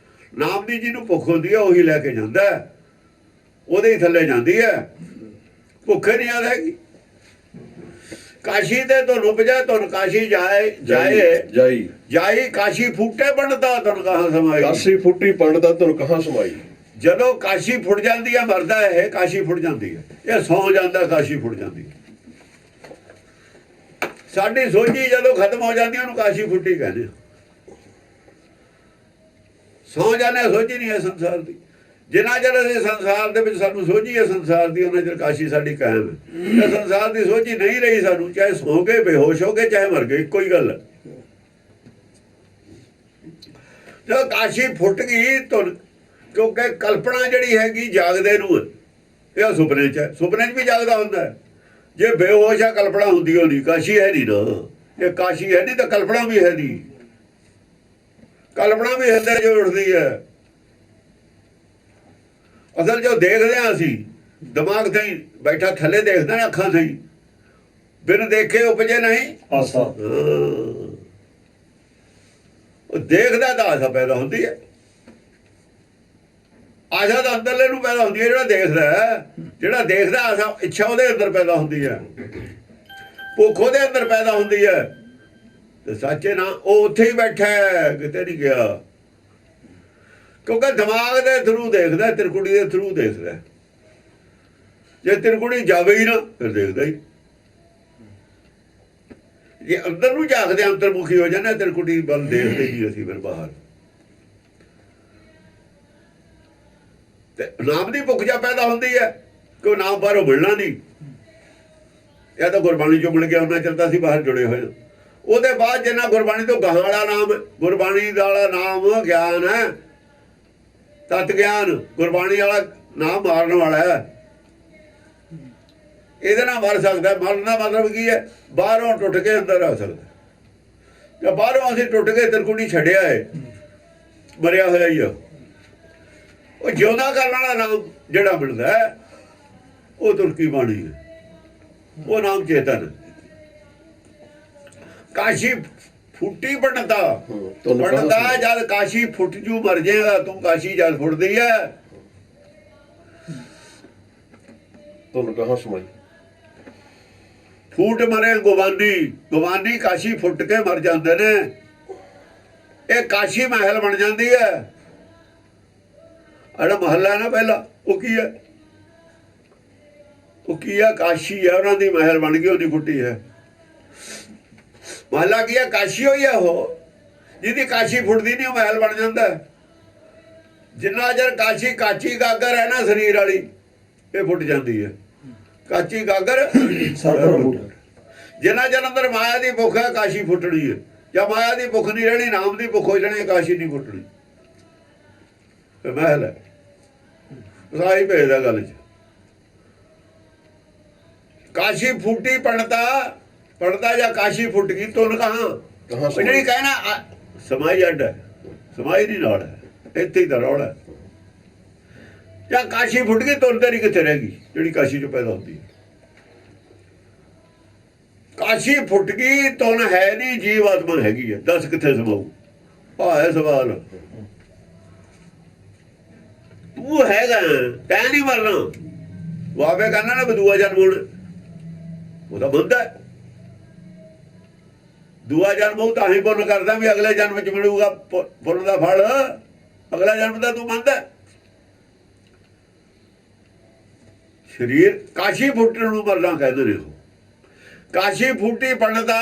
ਨਾਮ ਦੀ ਜਿਹਨੂੰ ਭੁੱਖ ਹੁੰਦੀ ਹੈ ਉਹੀ ਲੈ ਕੇ ਜਾਂਦਾ, ਉਹਦੇ ਹੀ ਥੱਲੇ ਜਾਂਦੀ ਹੈ। ਭੁੱਖੇ ਨਹੀਂ ਆਵੇਗੀ। ਕਾਸ਼ੀ ਤੇ ਤੁਹਾਨੂੰ ਉਪਜਾ ਤੁਹਾਨੂੰ ਕਾਸ਼ੀ ਜਾਈ ਕਾਸ਼ੀ ਫੁੱਟੇ ਬਣਦਾ ਤੁਹਾਨੂੰ ਕਹਾਂ ਸਮਾਈ। ਕਾਸ਼ੀ ਫੁੱਟੀ ਪੰਡਦਾ ਤੁਹਾਨੂੰ ਕਹਾਂ ਸਮਾਈ। ਜਦੋਂ ਕਾਸ਼ੀ ਫੁੱਟ ਜਾਂਦੀ ਹੈ ਮਰਦਾ ਹੈ, ਕਾਸ਼ੀ ਫੁੱਟ ਜਾਂਦੀ ਹੈ। ਇਹ ਸੌ ਜਾਂਦਾ, ਕਾਸ਼ੀ ਫੁੱਟ ਜਾਂਦੀ ਹੈ। ਸਾਡੀ ਸੋਝੀ ਜਦੋਂ ਖਤਮ ਹੋ ਜਾਂਦੀ ਉਹਨੂੰ ਕਾਸ਼ੀ ਫੁੱਟੀ ਕਹਿੰਦੇ। ਸੌ ਜਾਂਦੇ, ਸੋਝੀ ਨਹੀਂ ਹੈ ਸੰਸਾਰ ਦੀ। ਜਿੰਨਾ ਚਿਰ ਅਸੀਂ ਸੰਸਾਰ ਦੇ ਵਿੱਚ ਸਾਨੂੰ ਸੋਝੀ ਹੈ ਸੰਸਾਰ ਦੀ, ਉਹਨਾਂ ਚਿਰ ਕਾਸ਼ੀ ਸਾਡੀ ਕਾਇਮ ਹੈ। ਤੇ ਸੰਸਾਰ ਦੀ ਸੋਝੀ ਨਹੀਂ ਰਹੀ ਸਾਨੂੰ, ਚਾਹੇ ਸੌ ਗਏ, ਬੇਹੋਸ਼ ਹੋ ਗਏ, ਚਾਹੇ ਮਰ ਗਏ, ਇੱਕੋ ਹੀ ਗੱਲ ਹੈ। ਜਦੋਂ ਕਾਸ਼ੀ ਫੁੱਟ ਗਈ ਕਿਉਂਕਿ ਕਲਪਨਾ ਜਿਹੜੀ ਹੈਗੀ ਜਾਗਦੇ ਨੂੰ, ਇਹ ਸੁਪਨੇ 'ਚ ਹੈ। ਸੁਪਨੇ 'ਚ ਵੀ ਜਾਗਦਾ ਹੁੰਦਾ ਹੈ। ਜੇ ਬੇਹੋਸ਼ ਆ ਕਲਪਨਾ ਹੁੰਦੀ ਹੋਣੀ, ਕਾਸ਼ੀ ਹੈ ਨਹੀਂ ਨਾ। ਇਹ ਕਾਸ਼ੀ ਹੈ ਨਹੀਂ ਤਾਂ ਕਲਪਨਾ ਵੀ ਹੈ ਨਹੀਂ। ਕਲਪਨਾ ਵੀ ਹਿਰਦੇ 'ਚ ਉੱਠਦੀ ਹੈ। ਅਸਲ ਜੋ ਦੇਖਦੇ ਹਾਂ ਅਸੀਂ, ਦਿਮਾਗ ਤੇ ਬੈਠਾ ਥੱਲੇ ਦੇਖਦਾ ਨਾ, ਅੱਖਾਂ ਤੇ ਬਿਨ ਦੇਖੇ ਉਪਜੇ ਨਹੀਂ ਆਸਾ। ਉਹ ਦੇਖਦਾ ਤਾਂ ਆਸਾ ਪੈਦਾ ਹੁੰਦੀ ਹੈ। ਆਸਾ ਤਾਂ ਅੰਦਰਲੇ ਨੂੰ ਪੈਦਾ ਹੁੰਦੀ ਹੈ। ਜਿਹੜਾ ਦੇਖਦਾ ਆਸਾ, ਇੱਛਾ ਉਹਦੇ ਅੰਦਰ ਪੈਦਾ ਹੁੰਦੀ ਹੈ, ਭੁੱਖ ਉਹਦੇ ਅੰਦਰ ਪੈਦਾ ਹੁੰਦੀ ਹੈ। ਤੇ ਸੱਚੇ ਨਾ ਉਹ ਉੱਥੇ ਹੀ ਬੈਠਾ ਹੈ, ਕਿਤੇ ਨਹੀਂ ਗਿਆ। ਕਿਉਂਕਿ ਦਿਮਾਗ ਦੇ ਥਰੂ ਦੇਖਦਾ, ਤਿਰਕੁੜੀ ਦੇ ਥਰੂ ਦੇਖਦਾ। ਜੇ ਤਿਰਕੁੜੀ ਜਾਵੇ ਹੀ ਨਾ ਫਿਰ ਦੇਖਦਾ ਹੀ। ਜੇ ਅੰਦਰ ਨੂੰ ਝਾਕਦੇ ਅੰਤਰਮੁਖੀ ਹੋ ਜਾਂਦੇ, ਤਿਰਕੁੜੀ ਵੱਲ ਦੇਖਦੇ ਜੀ ਅਸੀਂ ਫਿਰ ਬਾਹਰ। ਤੇ ਨਾਮ ਦੀ ਭੁੱਖ ਜਾ ਪੈਦਾ ਹੁੰਦੀ ਹੈ ਕਿ ਉਹ ਨਾਮ ਬਾਹਰੋਂ ਮਿਲਣਾ ਨਹੀਂ। ਇਹ ਤਾਂ ਗੁਰਬਾਣੀ ਚੋਂ ਮਿਲ ਗਿਆ, ਉਹਨਾਂ ਚਿਰ ਤਾਂ ਅਸੀਂ ਬਾਹਰ ਜੁੜੇ ਹੋਏ। ਉਹਦੇ ਬਾਅਦ ਜਿੰਨਾ ਗੁਰਬਾਣੀ ਤੋਂ ਗਾਹਾਂ ਵਾਲਾ ਨਾਮ, ਗੁਰਬਾਣੀ ਵਾਲਾ ਨਾਮ ਗਿਆਨ ਹੈ, ਤਤ ਗਿਆਨ। ਗੁਰਬਾਣੀ ਵਾਲਾ ਨਾਮ ਮਾਰਨ ਵਾਲਾ ਹੈ। ਇਹਦੇ ਨਾਲ ਮਰ ਸਕਦਾ। ਮਰਨ ਦਾ ਮਤਲਬ ਕੀ ਹੈ? ਬਾਹਰੋਂ ਟੁੱਟ ਕੇ ਅੰਦਰ ਆ ਸਕਦਾ। ਜਾਂ ਬਾਹਰੋਂ ਅਸੀਂ ਟੁੱਟ ਕੇ ਤਿਰਕੁੜੀ ਛੱਡਿਆ ਹੈ, ਮਰਿਆ ਹੋਇਆ ਹੀ ਆ। ਉਹ ਜਿਉਂਦਾ ਕਰਨ ਵਾਲਾ ਨਾਮ ਜਿਹੜਾ ਮਿਲਦਾ ਹੈ ਉਹ ਤੁਰਕੀ ਬਾਣੀ ਹੈ। ਉਹ ਨਾਮ ਚੇਤਨ। ਕਾਸ਼ੀ ਫੁੱਟੀ ਪੰਡਤਾ ਜਦ ਕਾਸ਼ੀ ਫੁੱਟ ਜੂ ਮਰ ਜਾਏਗਾ ਤੂੰ। ਕਾਸ਼ੀ ਜਦ ਫੁੱਟਦੀ ਹੈ ਤੁਹਾਨੂੰ ਕਹਾਂ ਸਮਾਈ। ਫੂਟ ਮਰੇ ਗੁਵਾਨੀ, ਗੁਵਾਨੀ ਕਾਸ਼ੀ ਫੁੱਟ ਕੇ ਮਰ ਜਾਂਦੇ ਨੇ। ਇਹ ਕਾਸ਼ੀ ਮਹਿਲ ਬਣ ਜਾਂਦੀ ਹੈ। ਜਿਹੜਾ ਮਹੱਲਾ ਹੈ ਨਾ ਪਹਿਲਾ, ਉਹ ਕੀ ਹੈ? ਉਹ ਕੀ ਹੈ? ਕਾਸ਼ੀ ਹੈ, ਉਹਨਾਂ ਦੀ ਮਹਿਲ ਬਣ ਗਈ, ਉਹਦੀ ਫੁੱਟੀ ਹੈ। ਮਹੱਲਾ ਕੀ ਹੈ? ਕਾਸ਼ੀ ਹੋਈ ਹੈ ਉਹ, ਜਿਹਦੀ ਕਾਸ਼ੀ ਫੁੱਟਦੀ ਨਹੀਂ, ਉਹ ਮਹਿਲ ਬਣ ਜਾਂਦਾ। ਜਿੰਨਾ ਚਿਰ ਕਾਸ਼ੀ ਕਾਚੀ ਗਾਗਰ ਹੈ ਨਾ ਸਰੀਰ ਵਾਲੀ, ਇਹ ਫੁੱਟ ਜਾਂਦੀ ਹੈ। ਕਾਚੀ ਗਾਗਰ ਜਿੰਨਾ ਚਿਰ ਅੰਦਰ ਮਾਇਆ ਦੀ ਭੁੱਖ ਹੈ, ਕਾਸ਼ੀ ਫੁੱਟਣੀ ਹੈ। ਜਾਂ ਮਾਇਆ ਦੀ ਭੁੱਖ ਨਹੀਂ ਰਹਿਣੀ, ਨਾਮ ਦੀ ਭੁੱਖ ਹੋ ਜਾਣੀ, ਕਾਸ਼ੀ ਨਹੀਂ ਫੁੱਟਣੀ। ਇਹ ਮਹਿਲ ਹੈ। ਸਾਈ ਭੇਜਦਾ ਗੱਲ ਚ। ਕਾਸ਼ੀ ਫੁੱਟੀ ਪੜਦਾ ਜਾਂ ਕਾਸ਼ੀ ਫੁੱਟ ਗਈ, ਤੁਨ ਕਹਾਂ ਜਿਹੜੀ ਕਹਿਣਾ ਸਮਾਈ ਅੱਡ ਹੈ, ਸਮਾਈ ਨਹੀਂ ਨਾਲ ਹੈ, ਇੱਥੇ ਹੀ ਤਾਂ ਰੌਲਾ ਹੈ। ਜਾਂ ਕਾਸ਼ੀ ਫੁੱਟ ਗਈ, ਤੁਨ ਤੇਰੀ ਕਿੱਥੇ ਰਹਿ ਗਈ ਜਿਹੜੀ ਕਾਸ਼ੀ ਚੋਂ ਪੈਦਾ ਹੁੰਦੀ ਹੈ? ਕਾਸ਼ੀ ਫੁੱਟ ਗਈ, ਤੁਨ ਹੈ ਨਹੀਂ, ਜੀਵ ਆਤਮਾ ਹੈਗੀ ਹੈ, ਦੱਸ ਕਿੱਥੇ ਸਮਾਊ? ਆਹ ਹੈ ਸਵਾਲ। ਤੂੰ ਹੈਗਾ, ਤੈਂ ਨਹੀਂ ਮਰਨਾ। ਵਾਵੇ ਕਹਿੰਦਾ ਨਾ ਦੂਆ ਜਨਮ ਹੋਣਾ, ਉਹ ਤਾਂ ਬੰਦਾ ਹੈ। ਦੂਆ ਜਨਮ ਉਹ ਤਾਂ ਹੀ ਪੁੰਨ ਕਰਦਾ ਵੀ ਅਗਲੇ ਜਨਮ ਚ ਮਿਲੂਗਾ ਪੁੰਨ ਦਾ ਫਲ। ਅਗਲਾ ਜਨਮ ਦਾ ਤੂੰ ਮੰਨਦਾ। ਸਰੀਰ ਕਾਸ਼ੀ ਫੁੱਟਣ ਨੂੰ ਮਰਨਾ ਕਹਿੰਦੇ ਨੇ। ਉਹ ਕਾਸ਼ੀ ਫੂਟੀ ਪੰਡਤਾ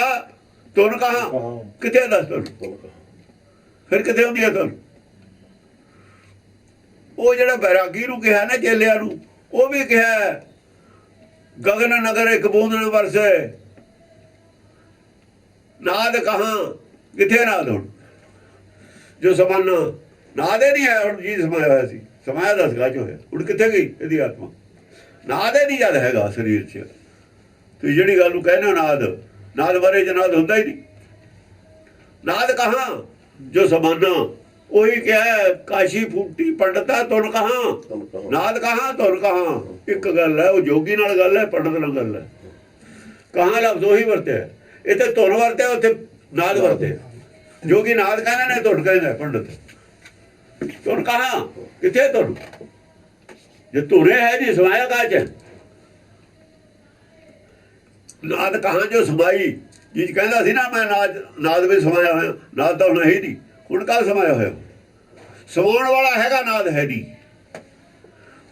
ਤੁਨ ਕਹਾਂ, ਕਿੱਥੇ ਦੱਸ ਤੁਹਾਨੂੰ? ਫਿਰ ਕਿੱਥੇ ਹੁੰਦੀ ਹੈ ਤੁਹਾਨੂੰ? ਉਹ ਜਿਹੜਾ ਬੈਰਾਗੀ ਨੂੰ ਕਿਹਾ ਨਾ ਚੇਲਿਆਂ ਨੂੰ, ਉਹ ਵੀ ਕਿਹਾ ਗਗਨ ਨਗਰ ਇੱਕ ਬੂੰਦ ਨ ਵਰਸੇ, ਨਾਦ ਕਹਾਂ, ਕਿੱਥੇ ਨਾਦ? ਹੁਣ ਜੋ ਸਮਾਨਾ ਨਾਦ ਹੀ ਨਹੀਂ ਹੈ। ਹੁਣ ਜੀ ਸਮਾਇਆ ਹੋਇਆ ਸੀ, ਸਮਾਇਆ ਦੱਸ ਗਾ ਹੋਇਆ, ਹੁਣ ਕਿੱਥੇ ਗਈ ਇਹਦੀ ਆਤਮਾ? ਨਾਦ ਹੀ ਨਹੀਂ ਜਦ ਹੈਗਾ ਸਰੀਰ 'ਚ। ਤੁਸੀਂ ਜਿਹੜੀ ਗੱਲ ਨੂੰ ਕਹਿੰਦੇ ਹੋ ਨਾਦ ਬਾਰੇ ਜਨਾਦ ਹੁੰਦਾ ਹੀ ਨਹੀਂ। ਨਾਦ ਕਹਾਂ ਜੋ ਸਮਾਨਾ, ਉਹੀ ਕਿਹਾ ਕਾਸ਼ੀ ਫੂਟੀ ਪੰਡਤਾ ਤੁਨ ਕਹਾਂ, ਨਾਦ ਕਹਾਂ ਤੁਨ ਕਹਾਂ। ਇੱਕ ਗੱਲ ਹੈ, ਉਹ ਜੋਗੀ ਨਾਲ ਗੱਲ ਹੈ, ਪੰਡਤ ਨਾਲ ਗੱਲ ਹੈ। ਕਹਾਂ ਲਫ਼ਜ਼ ਉਹੀ ਵਰਤਿਆ, ਇੱਥੇ ਧੁਨ ਵਰਤਿਆ, ਉੱਥੇ ਨਾਦ ਵਰਤਿਆ। ਜੋਗੀ ਨਾਦ ਕਹਿੰਦੇ ਨੇ, ਧੁਨ ਕਹਿੰਦਾ ਪੰਡਤ। ਧੁਨ ਕਹਾਂ, ਕਿੱਥੇ ਧੁਨ? ਜੇ ਧੁਨੇ ਹੈ ਜੀ ਸਮਾਇਆ ਕਾਚ ਹੈ। ਨਾਦ ਕਹਾਂ ਜੋ ਸਮਾਈ, ਜੀ ਕਹਿੰਦਾ ਸੀ ਨਾ ਮੈਂ ਨਾਦ ਵਿੱਚ ਸਮਾਇਆ ਹੋਇਆ। ਨਾਦ ਤਾਂ ਹੁਣ ਹੈ ਹੀ ਨਹੀਂ, ਹੁਣ ਕਾਹ ਸਮਾਇਆ ਹੋਇਆ? ਸਮਾਉਣ ਵਾਲਾ ਹੈਗਾ, ਨਾਦ ਹੈ ਨਹੀਂ।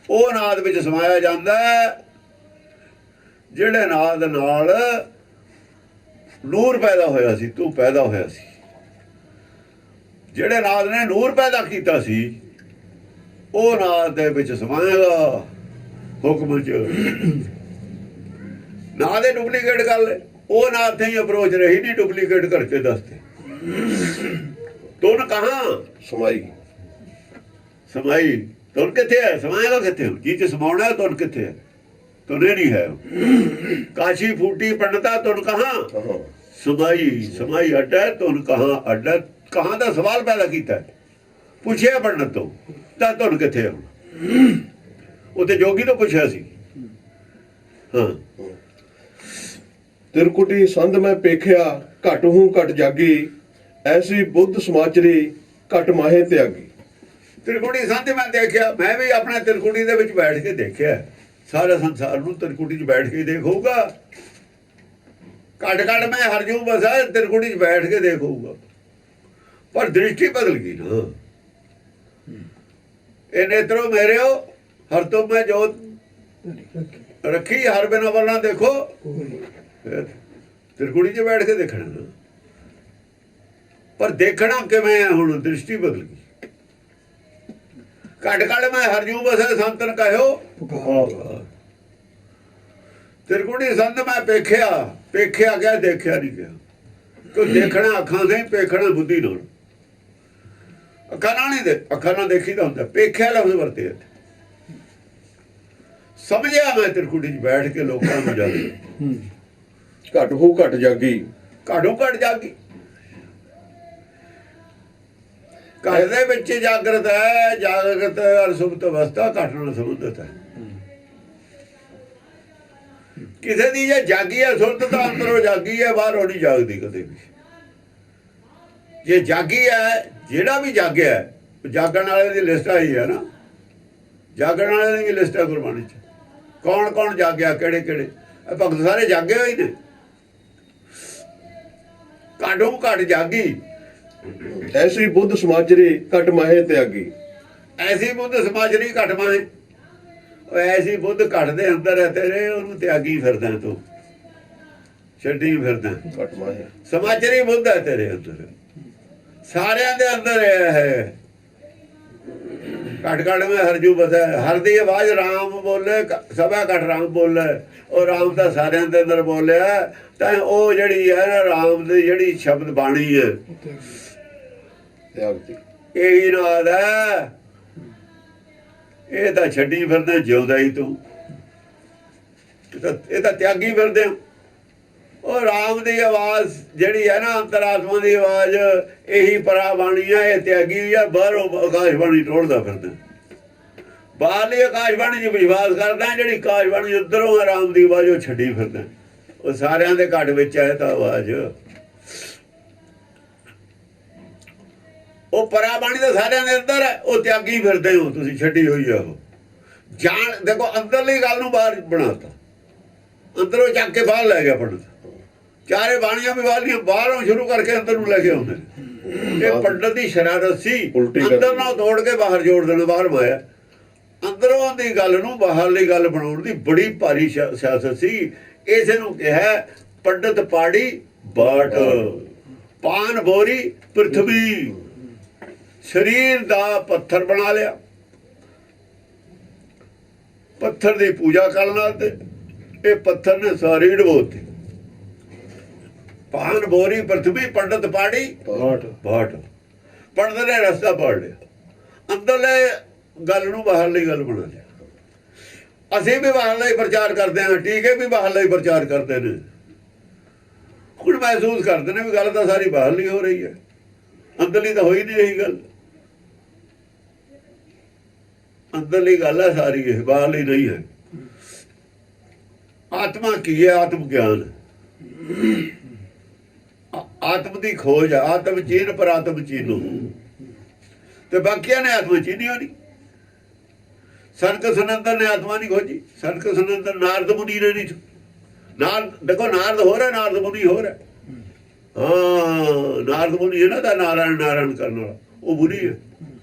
ਉਹ ਨਾਦ ਵਿੱਚ ਸਮਾਇਆ ਜਾਂਦਾ ਜਿਹੜੇ ਨਾਦ ਨਾਲ ਨੂਰ ਪੈਦਾ ਹੋਇਆ ਸੀ, ਤੂੰ ਪੈਦਾ ਹੋਇਆ ਸੀ। ਜਿਹੜੇ ਨਾਦ ਨੇ ਨੂਰ ਪੈਦਾ ਕੀਤਾ ਸੀ, ਉਹ ਨਾਦ ਦੇ ਵਿੱਚ ਸਮਾਏਗਾ ਹੁਕਮ ਚ। ਨਾਦ ਦੇ ਡੁਪਲੀਕੇਟ ਗੱਲ, ਉਹ ਨਾਦ ਤੇ ਹੀ ਅਪਰੋਚ ਰਹੀ ਨਹੀਂ, ਡੁਪਲੀਕੇਟ ਕਰਕੇ ਦੱਸਦੇ। ਤੁਨ ਕਹਾਂ ਸਮਾਈ, ਤੁਨ ਕਿੱਥੇ ਹੈ? ਸਮਾਏਗਾ ਕਿੱਥੇ? ਜੀ ਚ ਸਮਾਉਣਾ, ਤੁਨ ਕਿੱਥੇ ਹੈ? ਤੁਨੇ ਨਹੀਂ ਹੈ। ਕਾਸ਼ੀ ਫੂਟੀ ਪੰਡਤਾ ਤੁਨ ਕਹਾਂ, ਸਮਾਈ ਅੱਡ ਹੈ, ਤੁਨ ਕਹਾਂ ਅੱਡ ਹੈ। ਕਹਾਂ ਦਾ ਸਵਾਲ ਪੈਦਾ ਕੀਤਾ, ਪੁੱਛਿਆ ਪੰਡਤ ਤੋਂ, ਤਾਂ ਤੁਨ ਕਿੱਥੇ ਹੈ? ਉੱਥੇ ਜੋਗੀ ਤੋਂ ਪੁੱਛਿਆ ਸੀ। ਹਾਂ, ਤਿਰਕੁਟੀ ਸੰਧ ਮੈਂ ਪੇਖਿਆ, ਘਟ ਹੂੰ ਘਟ ਜਾਗੀ, ਐਸੀ ਬੁੱਧ ਸਮਾਚਰੀ ਘਟ ਮਾਹੇ ਤਿਆਗੀ। ਤਿਰਕੁਟੀ ਸੰਧ ਮੈਂ ਦੇਖਿਆ, ਮੈਂ ਵੀ ਆਪਣੇ ਤਿਰਕੁਟੀ ਦੇ ਵਿੱਚ ਬੈਠ ਕੇ ਦੇਖਿਆ। ਸਾਰਾ ਸੰਸਾਰ ਨੂੰ ਤਿਰਕੁਟੀ 'ਚ ਬੈਠ ਕੇ ਦੇਖੂਗਾ। ਘਟ ਮੈਂ ਹਰਜੂ ਬਸਾ ਤਿਰਕੁਟੀ 'ਚ ਬੈਠ ਕੇ ਦੇਖੂਗਾ। ਪਰ ਦ੍ਰਿਸ਼ਟੀ ਬਦਲ ਗਈ ਨਾ। ਇਹ ਨੇਤਰੋ ਮੇਰਿਓ ਹਰ ਤੋਂ ਮੈਂ ਜੋਤ ਰੱਖੀ, ਹਰ ਬਿਨਾ ਵਰਨਾ ਦੇਖੋ। ਤਿਰਕੁਟੀ 'ਚ ਬੈਠ ਕੇ ਦੇਖਣਾ ਨਾ, ਪਰ ਦੇਖਣਾ ਕਿਵੇਂ ਹੈ? ਹੁਣ ਦ੍ਰਿਸ਼ਟੀ ਬਦਲ ਗਈ। ਘਟ ਮੈਂ ਹਰਜੂ ਬਸੇ ਸੰਤਨ ਕਹਿਓ, ਤਿਰਕੁਟੀ ਸੰਤ ਮੈਂ ਪੇਖਿਆ ਗਿਆ, ਦੇਖਿਆ ਨਹੀਂ ਗਿਆ। ਕਿਉਂ? ਦੇਖਣਾ ਅੱਖਾਂ ਦੇ, ਪੇਖਣਾ ਬੁੱਧੀ ਨਾਲ। ਅੱਖਾਂ ਨਾਲ ਨਹੀਂ ਅੱਖਾਂ ਨਾਲ ਦੇਖੀ ਤਾਂ ਹੁੰਦਾ। ਪੇਖਿਆ ਲਫ਼ਜ਼ ਵਰਤੇ, ਸਮਝਿਆ ਮੈਂ ਤਿਰਕੁਟੀ 'ਚ ਬੈਠ ਕੇ ਲੋਕਾਂ ਨੂੰ ਜਾ ਘਟ ਹੂੰ ਘਟ ਜਾਗੀ, ਘਾਟੋਂ ਘਟ ਜਾਗੀ। ਘਟ ਦੇ ਵਿੱਚ ਜਾਗਰਤ ਹੈ, ਜਾਗਰਤ ਅਰ ਸੁਪਤ ਅਵਸਥਾ ਘਟ ਨਾਲ ਸੰਬੰਧਿਤ ਹੈ। ਕਿਸੇ ਦੀ ਜੇ ਜਾਗੀ ਹੈ ਸੁਰਤ, ਤਾਂ ਅੰਦਰੋਂ ਜਾਗੀ ਹੈ, ਬਾਹਰੋਂ ਨਹੀਂ ਜਾਗਦੀ ਕਦੇ ਵੀ। ਜੇ ਜਾਗੀ ਹੈ, ਜਿਹੜਾ ਵੀ ਜਾਗਿਆ, ਜਾਗਣ ਵਾਲੇ ਦੀ ਲਿਸਟ ਆਈ ਹੈ ਨਾ, ਜਾਗਣ ਵਾਲੇ ਦੀ ਵੀ ਲਿਸਟ ਹੈ ਗੁਰਬਾਣੀ 'ਚ। ਕੌਣ ਕੌਣ ਜਾਗਿਆ, ਕਿਹੜੇ ਕਿਹੜੇ? ਭਗਤ ਸਾਰੇ ਜਾਗੇ ਹੋਏ ਨੇ। ਘਾਟੋਂ ਘਟ ਜਾਗੀ। ਐਸੀ ਬੁੱਧ ਸਮਾਜਰੀ ਘਟ ਮਾਹੇ ਤਿਆਗੀ। ਐਸੀ ਬੁੱਧ ਸਮਾਜਰੀ ਘਟ ਮਾਹੇ, ਉਹ ਐਸੀ ਬੁੱਧ ਘਟ ਦੇ ਅੰਦਰ ਹੈ ਤੇਰੇ, ਉਹਨੂੰ ਤਿਆਗੀ ਫਿਰਦਾ ਤੂੰ, ਛੱਡੀ ਫਿਰਦਾ। ਘਟ ਮਾਹੇ ਸਮਾਜਰੀ ਬੁੱਧ ਹੈ ਤੇਰੇ ਅੰਦਰ, ਸਾਰਿਆਂ ਦੇ ਅੰਦਰ ਹੈ। ਘਟ ਘਟ ਮੈਂ ਹਰਜੂ ਬਸੈ, ਹਰ ਦੀ ਆਵਾਜ਼ ਰਾਮ ਬੋਲੇ, ਸਭਾ ਘਟ ਰਾਮ ਬੋਲੇ। ਉਹ ਰਾਮ ਤਾਂ ਸਾਰਿਆਂ ਦੇ ਅੰਦਰ ਬੋਲਿਆ, ਤਾਂ ਉਹ ਜਿਹੜੀ ਹੈ ਨਾ ਰਾਮ ਦੀ ਜਿਹੜੀ ਸ਼ਬਦ ਬਾਣੀ ਹੈ, ਤਿਆਗ ਦੀ ਇਹੀ ਨਾਦ ਹੈ। ਇਹ ਤਾਂ ਛੱਡੀ ਫਿਰਦੇ, ਜਿਉਂਦਾ ਹੀ ਤੂੰ, ਇਹ ਤਾਂ ਤਿਆਗੀ ਫਿਰਦੇ। ਉਹ ਰਾਮ ਦੀ ਆਵਾਜ਼ ਜਿਹੜੀ ਹੈ ਨਾ, ਅੰਤਰਾਤਮਾ ਦੀ ਆਵਾਜ਼, ਇਹੀ ਪਰਾ ਬਾਣੀ ਹੈ, ਇਹ ਤਿਆਗੀ ਹੈ। ਬਾਹਰੋਂ ਆਕਾਸ਼ ਬਾਣੀ ਟੋੜਦਾ ਫਿਰਦਾ, ਬਾਹਰਲੀ ਆਕਾਸ਼ ਬਾਣੀ 'ਚ ਵਿਸ਼ਵਾਸ ਕਰਦਾ, ਜਿਹੜੀ ਆਕਾਸ਼ ਬਾਣੀ ਉੱਧਰੋਂ ਰਾਮ ਦੀ ਆਵਾਜ਼ ਉਹ ਛੱਡੀ ਫਿਰਦਾ। ਉਹ ਸਾਰਿਆਂ ਦੇ ਘੱਟ ਵਿੱਚ ਹੈ ਤਾਂ ਆਵਾਜ਼, ਉਹ ਪਰਾ ਬਾਣੀ ਤਾਂ ਸਾਰਿਆਂ ਦੇ ਅੰਦਰ ਹੈ, ਉਹ ਤਿਆਗੀ ਫਿਰਦੇ ਹੋ ਤੁਸੀਂ, ਛੱਡੀ ਹੋਈ ਆ ਉਹ। ਜਾਣ ਦੇਖੋ, ਅੰਦਰਲੀ ਗੱਲ ਨੂੰ ਬਾਹਰ ਬਣਾਤਾ, ਅੰਦਰੋਂ ਚੱਕ ਕੇ ਬਾਹਰ ਲੈ ਗਿਆ ਪੰਡਤ। ਚਾਰੇ ਬਾਣੀਆਂ ਵੀ ਵਾਲੀਆਂ ਬਾਹਰੋਂ ਸ਼ੁਰੂ ਕਰਕੇ ਅੰਦਰ ਨੂੰ ਲੈ ਕੇ ਆਉਂਦੇ। ਇਹ ਪੰਡਤ ਦੀ ਸ਼ਰਾਰਤ ਸੀ, ਅੰਦਰ ਨਾਲ ਤੋੜ ਕੇ ਬਾਹਰ ਜੋੜ ਦੇਣਾ। ਬਾਹਰ ਮਾਇਆ, ਅੰਦਰੋਂ ਦੀ ਗੱਲ ਨੂੰ ਬਾਹਰਲੀ ਗੱਲ ਬਣਾਉਣ ਦੀ ਬੜੀ ਭਾਰੀ ਸਿਆਸਤ ਸੀ। ਇਸੇ ਨੂੰ ਕਿਹਾ ਪੰਡਤ ਪਾੜੀ ਬਾਟ, ਪਾਨ ਬੋਰੀ ਪ੍ਰਿਥਵੀ। ਸਰੀਰ ਦਾ ਪੱਥਰ ਬਣਾ ਲਿਆ, ਪੱਥਰ ਦੀ ਪੂਜਾ ਕਰਨ ਨਾਲ ਤੇ ਇਹ ਪੱਥਰ ਨੇ ਸਾਰੀ ਡਬੋਤੀ। ਪਾਨ ਬੋਰੀ ਪ੍ਰਿਥਵੀ, ਪੰਡਤ ਪਾੜੀ ਬਾਟ। ਪੰਡਤ ਨੇ ਰਸਤਾ ਪਾੜ ਲਿਆ, ਅੰਦਰਲੇ ਗੱਲ ਨੂੰ ਬਾਹਰਲੀ ਗੱਲ ਬਣਾ ਲਿਆ। ਅਸੀਂ ਵੀ ਬਾਹਰਲਾ ਹੀ ਪ੍ਰਚਾਰ ਕਰਦੇ ਹਾਂ, ਟੀਕੇ ਵੀ ਬਾਹਰਲਾ ਹੀ ਪ੍ਰਚਾਰ ਕਰਦੇ ਨੇ। ਹੁਣ ਮਹਿਸੂਸ ਕਰਦੇ ਨੇ ਵੀ ਗੱਲ ਤਾਂ ਸਾਰੀ ਬਾਹਰਲੀ ਹੋ ਰਹੀ ਹੈ, ਅੰਦਰਲੀ ਤਾਂ ਹੋਈ ਨਹੀਂ ਰਹੀ ਗੱਲ। ਅੰਦਰਲੀ ਗੱਲ ਹੈ ਸਾਰੀ, ਇਹ ਬਾਹਰਲੀ ਨਹੀਂ ਹੈ। ਆਤਮਾ ਕੀ ਹੈ? ਆਤਮ ਗਿਆਨ, ਆਤਮ ਦੀ ਖੋਜ, ਆਤਮ ਚੀਨ ਪਰ ਆਤਮ ਚੀਨੋ। ਤੇ ਬਾਕੀਆਂ ਨੇ ਆਤਮਾ ਚੀਨੀ ਹੋਣੀ। ਸਨਕ ਸਨੰਦਰ ਨੇ ਆਤਮਾ ਨਹੀਂ ਖੋਜੀ। ਸਨਕ ਸਨੰਦਰ ਨਾਰਦ ਮੁਨੀ ਨੇ ਨਹੀਂ। ਨਾਰਦ ਦੇਖੋ, ਨਾਰਦ ਹੋ ਰਿਹਾ, ਨਾਰਦ ਮੁਨੀ ਹੋ ਰਿਹਾ। ਹਾਂ, ਨਾਰਦ ਮੁਨੀ ਇਹਨਾਂ ਦਾ ਨਾਰਾਇਣ ਨਾਰਾਇਣ ਕਰਨ ਵਾਲਾ ਉਹ ਮੁਨੀ ਹੈ।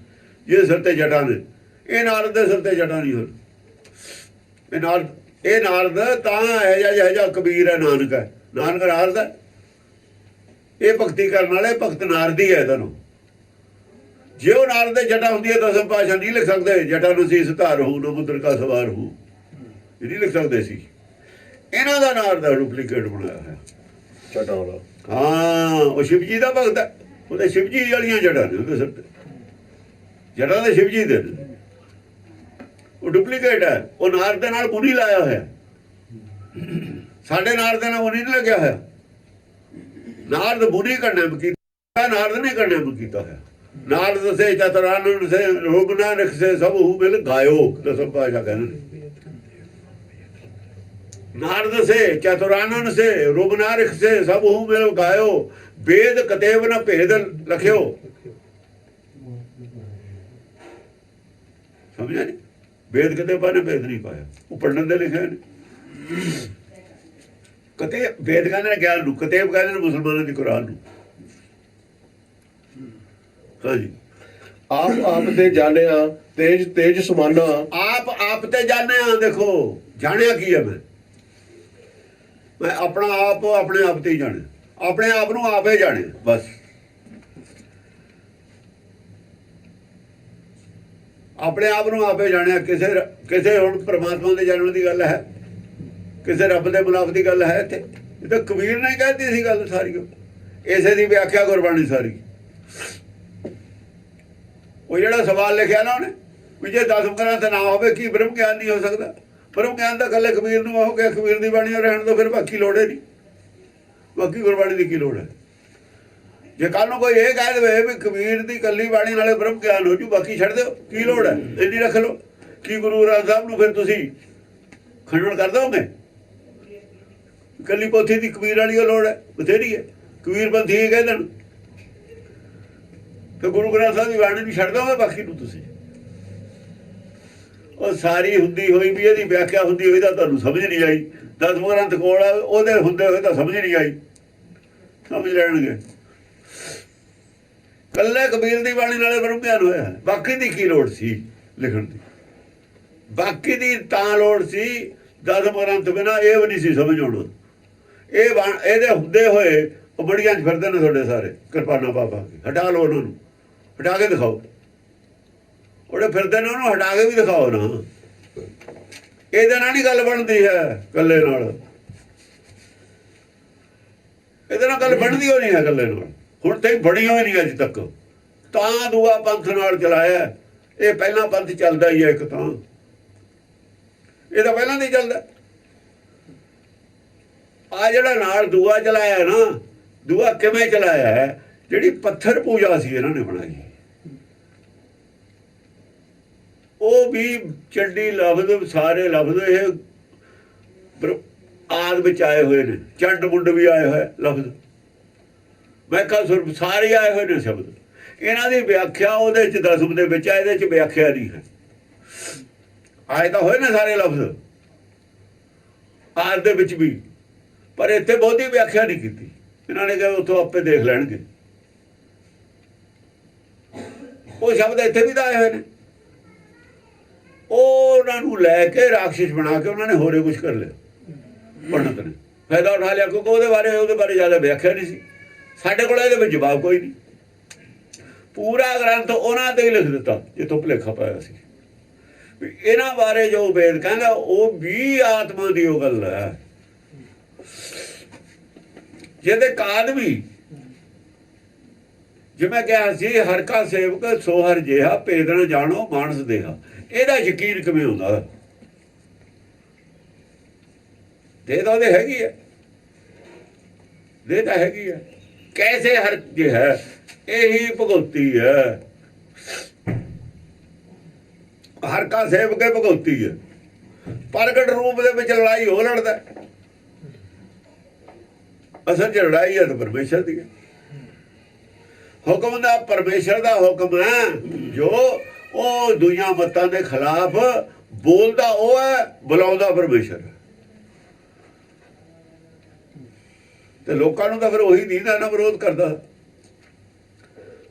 ਇਹ ਸਿਰ ਤੇ ਜਟਾਂ ਨੇ, ਇਹ ਨਾਰਦ ਦੇ ਸਿਰ ਤੇ ਜਟਾਂ ਨਹੀਂ ਹੋਣ। ਇਹ ਨਾਰਦ ਤਾਂ ਹੈ ਜਾਂ ਕਬੀਰ ਹੈ, ਨਾਨਕ ਹੈ। ਨਾਨਕ ਨਾਰਦ ਹੈ, ਇਹ ਭਗਤੀ ਕਰਨ ਵਾਲੇ ਭਗਤ ਨਾਰਦੀ ਹੈ। ਤੁਹਾਨੂੰ ਜੇ ਉਹ ਨਾਰਦ ਦੇ ਜਟਾ ਹੁੰਦੀ ਹੈ, ਦਸਮ ਪਾਤਸ਼ਾਹ ਨਹੀਂ ਲਿਖ ਸਕਦੇ ਜਟਾ ਨਸੀਸ ਧਾਰ ਹੋ ਨਾ ਮੁਦਰ ਕਾ ਸਵਾਰ ਹੋ, ਇਹ ਨਹੀਂ ਲਿਖ ਸਕਦੇ ਸੀ। ਇਹਨਾਂ ਦਾ ਨਾਰਦ ਦਾ ਡੁਪਲੀਕੇਟ ਬਣਾਇਆ ਹੈ ਜਟਾਂ ਵਾਲਾ। ਹਾਂ, ਉਹ ਸ਼ਿਵ ਜੀ ਦਾ ਭਗਤ ਹੈ, ਉਹਦੇ ਸ਼ਿਵ ਜੀ ਵਾਲੀਆਂ ਜਟਾਂ ਨੇ ਉਹਦੇ ਸਿਰ ਤੇ, ਜਟਾਂ ਦੇ ਸ਼ਿਵ ਜੀ ਦੇ ਨੇ। ਉਹ ਡੁਪਲੀਕੇਟ ਹੈ। ਉਹ ਨਾਰਦ ਦੇ ਨਾਲ ਮੁਨੀ ਲਾਇਆ ਹੋਇਆ, ਸਾਡੇ ਨਾਰਦ ਦੇ ਨਾਲ ਮੁਨੀ ਨਹੀਂ ਲੱਗਿਆ ਹੋਇਆ। ਨਾਰਦ ਮੁਨੀ ਕੰਡੈਮ ਕੀਤਾ, ਨਾਰਦ ਨੇ ਕੰਡੈਮ ਕੀਤਾ ਹੋਇਆ। ਨਾਰਦ ਸੇ ਚਤੁਰਾਨਨ ਸੇ ਰੋਗ ਨਾ ਰਖਸੇ ਸਭ ਹੂ ਮਿਲ ਗਾਇਓ, ਦਸਮ ਪਾਤਸ਼ਾਹ ਕਹਿੰਦੇ ਨੇ। ਨਾਰਦ ਸੇ ਚਤੁਰਾਨਨ ਸੇ ਰੋਗ ਨਾ ਰਖਸੇ ਸਭ ਹੂ ਮਿਲ ਗਾਇਓ, ਵੇਦ ਕਤੇਬ ਨਾ ਭੇਦ ਲਖਿਓ। ਸਮਝਿਆ ਨਹੀਂ? ਵੇਦ ਕਤੇਬਾਂ ਨੇ ਭੇਦ ਨਹੀਂ ਪਾਇਆ, ਉਹ ਪੰਡਤ ਦੇ ਲਿਖਿਆ ਨੇ। ਕਤੇ ਵੇਦ ਕਹਿੰਦੇ ਨੇ ਗਿਆਨ ਨੂੰ, ਕਤੇਬ ਕਹਿੰਦੇ ਨੇ ਮੁਸਲਮਾਨਾਂ ਦੀ ਕੁਰਾਨ ਨੂੰ। ਹਾਂਜੀ, ਆਪ ਤੇ ਜਾਣਿਆ ਤੇਜ ਤੇਜ ਸਮਾਨਾ। ਆਪ ਤੇ ਜਾਣਿਆ। ਦੇਖੋ, ਜਾਣਿਆ ਕੀ ਹੈ? ਮੈਂ ਆਪਣਾ ਆਪ ਆਪਣੇ ਆਪ ਤੇ ਹੀ ਜਾਣਿਆ, ਆਪਣੇ ਆਪ ਨੂੰ ਆਪੇ ਜਾਣਿਆ ਬਸ। ਆਪਣੇ ਆਪ ਨੂੰ ਆਪੇ ਜਾਣਿਆ। ਕਿਸੇ ਹੁਣ ਪਰਮਾਤਮਾ ਦੇ ਜਾਣਨ ਦੀ ਗੱਲ ਹੈ, ਕਿਸੇ ਰੱਬ ਦੇ ਮੁਨਾਫ ਦੀ ਗੱਲ ਹੈ ਇੱਥੇ? ਇਹ ਤਾਂ ਕਬੀਰ ਨੇ ਕਹਿਤੀ ਸੀ ਗੱਲ ਸਾਰੀ, ਇਸੇ ਦੀ ਵਿਆਖਿਆ ਗੁਰਬਾਣੀ ਸਾਰੀ। ਉਹ ਜਿਹੜਾ ਸਵਾਲ ਲਿਖਿਆ ਨਾ ਉਹਨੇ ਵੀ ਜੇ 10 ਗ੍ਰੰਥ ਨਾ ਹੋਵੇ ਕੀ ਬ੍ਰਹਮ ਗਿਆਨ ਨਹੀਂ ਹੋ ਸਕਦਾ? ਬ੍ਰਹਮ ਗਿਆਨ ਤਾਂ ਇਕੱਲੇ ਕਬੀਰ ਨੂੰ ਹੋ ਗਿਆ, ਕਬੀਰ ਦੀ ਬਾਣੀ ਰਹਿਣ ਤੋਂ ਫਿਰ ਬਾਕੀ ਲੋੜ ਹੀ ਨਹੀਂ, ਬਾਕੀ ਗੁਰਬਾਣੀ ਦੀ ਕੀ ਲੋੜ ਹੈ? ਜੇ ਕੱਲ ਨੂੰ ਕੋਈ ਇਹ ਕਹਿ ਦੇਵੇ ਵੀ ਕਬੀਰ ਦੀ ਇਕੱਲੀ ਬਾਣੀ ਨਾਲੇ ਬ੍ਰਹਮ ਗਿਆਨ ਹੋ ਜੂ, ਬਾਕੀ ਛੱਡ ਦਿਓ, ਕੀ ਲੋੜ ਹੈ? ਇੰਨੀ ਰੱਖ ਲਓ। ਕੀ ਗੁਰੂ ਗ੍ਰੰਥ ਸਾਹਿਬ ਨੂੰ ਫਿਰ ਤੁਸੀਂ ਖੰਡਨ ਕਰ ਦੋਗੇ? ਇਕੱਲੀ ਪੋਥੀ ਦੀ ਕਬੀਰ ਵਾਲੀ ਉਹ ਲੋੜ ਹੈ, ਬਥੇਰੀ ਹੈ। ਕਬੀਰ ਪੰਥੀ ਇਹ ਕਹਿ ਦੇਣ ਤੇ ਗੁਰੂ ਗ੍ਰੰਥ ਸਾਹਿਬ ਦੀ ਬਾਣੀ ਨੂੰ ਛੱਡ ਦੋਗੇ, ਬਾਕੀ ਨੂੰ ਤੁਸੀਂ। ਉਹ ਸਾਰੀ ਹੁੰਦੀ ਹੋਈ ਵੀ ਇਹਦੀ ਵਿਆਖਿਆ ਹੁੰਦੀ ਹੋਈ ਤਾਂ ਤੁਹਾਨੂੰ ਸਮਝ ਨਹੀਂ ਆਈ। 10 ਗ੍ਰੰਥ ਕੋਲ ਉਹਦੇ ਹੁੰਦੇ ਹੋਏ ਤਾਂ ਸਮਝ ਨਹੀਂ ਆਈ। ਸਮਝ ਲੈਣਗੇ। ਕੱਲੇ ਕਬੀਰ ਦੀ ਬਾਣੀ ਨਾਲੇ ਬ੍ਰਹਮ ਗਿਆਨ ਹੋਇਆ, ਬਾਕੀ ਦੀ ਕੀ ਲੋੜ ਸੀ ਲਿਖਣ ਦੀ? ਬਾਕੀ ਦੀ ਤਾਂ ਲੋੜ ਸੀ 10 ਗ੍ਰੰਥ ਬਿਨਾਂ ਇਹ ਵੀ ਨਹੀਂ ਸੀ ਸਮਝ ਆਉਣਾ। ਇਹਦੇ ਹੁੰਦੇ ਹੋਏ ਉਹ ਬੜੀਆਂ 'ਚ ਫਿਰਦੇ ਨੇ ਤੁਹਾਡੇ ਸਾਰੇ ਕਿਰਪਾਨਾਂ ਪਾ ਪਾ ਕੇ। ਹਟਾ ਲਓ ਉਹਨਾਂ ਨੂੰ, ਹਟਾ ਕੇ ਦਿਖਾਓ। ਉਹਦੇ ਫਿਰਦੇ ਨੇ ਉਹਨੂੰ ਹਟਾ ਕੇ ਵੀ ਦਿਖਾਓ ਨਾ। ਇਹਦੇ ਨਾਲ ਨਹੀਂ ਗੱਲ ਬਣਦੀ ਹੈ, ਇਕੱਲੇ ਨਾਲ ਇਹਦੇ ਨਾਲ ਗੱਲ ਬਣਦੀ ਹੋ ਨਹੀਂ ਹੈ ਇਕੱਲੇ ਨਾਲ। ਹੁਣ ਤੇ ਬਣੀ ਹੋਈ ਨਹੀਂ ਅਜੇ ਤੱਕ, ਤਾਂ ਦੂਆ ਪੰਥ ਨਾਲ ਚਲਾਇਆ। ਇਹ ਪਹਿਲਾਂ ਪੰਥ ਚੱਲਦਾ ਹੀ ਹੈ ਇੱਕ, ਤਾਂ ਇਹ ਤਾਂ ਪਹਿਲਾਂ ਨਹੀਂ ਚੱਲਦਾ। ਆ ਜਿਹੜਾ ਨਾਲ ਦੂਆ ਚਲਾਇਆ ਨਾ, ਦੂਆ ਕਿਵੇਂ ਚਲਾਇਆ ਹੈ? ਜਿਹੜੀ ਪੱਥਰ ਪੂਜਾ ਸੀ ਇਹਨਾਂ ਨੇ ਬਣਾਈ, ਉਹ ਵੀ ਚੱਡੀ ਲਫ਼ਜ਼, ਸਾਰੇ ਲਫ਼ਜ਼ ਇਹ ਆਦ ਵਿੱਚ ਆਏ ਹੋਏ ਨੇ। ਚੰਡ ਮੁੰਡ ਵੀ ਆਏ ਹੋਏ ਲਫ਼ਜ਼, ਮੈਂ ਕਿਹਾ ਸੁਰ ਸਾਰੇ ਆਏ ਹੋਏ ਨੇ ਸ਼ਬਦ। ਇਹਨਾਂ ਦੀ ਵਿਆਖਿਆ ਉਹਦੇ 'ਚ ਦਸਮ ਦੇ ਵਿੱਚ ਆ, ਇਹਦੇ 'ਚ ਵਿਆਖਿਆ ਨਹੀਂ ਹੈ। ਆਏ ਤਾਂ ਹੋਏ ਨੇ ਸਾਰੇ ਲਫ਼ਜ਼ ਆਦ ਦੇ ਵਿੱਚ ਵੀ, ਪਰ ਇੱਥੇ ਬਹੁਤੀ ਵਿਆਖਿਆ ਨਹੀਂ ਕੀਤੀ ਇਹਨਾਂ ਨੇ। ਕਿਹਾ ਉੱਥੋਂ ਆਪੇ ਦੇਖ ਲੈਣਗੇ। ਉਹ ਸ਼ਬਦ ਇੱਥੇ ਵੀ ਤਾਂ ਆਏ ਹੋਏ ਨੇ। ਉਹਨਾਂ ਨੂੰ ਲੈ ਕੇ ਰਾਖਸ਼ ਬਣਾ ਕੇ ਉਹਨਾਂ ਨੇ ਹੋਰੇ ਕੁਝ ਕਰ ਲਿਆ। ਪੰਡਤ ਨੇ ਫਾਇਦਾ ਉਠਾ ਲਿਆ, ਕਿਉਂਕਿ ਉਹਦੇ ਬਾਰੇ ਜ਼ਿਆਦਾ ਵਿਆਖਿਆ ਨਹੀਂ ਸੀ। ਸਾਡੇ ਕੋਲ ਇਹਦੇ ਵਿੱਚ ਜਵਾਬ ਕੋਈ ਨਹੀਂ। ਪੂਰਾ ਗ੍ਰੰਥ ਉਹਨਾਂ ਤੇ ਹੀ ਲਿਖ ਦਿੱਤਾ ਜਿੱਥੋਂ ਭੁਲੇਖਾ ਪਾਇਆ ਸੀ। ਇਹਨਾਂ ਬਾਰੇ ਜੋ ਵੇਦ ਕਹਿੰਦਾ ਉਹ ਵੀ ਆਤਮਾ ਦੀ ਉਹ ਗੱਲ ਹੈ। ਜਿਹਦੇ ਕਾਦ ਵੀ ਜਿਵੇਂ ਕਿਹਾ ਸੀ, ਹਰ ਕਾ ਸੇਵਕ ਸੋ ਹਰ ਜਿਹਾ, ਭੇਦ ਨਾ ਜਾਣੋ ਮਾਨਸ ਦੇਹਾ। ਇਹਦਾ ਯਕੀਨ ਕਿਵੇਂ ਹੁੰਦਾ? ਦੇ ਤਾਂ ਉਹਦੇ ਹੈਗੀ ਹੈ, ਦੇ ਤਾਂ ਹੈਗੀ ਹੈ। ਕੈਸੇ ਹਰ ਜੇ ਹੈ, ਇਹੀ ਭਗਉਤੀ ਹੈ। ਹਰ ਕਾ ਸੇਵਕ ਹੈ, ਭਗਉਤੀ ਹੈ। ਪ੍ਰਗਟ ਰੂਪ ਦੇ ਵਿੱਚ ਲੜਾਈ ਹੋ ਲੜਦਾ, ਅਸਲ 'ਚ ਲੜਾਈ ਹੈ ਤਾਂ ਪਰਮੇਸ਼ਰ ਦੀ ਹੈ। ਹੁਕਮ ਦਾ ਪਰਮੇਸ਼ਰ ਦਾ ਹੁਕਮ ਹੈ, ਜੋ ਉਹ ਦੁਨੀਆ ਮੱਤਾਂ ਦੇ ਖਿਲਾਫ ਬੋਲਦਾ ਉਹ ਹੈ, ਬੁਲਾਉਂਦਾ ਪਰਮੇਸ਼ਰ ਹੈ। ਤੇ ਲੋਕਾਂ ਨੂੰ ਤਾਂ ਫਿਰ ਉਹੀ ਦੀਦਾ ਨਾ ਵਿਰੋਧ ਕਰਦਾ।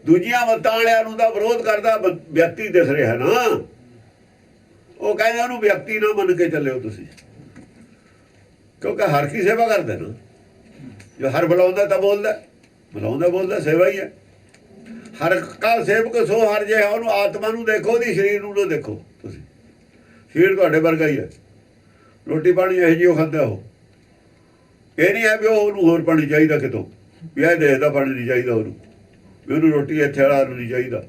ਦੂਜੀਆਂ ਮੱਤਾਂ ਵਾਲਿਆਂ ਨੂੰ ਤਾਂ ਵਿਰੋਧ ਕਰਦਾ ਵਿਅਕਤੀ ਦਿਖ ਰਿਹਾ ਨਾ। ਉਹ ਕਹਿੰਦੇ ਉਹਨੂੰ ਵਿਅਕਤੀ ਨਾ ਮੰਨ ਕੇ ਚੱਲਿਓ ਤੁਸੀਂ, ਕਿਉਂਕਿ ਹਰ ਕੀ ਸੇਵਾ ਕਰਦੇ ਨਾ। ਜੋ ਹਰ ਬੁਲਾਉਂਦਾ ਤਾਂ ਬੋਲਦਾ, ਬੋਲਦਾ ਸੇਵਾ ਹੀ ਹੈ। ਹਰ ਕਾ ਸੇਵਕ ਸੋ ਹਰ ਜੇ, ਉਹਨੂੰ ਆਤਮਾ ਨੂੰ ਦੇਖੋ, ਉਹਦੀ ਸਰੀਰ ਨੂੰ ਨਾ ਦੇਖੋ। ਤੁਸੀਂ ਸਰੀਰ ਤੁਹਾਡੇ ਵਰਗਾ ਹੀ ਹੈ, ਰੋਟੀ ਪਾਣੀ ਇਹੋ ਜਿਹੀ ਉਹ ਖਾਂਦਾ। ਉਹ ਇਹ ਨਹੀਂ ਹੈ ਵੀ ਉਹਨੂੰ ਹੋਰ ਪਾਣੀ ਚਾਹੀਦਾ ਕਿਤੋਂ, ਵੀ ਇਹ ਦੇਖਦਾ ਪਾਣੀ ਨਹੀਂ ਚਾਹੀਦਾ ਉਹਨੂੰ, ਵੀ ਉਹਨੂੰ ਰੋਟੀ ਇੱਥੇ ਵਾਲਾ ਨਹੀਂ ਚਾਹੀਦਾ।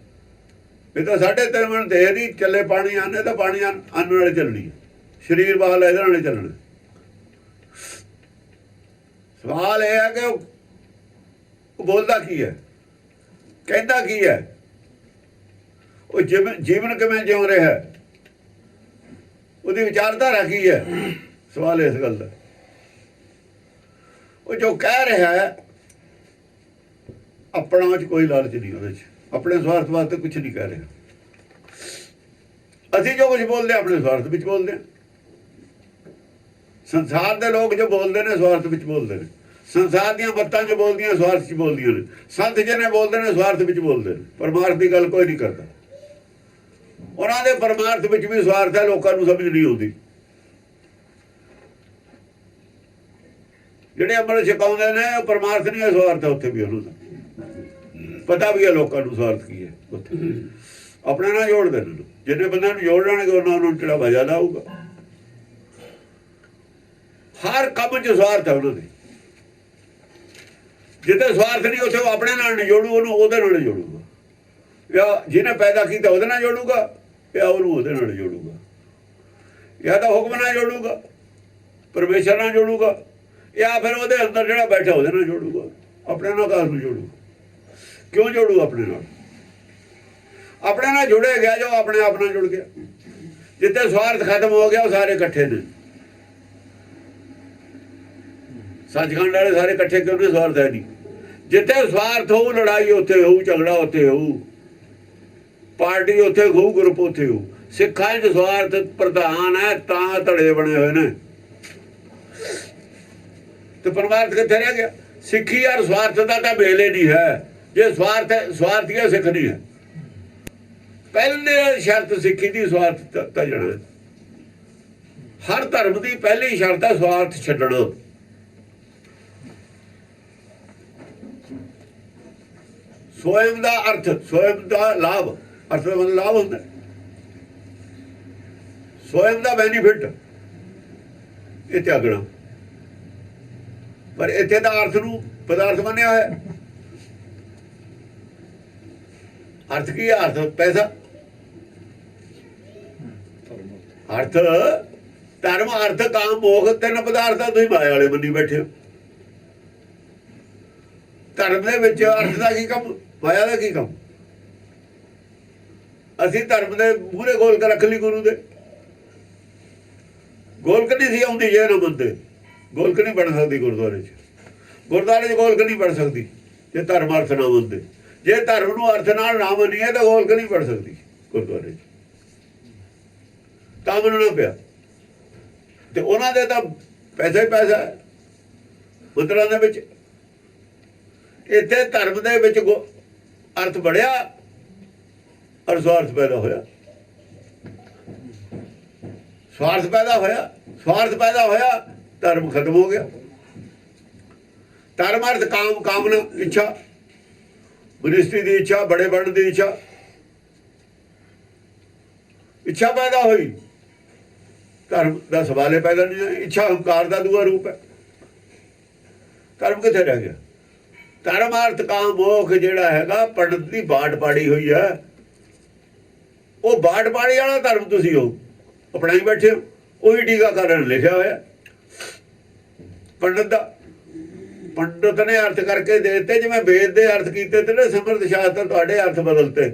ਇਹ ਤਾਂ 3.5 ਮਣ ਦੇ ਦੀ ਚੱਲੇ ਪਾਣੀ ਆਨੇ ਤਾਂ ਪਾਣੀ ਅੰਨ ਵਾਲੇ ਚੱਲਣੀ, ਸਰੀਰ ਬਾਹਰ ਇਹਦੇ ਨਾਲੇ ਚੱਲਣਾ। ਸਵਾਲ ਇਹ ਹੈ ਕਿ ਉਹ ਬੋਲਦਾ ਕੀ ਹੈ, ਕਹਿੰਦਾ ਕੀ ਹੈ, ਉਹ ਜੀਵਨ ਕਿਵੇਂ ਜਿਉ ਰਿਹਾ, ਉਹਦੀ ਵਿਚਾਰਧਾਰਾ ਕੀ ਹੈ। ਸਵਾਲ ਇਸ ਗੱਲ ਦਾ। ਉਹ ਜੋ ਕਹਿ ਰਿਹਾ ਹੈ, ਆਪਣਾ 'ਚ ਕੋਈ ਲਾਲਚ ਨਹੀਂ, ਉਹਦੇ 'ਚ ਆਪਣੇ ਸਵਾਰਥ ਵਾਸਤੇ ਕੁਛ ਨਹੀਂ ਕਹਿ ਰਿਹਾ। ਅਸੀਂ ਜੋ ਕੁਝ ਬੋਲਦੇ ਆਪਣੇ ਸਵਾਰਥ ਵਿੱਚ ਬੋਲਦੇ ਹਾਂ। ਸੰਸਾਰ ਦੇ ਲੋਕ ਜੋ ਬੋਲਦੇ ਨੇ ਸਵਾਰਥ ਵਿੱਚ ਬੋਲਦੇ ਨੇ। ਸੰਸਾਰ ਦੀਆਂ ਮੱਤਾਂ ਜੋ ਬੋਲਦੀਆਂ ਸਵਾਰਥ 'ਚ ਬੋਲਦੀਆਂ ਨੇ। ਸੰਤ ਜਿਹਨੇ ਬੋਲਦੇ ਨੇ ਸਵਾਰਥ ਵਿੱਚ ਬੋਲਦੇ ਨੇ, ਪਰਮਾਰਥ ਦੀ ਗੱਲ ਕੋਈ ਨਹੀਂ ਕਰਦਾ। ਉਹਨਾਂ ਦੇ ਪਰਮਾਰਥ ਵਿੱਚ ਵੀ ਸਵਾਰਥ ਹੈ, ਲੋਕਾਂ ਨੂੰ ਸਮਝ ਨਹੀਂ ਆਉਂਦੀ। ਜਿਹੜੇ ਅੰਮ੍ਰਿਤ ਛਕਾਉਂਦੇ ਨੇ ਉਹ ਪਰਮਾਰਥ ਨਹੀਂ ਹੈ, ਸਵਾਰਥ ਹੈ ਉੱਥੇ ਵੀ। ਉਹਨੂੰ ਪਤਾ ਵੀ ਹੈ ਲੋਕਾਂ ਨੂੰ ਸਵਾਰਥ ਕੀ ਹੈ। ਉੱਥੇ ਆਪਣੇ ਨਾਲ ਜੋੜਦੇ ਨੇ। ਜਿੰਨੇ ਬੰਦਿਆਂ ਨੂੰ ਜੋੜ ਲੈਣਗੇ ਉਹਨਾਂ ਨੂੰ ਚੜਾਵਾ ਜ਼ਿਆਦਾ ਆਊਗਾ। ਹਰ ਕੰਮ 'ਚ ਸਵਾਰਥ ਹੈ ਉਹਨਾਂ ਦੇ। ਜਿੱਥੇ ਸਵਾਰਥ ਨਹੀਂ ਉੱਥੇ ਉਹ ਆਪਣੇ ਨਾਲ ਨਹੀਂ ਜੋੜੂ, ਉਹਨੂੰ ਉਹਦੇ ਨਾਲ ਜੋੜੂਗਾ। ਜਾਂ ਜਿਹਨੇ ਪੈਦਾ ਕੀਤਾ ਉਹਦੇ ਨਾਲ ਜੋੜੂਗਾ, ਜਾਂ ਉਹਨੂੰ ਉਹਦੇ ਨਾਲ ਜੋੜੂਗਾ। ਜਾਂ ਤਾਂ ਹੁਕਮ ਨਾਲ ਜੋੜੂਗਾ, ਪਰਮੇਸ਼ਰ ਨਾਲ ਜੋੜੂਗਾ, ਜਾਂ ਫਿਰ ਉਹਦੇ ਅੰਦਰ ਜਿਹੜਾ ਬੈਠਾ ਉਹਦੇ ਨਾਲ ਜੋੜੂਗਾ। ਆਪਣੇ ਨਾਲ ਕਾਸ ਨੂੰ ਜੋੜੂ? ਕਿਉਂ ਜੋੜੂ ਆਪਣੇ ਨਾਲ? ਆਪਣੇ ਨਾਲ ਜੁੜੇ ਗਿਆ ਜੋ ਆਪਣੇ ਆਪ ਨਾਲ ਜੁੜ ਗਿਆ। ਜਿੱਥੇ ਸਵਾਰਥ ਖਤਮ ਹੋ ਗਿਆ ਉਹ ਸਾਰੇ ਇਕੱਠੇ ਨੇ। ਸੱਚਖੰਡ ਵਾਲੇ ਸਾਰੇ ਇਕੱਠੇ ਕਿਉਂ ਨੇ? ਸਵਾਰਥ ਹੈ ਨਹੀਂ। ਜਿੱਥੇ ਸਵਾਰਥ ਹੋਊ ਲੜਾਈ ਉੱਥੇ ਹੋਊ, ਝਗੜਾ ਉੱਥੇ ਹੋਊ, ਪਾਰਟੀ ਉੱਥੇ ਹੋਊ, ਗਰੁੱਪ ਉੱਥੇ ਹੋਊ। ਸਿੱਖਾਂ 'ਚ ਸਵਾਰਥ ਪ੍ਰਧਾਨ ਹੈ ਤਾਂ ਧੜੇ ਬਣੇ ਹੋਏ ਨੇ। ਤੇ ਪਰਮਾਰਥ ਕਿੱਥੇ ਰਹਿ ਗਿਆ? ਸਿੱਖੀ ਔਰ ਸਵਾਰਥ ਦਾ ਤਾਂ ਮੇਲ ਹੀ ਨਹੀਂ ਹੈ। ਜੇ ਸਵਾਰਥ ਹੈ, ਸਵਾਰਥੀਆ ਸਿੱਖ ਨਹੀਂ ਹੈ। ਪਹਿਲੇ ਸ਼ਰਤ ਸਿੱਖੀ ਦੀ ਸਵਾਰਥ ਤਜਣਾ। ਹਰ ਧਰਮ ਦੀ ਪਹਿਲੀ ਸ਼ਰਤ ਹੈ ਸਵਾਰਥ ਛੱਡਣਾ। ਸਵਯੰ ਦਾ ਅਰਥ, ਸਵਯੰ ਦਾ ਲਾਭ, ਅਰਥ ਦਾ ਮਤਲਬ ਲਾਭ ਹੁੰਦਾ। ਸਵਯੰ ਦਾ ਬੈਨੀਫਿਟ ਇਹ ਤਿਆਗਣਾ। ਪਰ ਇੱਥੇ ਤਾਂ ਅਰਥ ਨੂੰ ਪਦਾਰਥ ਮੰਨਿਆ ਹੋਇਆ। ਅਰਥ ਕੀ ਹੈ? ਅਰਥ ਪੈਸਾ, ਅਰਥ ਧਰਮ, ਅਰਥ ਕਾਮ ਮੋਖ, ਤਿੰਨ ਪਦਾਰਥਾਂ ਤੁਸੀਂ ਮਾਇਆ ਵਾਲੇ ਬੰਨੀ ਬੈਠੇ ਹੋ। ਧਰਮ ਦੇ ਵਿੱਚ ਅਰਥ ਦਾ ਕੀ ਕੰਮ, ਮਾਇਆ ਦਾ ਕੀ ਕੰਮ? ਅਸੀਂ ਧਰਮ ਦੇ ਮੂਹਰੇ ਗੋਲਕ ਰੱਖ ਲਈ ਗੁਰੂ ਦੇ। ਗੋਲਕ ਨਹੀਂ ਸੀ ਆਉਂਦੀ ਜੇ ਨਾ ਮੰਨਦੇ। ਗੋਲਕ ਨਹੀਂ ਬਣ ਸਕਦੀ ਗੁਰਦੁਆਰੇ 'ਚ। ਗੁਰਦੁਆਰੇ 'ਚ ਗੋਲਕ ਨਹੀਂ ਬਣ ਸਕਦੀ ਜੇ ਧਰਮ ਅਰਥ ਨਾ ਮੰਨਦੇ। ਜੇ ਧਰਮ ਨੂੰ ਅਰਥ ਨਾਲ ਨਾ ਮੰਨੀਏ ਤਾਂ ਗੋਲਕ ਨਹੀਂ ਬਣ ਸਕਦੀ ਗੁਰਦੁਆਰੇ 'ਚ। ਤਾਂ ਮੰਨਣਾ ਪਿਆ। ਤੇ ਉਹਨਾਂ ਦੇ ਤਾਂ ਪੈਸਾ ਹੀ ਪੈਸਾ ਹੈ ਮੰਦਰਾਂ ਦੇ ਵਿੱਚ। ਇੱਥੇ ਧਰਮ ਦੇ ਵਿੱਚ ਅਰਥ ਬੜਿਆ ਔਰ ਸਵਾਰਥ ਪੈਦਾ ਹੋਇਆ। ਸਵਾਰਥ ਪੈਦਾ ਹੋਇਆ, ਸਵਾਰਥ ਪੈਦਾ ਹੋਇਆ, ਧਰਮ ਖਤਮ ਹੋ ਗਿਆ। ਧਰਮ ਅਰਥ ਕਾਮ, ਕਾਮਨਾ, ਇੱਛਾ, ਬ੍ਰਿਸ਼ਟੀ ਦੀ ਇੱਛਾ, ਬੜੇ ਬਣਨ ਦੀ ਇੱਛਾ। ਇੱਛਾ ਪੈਦਾ ਹੋਈ, ਧਰਮ ਦਾ ਸਵਾਲ ਹੀ ਪੈਦਾ ਨਹੀਂ ਹੈ। ਇੱਛਾ ਹੰਕਾਰ ਦਾ ਦੂਆ ਰੂਪ ਹੈ। ਧਰਮ ਕਿੱਥੇ ਰਹਿ ਗਿਆ? ਧਰਮ ਅਰਥ ਕਾਮ ਮੋਖ ਜਿਹੜਾ ਹੈਗਾ ਪੰਡਤ ਦੀ ਬਾਟ ਪਾੜੀ ਹੋਈ ਹੈ। ਉਹ ਬਾਟ ਪਾੜੀ ਵਾਲਾ ਧਰਮ ਤੁਸੀਂ ਹੋ ਅਪਣਾਈ ਬੈਠੇ ਹੋ। ਉਹੀ ਟੀਕਾਕਰਨ ਲਿਖਿਆ ਹੋਇਆ ਪੰਡਤ ਦਾ। ਪੰਡਤ ਨੇ ਅਰਥ ਕਰਕੇ ਦੇ ਦਿੱਤੇ। ਜਿਵੇਂ ਵੇਦ ਦੇ ਅਰਥ ਕੀਤੇ ਤੇ ਨਾ ਸਮਰਥ ਸ਼ਾਸਤਰ, ਤੁਹਾਡੇ ਅਰਥ ਬਦਲਤੇ।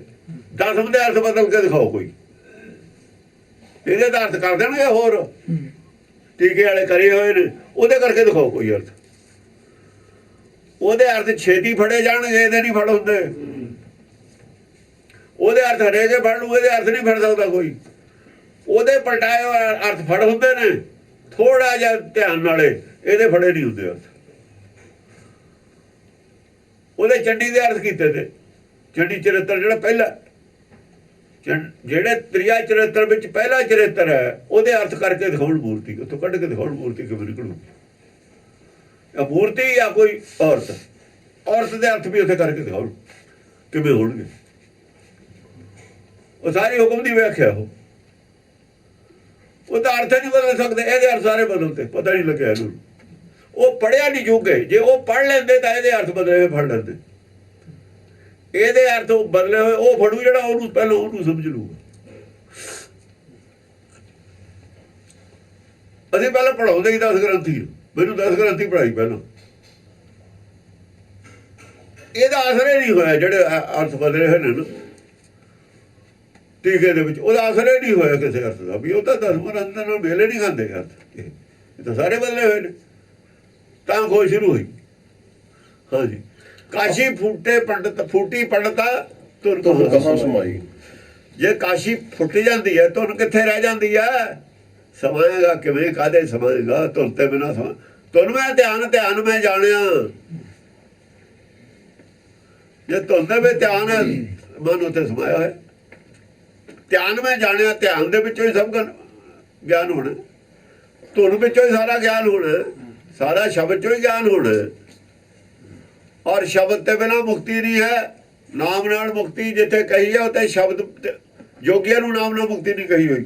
ਦਸਮ ਦੇ ਅਰਥ ਬਦਲ ਕੇ ਦਿਖਾਓ ਕੋਈ। ਇਹਦੇ ਤਾਂ ਅਰਥ ਕਰ ਦੇਣਗੇ ਹੋਰ, ਟੀਕੇ ਵਾਲੇ ਕਰੇ ਹੋਏ ਨੇ, ਉਹਦੇ ਕਰਕੇ ਦਿਖਾਓ ਕੋਈ ਅਰਥ। ਉਹਦੇ ਅਰਥ ਛੇਤੀ ਫੜੇ ਜਾਣਗੇ, ਇਹਦੇ ਨਹੀਂ ਫੜ ਹੁੰਦੇ। ਉਹਦੇ ਅਰਥ ਹਰੇਕੇ ਫੜ ਲੂ, ਇਹਦੇ ਅਰਥ ਨਹੀਂ ਫੜ ਸਕਦਾ ਕੋਈ। ਉਹਦੇ ਪਲਟਾਏ ਅਰਥ ਫੜ ਹੁੰਦੇ ਨੇ ਥੋੜਾ ਜਿਹਾ ਧਿਆਨ ਨਾਲੇ, ਇਹਦੇ ਫੜੇ ਨਹੀਂ ਹੁੰਦੇ ਅਰਥ। ਉਹਦੇ ਚੰਡੀ ਦੇ ਅਰਥ ਕੀਤੇ ਤੇ ਚੰਡੀ ਚਰਿੱਤਰ ਜਿਹੜਾ ਪਹਿਲਾ, ਜਿਹੜੇ ਤ੍ਰਿਆ ਚਰਿੱਤਰ ਵਿੱਚ ਪਹਿਲਾ ਚਰਿੱਤਰ ਹੈ, ਉਹਦੇ ਅਰਥ ਕਰਕੇ ਦਿਖਾਉਣ ਮੂਰਤੀ। ਉੱਥੋਂ ਕੱਢ ਕੇ ਦਿਖਾਉਣ ਮੂਰਤੀ ਕਿਵੇਂ ਨਿਕਲੂ। ਮੂਰਤੀ ਜਾਂ ਕੋਈ ਔਰਤ, ਔਰਤ ਦੇ ਅਰਥ ਵੀ ਉੱਥੇ ਕਰਕੇ ਦਿਖਾਉਣ ਕਿਵੇਂ ਹੋਣਗੇ। ਉਹ ਸਾਰੀ ਹੁਕਮ ਦੀ ਵਿਆਖਿਆ ਉਹ ਤਾਂ ਅਰਥ ਨਹੀਂ ਬਦਲ ਸਕਦੇ। ਇਹਦੇ ਅਰਥ ਸਾਰੇ ਬਦਲਤੇ, ਪਤਾ ਨਹੀਂ ਲੱਗਿਆ ਇਹਨੂੰ। ਉਹ ਪੜਿਆ ਨਹੀਂ ਜੋਗੇ। ਜੇ ਉਹ ਪੜ੍ਹ ਲੈਂਦੇ ਤਾਂ ਇਹਦੇ ਅਰਥ ਬਦਲੇ ਹੋਏ ਫੜ ਲੈਂਦੇ। ਇਹਦੇ ਅਰਥ ਬਦਲੇ ਹੋਏ ਉਹ ਫੜੂ ਜਿਹੜਾ ਉਹਨੂੰ ਪਹਿਲਾਂ ਉਹਨੂੰ ਸਮਝ ਲੂਗਾ। ਅਸੀਂ ਪਹਿਲਾਂ ਪੜਾਉਂਦੇ ਹੀ 10 ਗ੍ਰੰਥੀ। ਮੈਨੂੰ 10 ਗ੍ਰੰਥੀ ਪੜਾਈ ਪਹਿਲਾਂ। ਇਹਦਾ ਅਸਰ ਹੀ ਨਹੀਂ ਹੋਇਆ ਜਿਹੜੇ ਅਰਥ ਬਦਲੇ ਹੋਏ ਨੇ ਨਾ ਟੀਕੇ ਦੇ ਵਿੱਚ। ਉਹਦਾ ਅਸਰ ਹੀ ਨਹੀਂ ਹੋਇਆ ਕਿਸੇ ਅਰਥ ਦਾ ਵੀ। ਉਹ ਤਾਂ ਦਸਮ ਗ੍ਰੰਥਾਂ ਨਾਲ ਮੇਲੇ ਨਹੀਂ ਖਾਂਦੇ ਅਰਥ। ਇਹ ਤਾਂ ਸਾਰੇ ਬਦਲੇ ਹੋਏ ਨੇ। ਤਾਂ ਖੋਜ ਸ਼ੁਰੂ ਹੋਈ। ਹਾਂਜੀ, ਕਾਸ਼ੀ ਫੂਟੇ ਪੰਡਤ, ਫੂਟੀ ਪੰਡਤਾ ਤੁਰ ਕਹਾਂ ਸਮਾਈ। ਜੇ ਕਾਸ਼ੀ ਫੁੱਟ ਜਾਂਦੀ ਹੈ ਤੁਰ ਕਿੱਥੇ ਰਹਿ ਜਾਂਦੀ ਹੈ? ਸਮਾਏਗਾ ਕਿਵੇਂ, ਕਾਹਦੇ ਸਮਾਏਗਾ? ਤੁਰ ਤੇ ਬਿਨਾਂ ਸਮਾਂ। ਤੁਰ ਮੈਂ ਧਿਆਨ, ਧਿਆਨ ਮੈਂ ਜਾਣਿਆ। ਜੇ ਤੁਰ ਦੇ ਵਿੱਚ ਧਿਆਨ ਹੈ, ਮਨ ਉੱਥੇ ਸਮਾਇਆ ਹੋਇਆ। ਧਿਆਨ ਮੈਂ ਜਾਣਿਆ, ਧਿਆਨ ਦੇ ਵਿੱਚੋਂ ਹੀ ਸਭ ਗਿਆਨ ਹੋਣਾ। ਧੁਨ ਵਿੱਚੋਂ ਹੀ ਸਾਰਾ ਗਿਆਨ ਹੋਣਾ। ਸਾਰਾ ਸ਼ਬਦ ਚੋਂ ਹੀ ਗਿਆਨ ਹੋਣਾ। ਔਰ ਸ਼ਬਦ ਤੇ ਬਿਨਾਂ ਮੁਕਤੀ ਨਹੀਂ ਹੈ। ਨਾਮ ਨਾਲ ਮੁਕਤੀ ਜਿੱਥੇ ਕਹੀ ਹੈ ਉੱਥੇ ਸ਼ਬਦ, ਜੋਗੀਆਂ ਨੂੰ ਨਾਮ ਨਾਲ ਮੁਕਤੀ ਨਹੀਂ ਕਹੀ ਹੋਈ।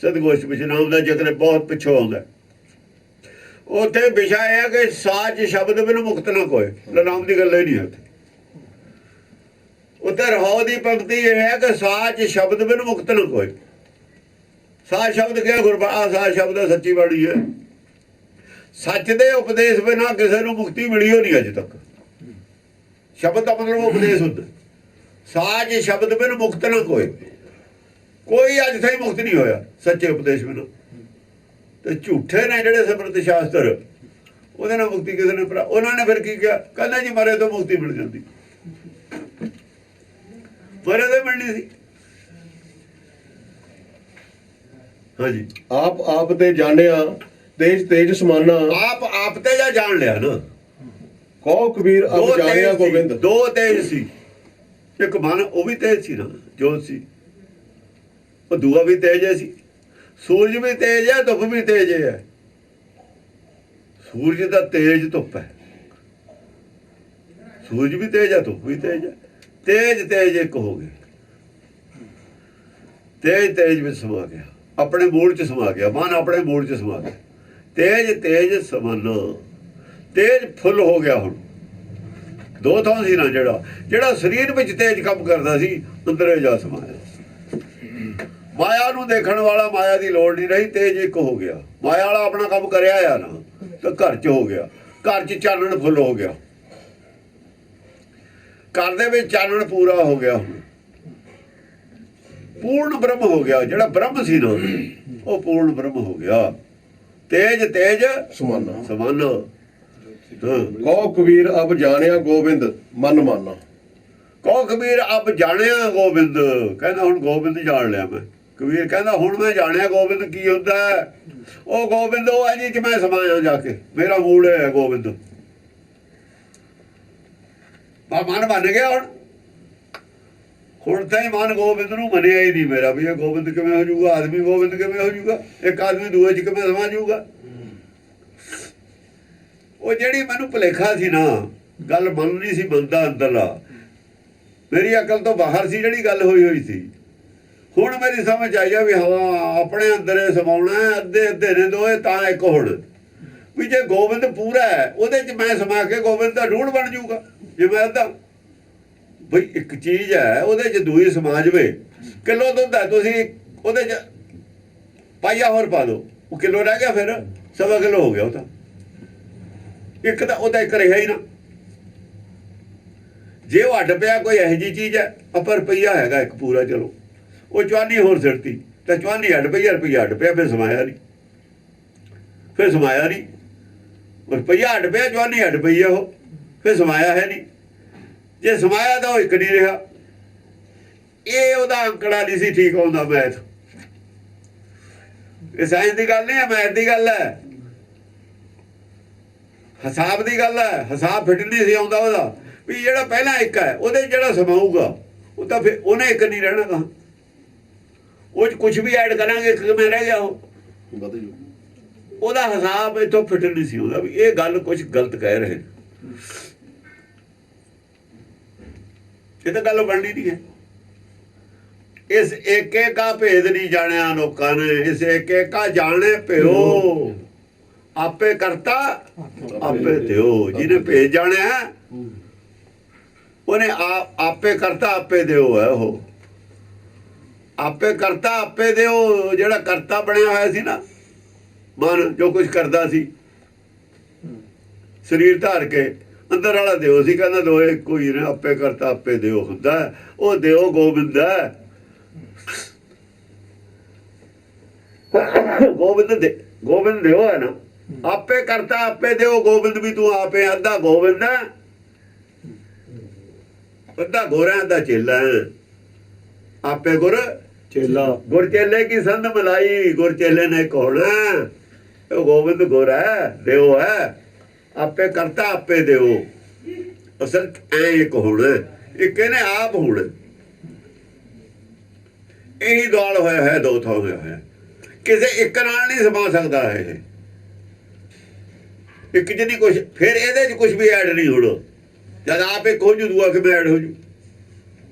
ਸਤਿਗੋਸ਼ਟ ਵਿੱਚ ਨਾਮ ਦਾ ਜ਼ਿਕਰ ਬਹੁਤ ਪਿੱਛੋਂ ਆਉਂਦਾ। ਉੱਥੇ ਵਿਸ਼ਾ ਇਹ ਹੈ ਕਿ ਸਾਚ ਸ਼ਬਦ ਬਿਨ ਮੁਕਤ ਨਾ ਕੋਏ। ਨਾਮ ਦੀ ਗੱਲ ਹੀ ਨਹੀਂ ਉੱਥੇ। ਉੱਥੇ ਰਹਾਉ ਦੀ ਪੰਕਤੀ ਇਹ ਹੈ ਕਿ ਸਾਚ ਸ਼ਬਦ ਬਿਨ ਮੁਕਤ ਨਾ ਕੋਏ। ਸਾਚ ਸ਼ਬਦ ਕਿਹਾ ਗੁਰਬਾਣੀ, ਸਾਚ ਸ਼ਬਦ ਸੱਚੀ ਬਾਣੀ ਹੈ। ਸੱਚ ਦੇ ਉਪਦੇਸ਼ ਬਿਨਾਂ ਕਿਸੇ ਨੂੰ ਮੁਕਤੀ ਮਿਲੀ ਹੋ ਨਹੀਂ ਅਜੇ ਤੱਕ। ਸ਼ਬਦ ਦਾ ਮਤਲਬ ਉਪਦੇਸ਼ ਹੁੰਦਾ। ਸਾਚ ਸ਼ਬਦ ਬਿਨ ਮੁਕਤ ਨਾ ਕੋਏ। ਕੋਈ ਅੱਜ ਤਾਈਂ ਮੁਕਤ ਨਹੀਂ ਹੋਇਆ ਸੱਚੇ ਉਪਦੇਸ਼ ਬਿਨਾਂ। ਤੇ ਝੂਠੇ ਨੇ ਜਿਹੜੇ ਸਮਰਥ ਸ਼ਾਸਤਰ, ਉਹਦੇ ਨਾਲ ਮੁਕਤੀ ਕਿਸੇ ਨੇ ਉਹਨਾਂ ਨੇ ਫਿਰ ਕੀ ਕਿਹਾ? ਕਹਿੰਦਾ ਜੀ ਮਰੇ ਤੋਂ ਮੁਕਤੀ ਮਿਲ ਜਾਂਦੀ। ਮਰੇ ਤੋਂ ਮਿਲਣੀ ਸੀ। ਹਾਂਜੀ, ਆਪ ਤੇ ਜਾਣਿਆ ਤੇਜ ਤੇਜ ਸਮਾਨਾ। ਆਪ ਤੇ ਜਾਂ ਜਾਣ ਲਿਆ ਨਾ। ਕਹੋ ਕਬੀਰ ਦੋ ਅਬ ਜਾਣਿਆ ਤੇਜ ਸੀ, ਗੋਬਿੰਦ। ਦੋ ਤੇਜ ਸੀ। ਇੱਕ ਮਨ ਉਹ ਵੀ ਤੇਜ ਸੀ ਨਾ, ਜੋਤ ਸੀ। ਉਹ ਦੂਆ ਵੀ ਤੇਜ ਸੀ। ਸੂਰਜ ਵੀ ਤੇਜ ਹੈ, ਧੁੱਪ ਵੀ ਤੇਜ ਹੈ। ਸੂਰਜ ਦਾ ਤੇਜ ਧੁੱਪ ਹੈ, ਸੂਰਜ ਵੀ ਤੇਜ ਹੈ, ਧੁੱਪ ਵੀ ਤੇਜ ਹੈ। ਤੇਜ ਤੇਜ ਇੱਕ ਹੋ ਗਏ, ਤੇਜ ਤੇਜ ਵਿੱਚ ਸਮਾ ਗਿਆ, ਆਪਣੇ ਮੂਲ ਚ ਸਮਾ ਗਿਆ। ਮਨ ਆਪਣੇ ਮੂਲ ਚ ਸਮਾ ਗਿਆ। ਤੇਜ ਤੇਜ ਸਮਾਨਾ, ਤੇਜ ਫੁੱਲ ਹੋ ਗਿਆ। ਹੁਣ ਦੋ ਥਾਂ ਸੀ ਨਾ, ਜਿਹੜਾ ਸਰੀਰ ਵਿੱਚ ਤੇਜ ਕੰਮ ਕਰਦਾ ਸੀ, ਅੰਦਰੇ ਜਾ ਸਮਾਇਆ। ਮਾਇਆ ਨੂੰ ਦੇਖਣ ਵਾਲਾ ਮਾਇਆ ਦੀ ਲੋੜ ਨਹੀਂ ਰਹੀ, ਤੇਜ ਇੱਕ ਹੋ ਗਿਆ। ਮਾਇਆ ਵਾਲਾ ਆਪਣਾ ਕੰਮ ਕਰਿਆ ਆ ਨਾ, ਤਾਂ ਘਰ 'ਚ ਹੋ ਗਿਆ। ਘਰ 'ਚ ਚਾਨਣ ਫੁੱਲ ਹੋ ਗਿਆ, ਘਰ ਦੇ ਵਿੱਚ ਚਾਨਣ ਪੂਰਾ ਹੋ ਗਿਆ। ਹੁਣ ਪੂਰਨ ਬ੍ਰਹਮ ਹੋ ਗਿਆ। ਜਿਹੜਾ ਬ੍ਰਹਮ ਸੀ ਨਾ, ਉਹ ਪੂਰਨ ਬ੍ਰਹਮ ਹੋ ਗਿਆ। ਤੇਜ ਤੇਜ ਸਮਾਨਾ ਸਮਾਨਾ। ਕਹੋ ਕਬੀਰ ਅਬ ਜਾਣਿਆ ਗੋਬਿੰਦ ਮਨ ਮਾਨਾ। ਕਹੋ ਕਬੀਰ ਅਬ ਜਾਣਿਆ ਗੋਬਿੰਦ। ਕਹਿੰਦਾ ਹੁਣ ਗੋਬਿੰਦ ਜਾਣ ਲਿਆ ਮੈਂ। ਕਬੀਰ ਕਹਿੰਦਾ ਹੁਣ ਮੈਂ ਜਾਣਿਆ ਗੋਬਿੰਦ ਕੀ ਹੁੰਦਾ ਹੈ। ਉਹ ਗੋਬਿੰਦ ਉਹ ਹੈ ਜੀ ਕਿ ਮੈਂ ਸਮਾਇਆ ਜਾ ਕੇ, ਮੇਰਾ ਮੂਲ ਹੈ ਗੋਬਿੰਦ। ਮਨ ਬਣ ਗਿਆ। ਹੁਣ ਤਾਂ ਹੀ ਮਨ ਗੋਬਿੰਦ ਨੂੰ ਮੰਨਿਆ ਹੀ ਨਹੀਂ ਮੇਰਾ, ਵੀ ਇਹ ਗੋਬਿੰਦ ਕਿਵੇਂ ਹੋ ਜਾਊਗਾ, ਆਦਮੀ ਗੋਬਿੰਦ ਕਿਵੇਂ ਹੋ ਜਾਊਗਾ, ਇੱਕ ਆਦਮੀ ਦੂਏ 'ਚ ਕਿਵੇਂ ਸਮਾ ਜਾਊਗਾ। ਉਹ ਜਿਹੜੀ ਮੈਨੂੰ ਭੁਲੇਖਾ ਸੀ ਨਾ, ਗੱਲ ਮਨ ਨਹੀਂ ਸੀ ਮੰਨਦਾ ਅੰਦਰਲਾ, ਮੇਰੀ ਅਕਲ ਤੋਂ ਬਾਹਰ ਸੀ ਜਿਹੜੀ ਗੱਲ ਹੋਈ ਸੀ। ਹੁਣ ਮੇਰੀ ਸਮਝ ਆਈ ਆ ਵੀ ਹਾਂ ਆਪਣੇ ਅੰਦਰੇ ਸਮਾਉਣਾ, ਅੱਧੇ ਅੱਧੇ ਨੇ ਦੋਏ ਤਾਂ ਇੱਕ ਹੁਣ। ਵੀ ਜੇ ਗੋਬਿੰਦ ਪੂਰਾ ਹੈ, ਉਹਦੇ 'ਚ ਮੈਂ ਸਮਾ ਕੇ ਗੋਬਿੰਦ ਦਾ ਢੂੰਡ ਬਣ ਜਾਊਗਾ। ਜੇ ਮੈਂ ਅੱਧਾ, ਬਈ ਇੱਕ ਚੀਜ਼ ਹੈ, ਉਹਦੇ 'ਚ ਦੂਈ ਸਮਾ ਜਾਵੇ। ਕਿਲੋ ਦੁੱਧ ਹੈ, ਤੁਸੀਂ ਉਹਦੇ 'ਚ ਪਾਈਆ ਹੋਰ ਪਾ ਦਿਓ, ਉਹ ਕਿਲੋ ਰਹਿ ਗਿਆ, ਫਿਰ ਸਵਾ ਕਿਲੋ ਹੋ ਗਿਆ। ਉਹ ਤਾਂ ਇੱਕ ਤਾਂ ਉਹਦਾ ਇੱਕ ਰਿਹਾ ਹੀ ਨਾ। ਜੇ ਉਹ ਅੱਡ ਪਿਆ ਕੋਈ ਇਹੋ ਜਿਹੀ ਚੀਜ਼ ਹੈ, ਆਪਾਂ ਰੁਪਈਆ ਹੈਗਾ ਇੱਕ ਪੂਰਾ, ਚਲੋ ਉਹ ਚਵਾਨੀ ਹੋਰ ਸਿਰਤੀ ਤਾਂ ਚਵਾਨੀ ਅੱਡ ਪਈ, ਰੁਪਈਆ ਅੱਡ ਪਿਆ, ਫਿਰ ਸਮਾਇਆ ਨਹੀਂ, ਫਿਰ ਸਮਾਇਆ ਨਹੀਂ। ਰੁਪਈਆ ਅੱਡ ਪਿਆ, ਚਵਾਨੀ ਅੱਡ ਪਈ ਆ, ਉਹ ਫਿਰ ਸਮਾਇਆ ਹੈ ਨਹੀਂ। ਜੇ ਸਮਾਇਆ ਤਾਂ ਉਹ ਇੱਕ ਨਹੀਂ ਰਿਹਾ। ਇਹ ਉਹਦਾ ਅੰਕੜਾ ਨਹੀਂ ਸੀ ਠੀਕ ਆਉਂਦਾ, ਮੈਥ। ਇਹ ਸਾਇੰਸ ਦੀ ਗੱਲ ਨਹੀਂ ਹੈ, ਮੈਥ ਦੀ ਗੱਲ ਹੈ, ਹਿਸਾਬ ਦੀ ਗੱਲ ਹੈ। ਹਿਸਾਬ ਫਿੱਟ ਨਹੀਂ ਸੀ ਆਉਂਦਾ ਉਹਦਾ, ਵੀ ਜਿਹੜਾ ਪਹਿਲਾਂ ਇੱਕ ਹੈ ਉਹਦੇ ਜਿਹੜਾ ਸਮਾਊਗਾ ਉਹ ਤਾਂ ਫਿਰ ਉਹਨੇ ਇੱਕ ਨਹੀਂ ਰਹਿਣਾ। ਤਾਂ ਉਹ 'ਚ ਕੁਛ ਵੀ ਐਡ ਕਰਾਂਗੇ, ਇੱਕ ਕਿਵੇਂ ਰਹਿ ਗਿਆ ਉਹ, ਉਹਦਾ ਹਿਸਾਬ ਇੱਥੋਂ ਫਿੱਟ ਨਹੀਂ ਸੀ ਆਉਂਦਾ, ਵੀ ਇਹ ਗੱਲ ਕੁਛ ਗਲਤ ਕਹਿ ਰਹੇ। ਇਹ ਤਾਂ ਗੱਲ ਬਣਨੀ ਨਹੀਂ ਹੈ। ਇਸ ਏਕੇ ਕਾ ਭੇਦ ਨਹੀਂ ਜਾਣਿਆ ਲੋਕਾਂ ਨੇ। ਇਸ ਏਕੇ ਕਾ ਜਾਣੇ ਪਿਓ, ਆਪੇ ਕਰਤਾ ਆਪੇ ਦਿਓ। ਜਿਹਨੇ ਭੇਦ ਜਾਣਿਆ ਉਹਨੇ ਆਪੇ ਕਰਤਾ ਆਪੇ ਦਿਓ ਹੈ। ਉਹ ਆਪੇ ਕਰਤਾ ਆਪੇ ਦਿਓ। ਜਿਹੜਾ ਕਰਤਾ ਬਣਿਆ ਹੋਇਆ ਸੀ ਨਾ ਮਨ, ਜੋ ਕੁਝ ਕਰਦਾ ਸੀ ਸਰੀਰ ਧਾਰ ਕੇ, ਅੰਦਰ ਵਾਲਾ ਦਿਓ ਸੀ। ਕਹਿੰਦਾ ਦੋਏ ਕੋਈ ਨੇ, ਆਪੇ ਕਰਤਾ ਆਪੇ ਦਿਓ ਹੁੰਦਾ। ਉਹ ਦਿਓ ਗੋਬਿੰਦ ਹੈ। ਗੋਬਿੰਦ ਦਿਓ ਹੈ ਨਾ। ਆਪੇ ਕਰਤਾ ਆਪੇ ਦਿਓ ਗੋਬਿੰਦ ਵੀ ਤੂੰ ਆਪੇ। ਅੱਧਾ ਗੋਬਿੰਦ ਹੈ, ਅੱਧਾ ਗੋਰਾ, ਅੱਧਾ ਚੇਲਾ ਹੈ। ਆਪੇ ਗੁਰ ਚੇਲਾ, ਗੁਰ ਚੇਲੇ ਕੀ ਸੰਧ ਮਲਾਈ। ਗੁਰ ਚੇਲੇ ਨੇ ਕੌਣਾ, ਉਹ ਗੋਬਿੰਦ ਗੋਰਾ ਹੈ, ਦਿਓ ਹੈ। ਆਪੇ ਕਰਤਾ ਆਪੇ ਦਿਓ। ਅਸਲ ਐ ਇੱਕ ਹੋਣਾ, ਇੱਕ ਇਹਨੇ ਆਪ ਹੋਣਾ। ਇਹੀ ਦੌੜ ਹੋਇਆ ਹੈ, ਦੋ ਥਾਂ ਹੋਇਆ ਹੈ। ਕਿਸੇ ਇੱਕ ਨਾਲ ਨਹੀਂ ਸਮਾ ਸਕਦਾ ਇਹ। ਇੱਕ ਜਿਹਨੀ ਕੁਛ, ਫਿਰ ਇਹਦੇ 'ਚ ਕੁਛ ਵੀ ਐਡ ਨਹੀਂ ਹੋਣਾ। ਜਦ ਆਪ ਇੱਕ ਹੋ ਜੂ, ਦੂਆ ਕਿਵੇਂ ਐਡ ਹੋ ਜੂ।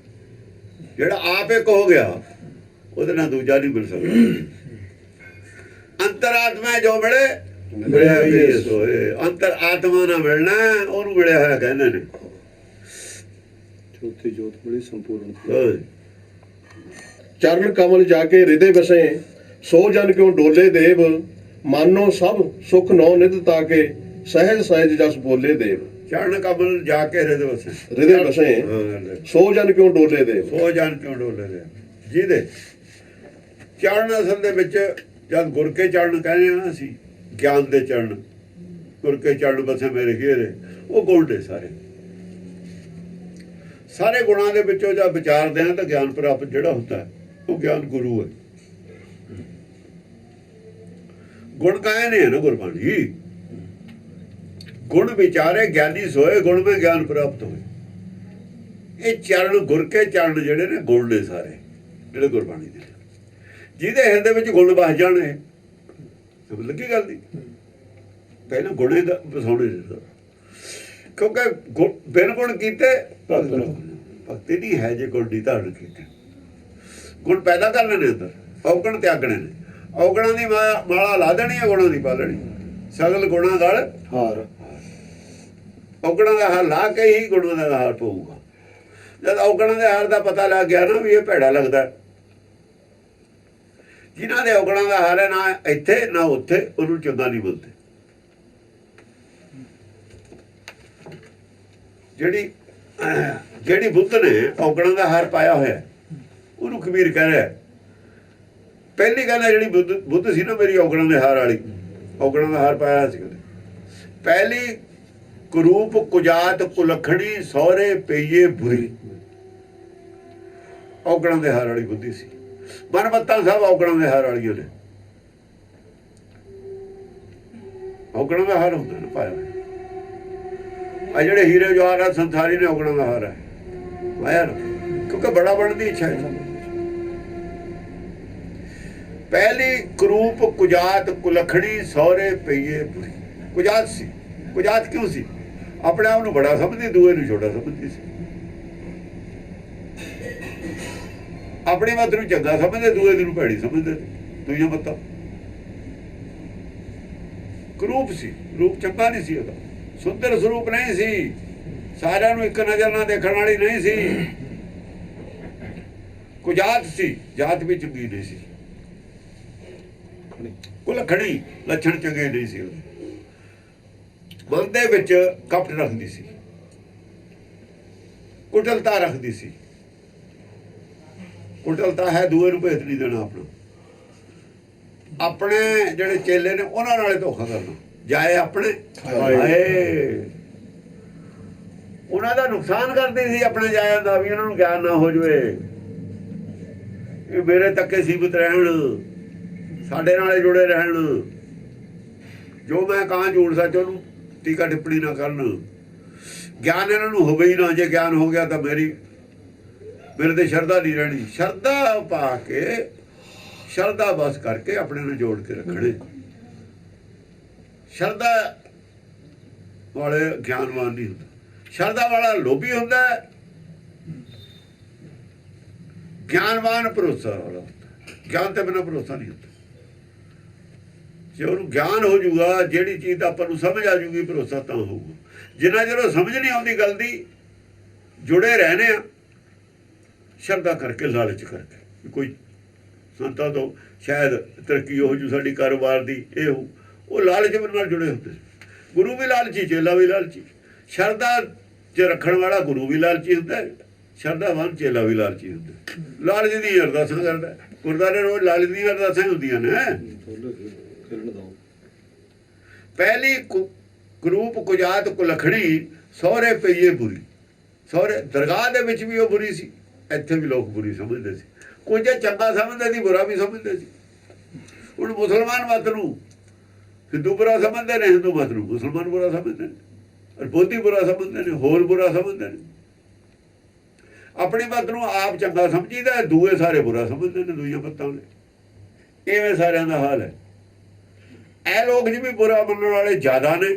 ਜਿਹੜਾ ਆਪ ਇੱਕ ਹੋ ਗਿਆ ਉਹਦੇ ਨਾਲ ਦੂਜਾ ਨਹੀਂ ਮਿਲ ਸਕਦਾ। ਅੰਤਰਾਤਮਾ ਜੋ ਮਿਲੇ ਮਿਲਿਆ ਵੀ ਸੋਏ। ਅੰਤਰ ਆਤਮਾ ਨਾਲ ਮਿਲਣਾ, ਉਹਨੂੰ ਮਿਲਿਆ ਹੋਇਆ ਕਹਿੰਦੇ ਨੇ। ਚੌਥੀ ਜੋਤ ਮਿਲੀ ਸੰਪੂਰਨ। ਚਰਨ ਕਮਲ ਜਾ ਕੇ ਹਿਰਦੇ ਵਸੇ, ਸੋ ਜਨ ਕਿਉ ਡੋਲੇ ਦੇਵ। ਮਾਨੋ ਸਭ ਸੁਖ ਨੌ ਨਿਧ ਤਾਕੇ, ਸਹਿਜ ਸਹਿਜ ਜਸ ਬੋਲੇ ਦੇਵ। ਚਰਨ ਕਮਲ ਜਾ ਕੇ ਹਿਰਦੇ ਵਸੇ, ਹਿਰਦੇ ਵਸੇ, ਸੋ ਜਨ ਕਿਉ ਡੋਲੇ ਦੇਵ। ਸੋ ਜਨ ਕਿਉਂ ਡੋਲੇ ਦੇਵ। ਜਿਹਦੇ ਚਰਨ ਅਸਲ ਦੇ ਵਿੱਚ ਜਦ ਗੁਰ ਕੇ ਚਰਨ ਕਹਿੰਦੇ ਆ ਅਸੀਂ, ਗਿਆਨ ਦੇ ਚਰਨ, ਗੁਰ ਕੇ ਚਰਨ ਵਸੇ ਮੇਰੇ ਘੇਰੇ। ਉਹ ਗੁਣ ਨੇ ਸਾਰੇ, ਸਾਰੇ ਗੁਣਾਂ ਦੇ ਵਿੱਚੋਂ ਜਦ ਵਿਚਾਰਦੇ ਆ ਤਾਂ ਗਿਆਨ ਪ੍ਰਾਪਤ ਜਿਹੜਾ ਹੁੰਦਾ ਉਹ ਗਿਆਨ ਗੁਰੂ ਹੈ। ਗੁਣ ਕਾਇ ਨੇ ਨਾ ਗੁਰਬਾਣੀ। गुण विचारे ज्ञानी सोए गुण में ज्ञान प्राप्त होए। ਇਹ ਚਰਨ ਗੁਰ ਕੇ ਚਰਨ ਜਿਹੜੇ ਨੇ ਗੁਣ ਨੇ ਸਾਰੇ ਜਿਹੜੇ ਗੁਰਬਾਣੀ ਦੇ, ਜਿਹਦੇ ਹਿਰਦੇ ਵਿੱਚ ਗੁਣ ਵਸ ਜਾਣੇ, ਸਮਝ ਲੱਗੀ ਗੱਲ ਦੀ। ਪਹਿਲਾਂ ਗੁਣੇ ਦਾ ਵਸਾਉਣੇ ਨੇ, ਕਿਉਂਕਿ ਬਿਨ ਗੁਣ ਕੀਤੇ ਭਗਤੀ ਨਹੀਂ ਹੈ ਜੇ ਗੁਣ ਦੀ ਧਾਰਨ ਕੀਤੇ। ਗੁਣ ਪੈਦਾ ਕਰਨੇ ਨੇ ਅੰਦਰ, ਔਗਣ ਤਿਆਗਣੇ ਨੇ। ਔਗਣਾਂ ਦੀ ਮਾਲਾ ਲਾ ਦੇਣੀ ਹੈ, ਗੁਣਾਂ ਦੀ ਪਾ ਲੈਣੀ। ਸਗਲ ਗੁਣਾਂ ਗਲ ਹਾਰ, ਔਗਣਾਂ ਦਾ ਹਾਰ ਲਾ ਕੇ ਹੀ ਗੁਣਾਂ ਦਾ ਹਾਰ ਪਊਗਾ। ਜਦ ਔਗਣਾਂ ਦੇ ਹਾਰ ਦਾ ਪਤਾ ਲੱਗ ਗਿਆ ਨਾ ਵੀ ਇਹ ਭੈੜਾ ਲੱਗਦਾ, ਜਿਨ੍ਹਾਂ ਦੇ ਔਗਣਾਂ ਦਾ ਹਾਰ ਹੈ ਨਾ ਇੱਥੇ ਨਾ ਉੱਥੇ, ਉਹਨੂੰ ਚੰਗਾ ਨਹੀਂ ਬੋਲਦੇ। ਜਿਹੜੀ ਬੁੱਧ ਨੇ ਔਗਣਾਂ ਦਾ ਹਾਰ ਪਾਇਆ ਹੋਇਆ, ਉਹਨੂੰ ਕਬੀਰ ਕਹਿ ਰਿਹਾ ਪਹਿਲੀ ਗੱਲ ਹੈ ਜਿਹੜੀ ਬੁੱਧ ਸੀ ਨਾ ਮੇਰੀ ਔਗਣਾਂ ਦੇ ਹਾਰ ਵਾਲੀ, ਔਗਣਾਂ ਦਾ ਹਾਰ ਪਾਇਆ ਸੀ ਉਹਨੇ। ਪਹਿਲੀ ਕੁਰੂਪ ਕੁਜਾਤ ਕੁਲਖਣੀ ਸਹੁਰੇ ਪਈਏ ਬੁਰੀ, ਔਗਣਾਂ ਦੇ ਹਾਰ ਵਾਲੀ ਬੁੱਧੀ ਸੀ। ਮਨਮੱਤਾਂ ਸਭ ਔਗਣਾਂ ਦੇ ਹਾਰ ਵਾਲੀਆਂ ਨੇ, ਔਗਣਾਂ ਦਾ ਹਾਰ ਹੁੰਦਾ ਨਾ ਪਾਇਆ ਹੋਇਆ। ਆ ਜਿਹੜੇ ਹੀਰੇ ਜਵਾਹਰਾਤ ਸੰਸਾਰੀ ਨੇ ਔਗਣਾਂ ਦਾ ਹਾਰ ਹੈ ਪਾਇਆ ਨਾ, ਕਿਉਂਕਿ ਬੜਾ ਬਣਨ ਦੀ ਇੱਛਾ ਹੈ। ਪਹਿਲੀ ਕਰੂਪ ਕੁਜਾਤ ਕੁਲਖਣੀ ਸਹੁਰੇ ਪਈਏ ਬੁਰੀ। ਕੁਜਾਤ ਸੀ, ਕੁਜਾਤ ਕਿਉਂ ਸੀ? ਆਪਣੇ ਆਪ ਨੂੰ ਬੜਾ ਸਮਝਦੀ, ਦੂਏ ਨੂੰ ਛੋਟਾ ਸਮਝਦੀ ਸੀ। ਆਪਣੀ ਮਤ ਨੂੰ ਚੰਗਾ ਸਮਝਦੇ, ਦੂਏ ਨੂੰ ਭੈੜੀ ਸਮਝਦੇ। ਦੂਜੀਆਂ ਮਤਾਂ ਕਰੂਪ ਸੀ, ਰੂਪ ਚੰਗਾ ਨਹੀਂ ਸੀ ਉਹਦਾ, ਸੁੰਦਰ ਸਰੂਪ ਨਹੀਂ ਸੀ, ਸਾਰਿਆਂ ਨੂੰ ਇੱਕ ਨਜ਼ਰ ਨਾਲ ਦੇਖਣ ਵਾਲੀ ਨਹੀਂ ਸੀ। ਕੁਜਾਤ ਸੀ, ਜਾਤ ਵੀ ਚੰਗੀ ਨਹੀਂ ਸੀ। ਕੁਲਖਣੀ, ਲੱਛਣ ਚੰਗੇ ਨਹੀਂ ਸੀ ਉਹਦੇ। ਮਨ ਦੇ ਵਿੱਚ ਕਪਟ ਰੱਖਦੀ ਸੀ, ਕੁਟਲਤਾ ਰੱਖਦੀ ਸੀ। ਕੁਟਲਤਾ ਹੈ ਦੂਏ ਨੂੰ ਭੇਤ ਨਹੀਂ ਦੇਣਾ ਆਪਣਾ। ਆਪਣੇ ਜਿਹੜੇ ਚੇਲੇ ਨੇ ਉਹਨਾਂ ਨਾਲੇ ਧੋਖਾ ਕਰਨਾ, ਜਾਏ ਆਪਣੇ ਹਾਏ। ਉਹਨਾਂ ਦਾ ਨੁਕਸਾਨ ਕਰਦੀ ਸੀ ਆਪਣੇ ਜਾਇਆ ਦਾ, ਵੀ ਉਹਨਾਂ ਨੂੰ ਗਿਆਨ ਨਾ ਹੋ ਜਾਵੇ, ਇਹ ਮੇਰੇ ਤੱਕੇ ਸੀਮਿਤ ਰਹਿਣ, ਸਾਡੇ ਨਾਲੇ ਜੁੜੇ ਰਹਿਣ। ਜੋ ਮੈਂ ਕਹਾਂ ਝੂਠ ਸੱਚ ਉਹਨੂੰ ਟੀਕਾ ਟਿੱਪਣੀ ਨਾ ਕਰਨ। ਗਿਆਨ ਇਹਨਾਂ ਨੂੰ ਹੋਵੇ ਹੀ ਨਾ, ਜੇ ਗਿਆਨ ਹੋ ਗਿਆ ਤਾਂ ਮੇਰੇ ਤੇ ਸ਼ਰਧਾ ਨਹੀਂ ਰਹਿਣੀ। ਸ਼ਰਧਾ ਪਾ ਕੇ, ਸ਼ਰਧਾ ਬਸ ਕਰਕੇ ਆਪਣੇ ਨੂੰ ਜੋੜ ਕੇ ਰੱਖਣੇ। ਸ਼ਰਧਾ ਵਾਲੇ ਗਿਆਨਵਾਨ ਨਹੀਂ ਹੁੰਦਾ, ਸ਼ਰਧਾ ਵਾਲਾ ਲੋਭੀ ਹੁੰਦਾ, ਗਿਆਨਵਾਨ ਭਰੋਸਾ ਵਾਲਾ ਹੁੰਦਾ। ਗਿਆਨ ਤੇ ਬਿਨਾਂ ਭਰੋਸਾ ਨਹੀਂ ਹੁੰਦਾ। ਜੇ ਉਹਨੂੰ ਗਿਆਨ ਹੋ ਜਾਊਗਾ, ਜਿਹੜੀ ਚੀਜ਼ ਦਾ ਆਪਾਂ ਨੂੰ ਸਮਝ ਆ ਜੂਗੀ, ਭਰੋਸਾ ਤਾਂ ਹੋਊਗਾ। ਜਿੰਨਾ ਚਿਰ ਸਮਝ ਨਹੀਂ ਆਉਂਦੀ ਗੱਲ ਦੀ, ਜੁੜੇ ਰਹਿਣੇ ਆ ਸ਼ਰਧਾ ਕਰਕੇ, ਲਾਲਚ ਕਰਕੇ। ਕੋਈ ਸੰਤਾਂ ਤੋਂ ਸ਼ਾਇਦ ਤਰੱਕੀ ਹੋ ਜੂ ਸਾਡੀ ਕਾਰੋਬਾਰ ਦੀ, ਇਹ ਹੋ, ਉਹ ਲਾਲਚ ਨਾਲ ਜੁੜੇ ਹੁੰਦੇ। ਗੁਰੂ ਵੀ ਲਾਲਚੀ, ਚੇਲਾ ਵੀ ਲਾਲਚੀ। ਸ਼ਰਧਾ 'ਚ ਰੱਖਣ ਵਾਲਾ ਗੁਰੂ ਵੀ ਲਾਲਚੀ ਹੁੰਦਾ, ਸ਼ਰਧਾਵਾਨ ਚੇਲਾ ਵੀ ਲਾਲਚੀ ਹੁੰਦਾ। ਲਾਲਚ ਦੀ ਅਰਦਾਸਾਂ ਕਰਦਾ, ਗੁਰਦੁਆਰੇ ਰੋਜ਼ ਲਾਲਚ ਦੀਆਂ ਅਰਦਾਸਾਂ ਹੁੰਦੀਆਂ ਨੇ। ਪਹਿਲੀ ਕਰੂਪ ਕੁਜਾਤ ਕੁਲਖਣੀ ਸਹੁਰੇ ਪਈਏ ਬੁਰੀ। ਸਹੁਰੇ ਦਰਗਾਹ ਦੇ ਵਿੱਚ ਵੀ ਉਹ ਬੁਰੀ ਸੀ, ਇੱਥੇ ਵੀ ਲੋਕ ਬੁਰੀ ਸਮਝਦੇ ਸੀ। ਕੁਝ ਚੰਗਾ ਸਮਝਦੇ ਸੀ, ਬੁਰਾ ਵੀ ਸਮਝਦੇ ਸੀ। ਹੁਣ ਮੁਸਲਮਾਨ ਮਤ ਨੂੰ ਹਿੰਦੂ ਬੁਰਾ ਸਮਝਦੇ ਨੇ, ਹਿੰਦੂ ਮਤ ਨੂੰ ਮੁਸਲਮਾਨ ਬੁਰਾ ਸਮਝਦੇ ਨੇ, ਔਰ ਬੋਧੀ ਬੁਰਾ ਸਮਝਦੇ ਨੇ, ਹੋਰ ਬੁਰਾ ਸਮਝਦੇ ਨੇ। ਆਪਣੀ ਮਤ ਨੂੰ ਆਪ ਚੰਗਾ ਸਮਝੀਦਾ, ਦੂਏ ਸਾਰੇ ਬੁਰਾ ਸਮਝਦੇ ਨੇ, ਦੂਜੀਆਂ ਮਤਾਂ ਨੇ। ਇਵੇਂ ਸਾਰਿਆਂ ਦਾ ਹਾਲ ਹੈ। ਇਹ ਲੋਕ ਜਿਵੇਂ ਬੁਰਾ ਮੰਨਣ ਵਾਲੇ ਜ਼ਿਆਦਾ ਨੇ।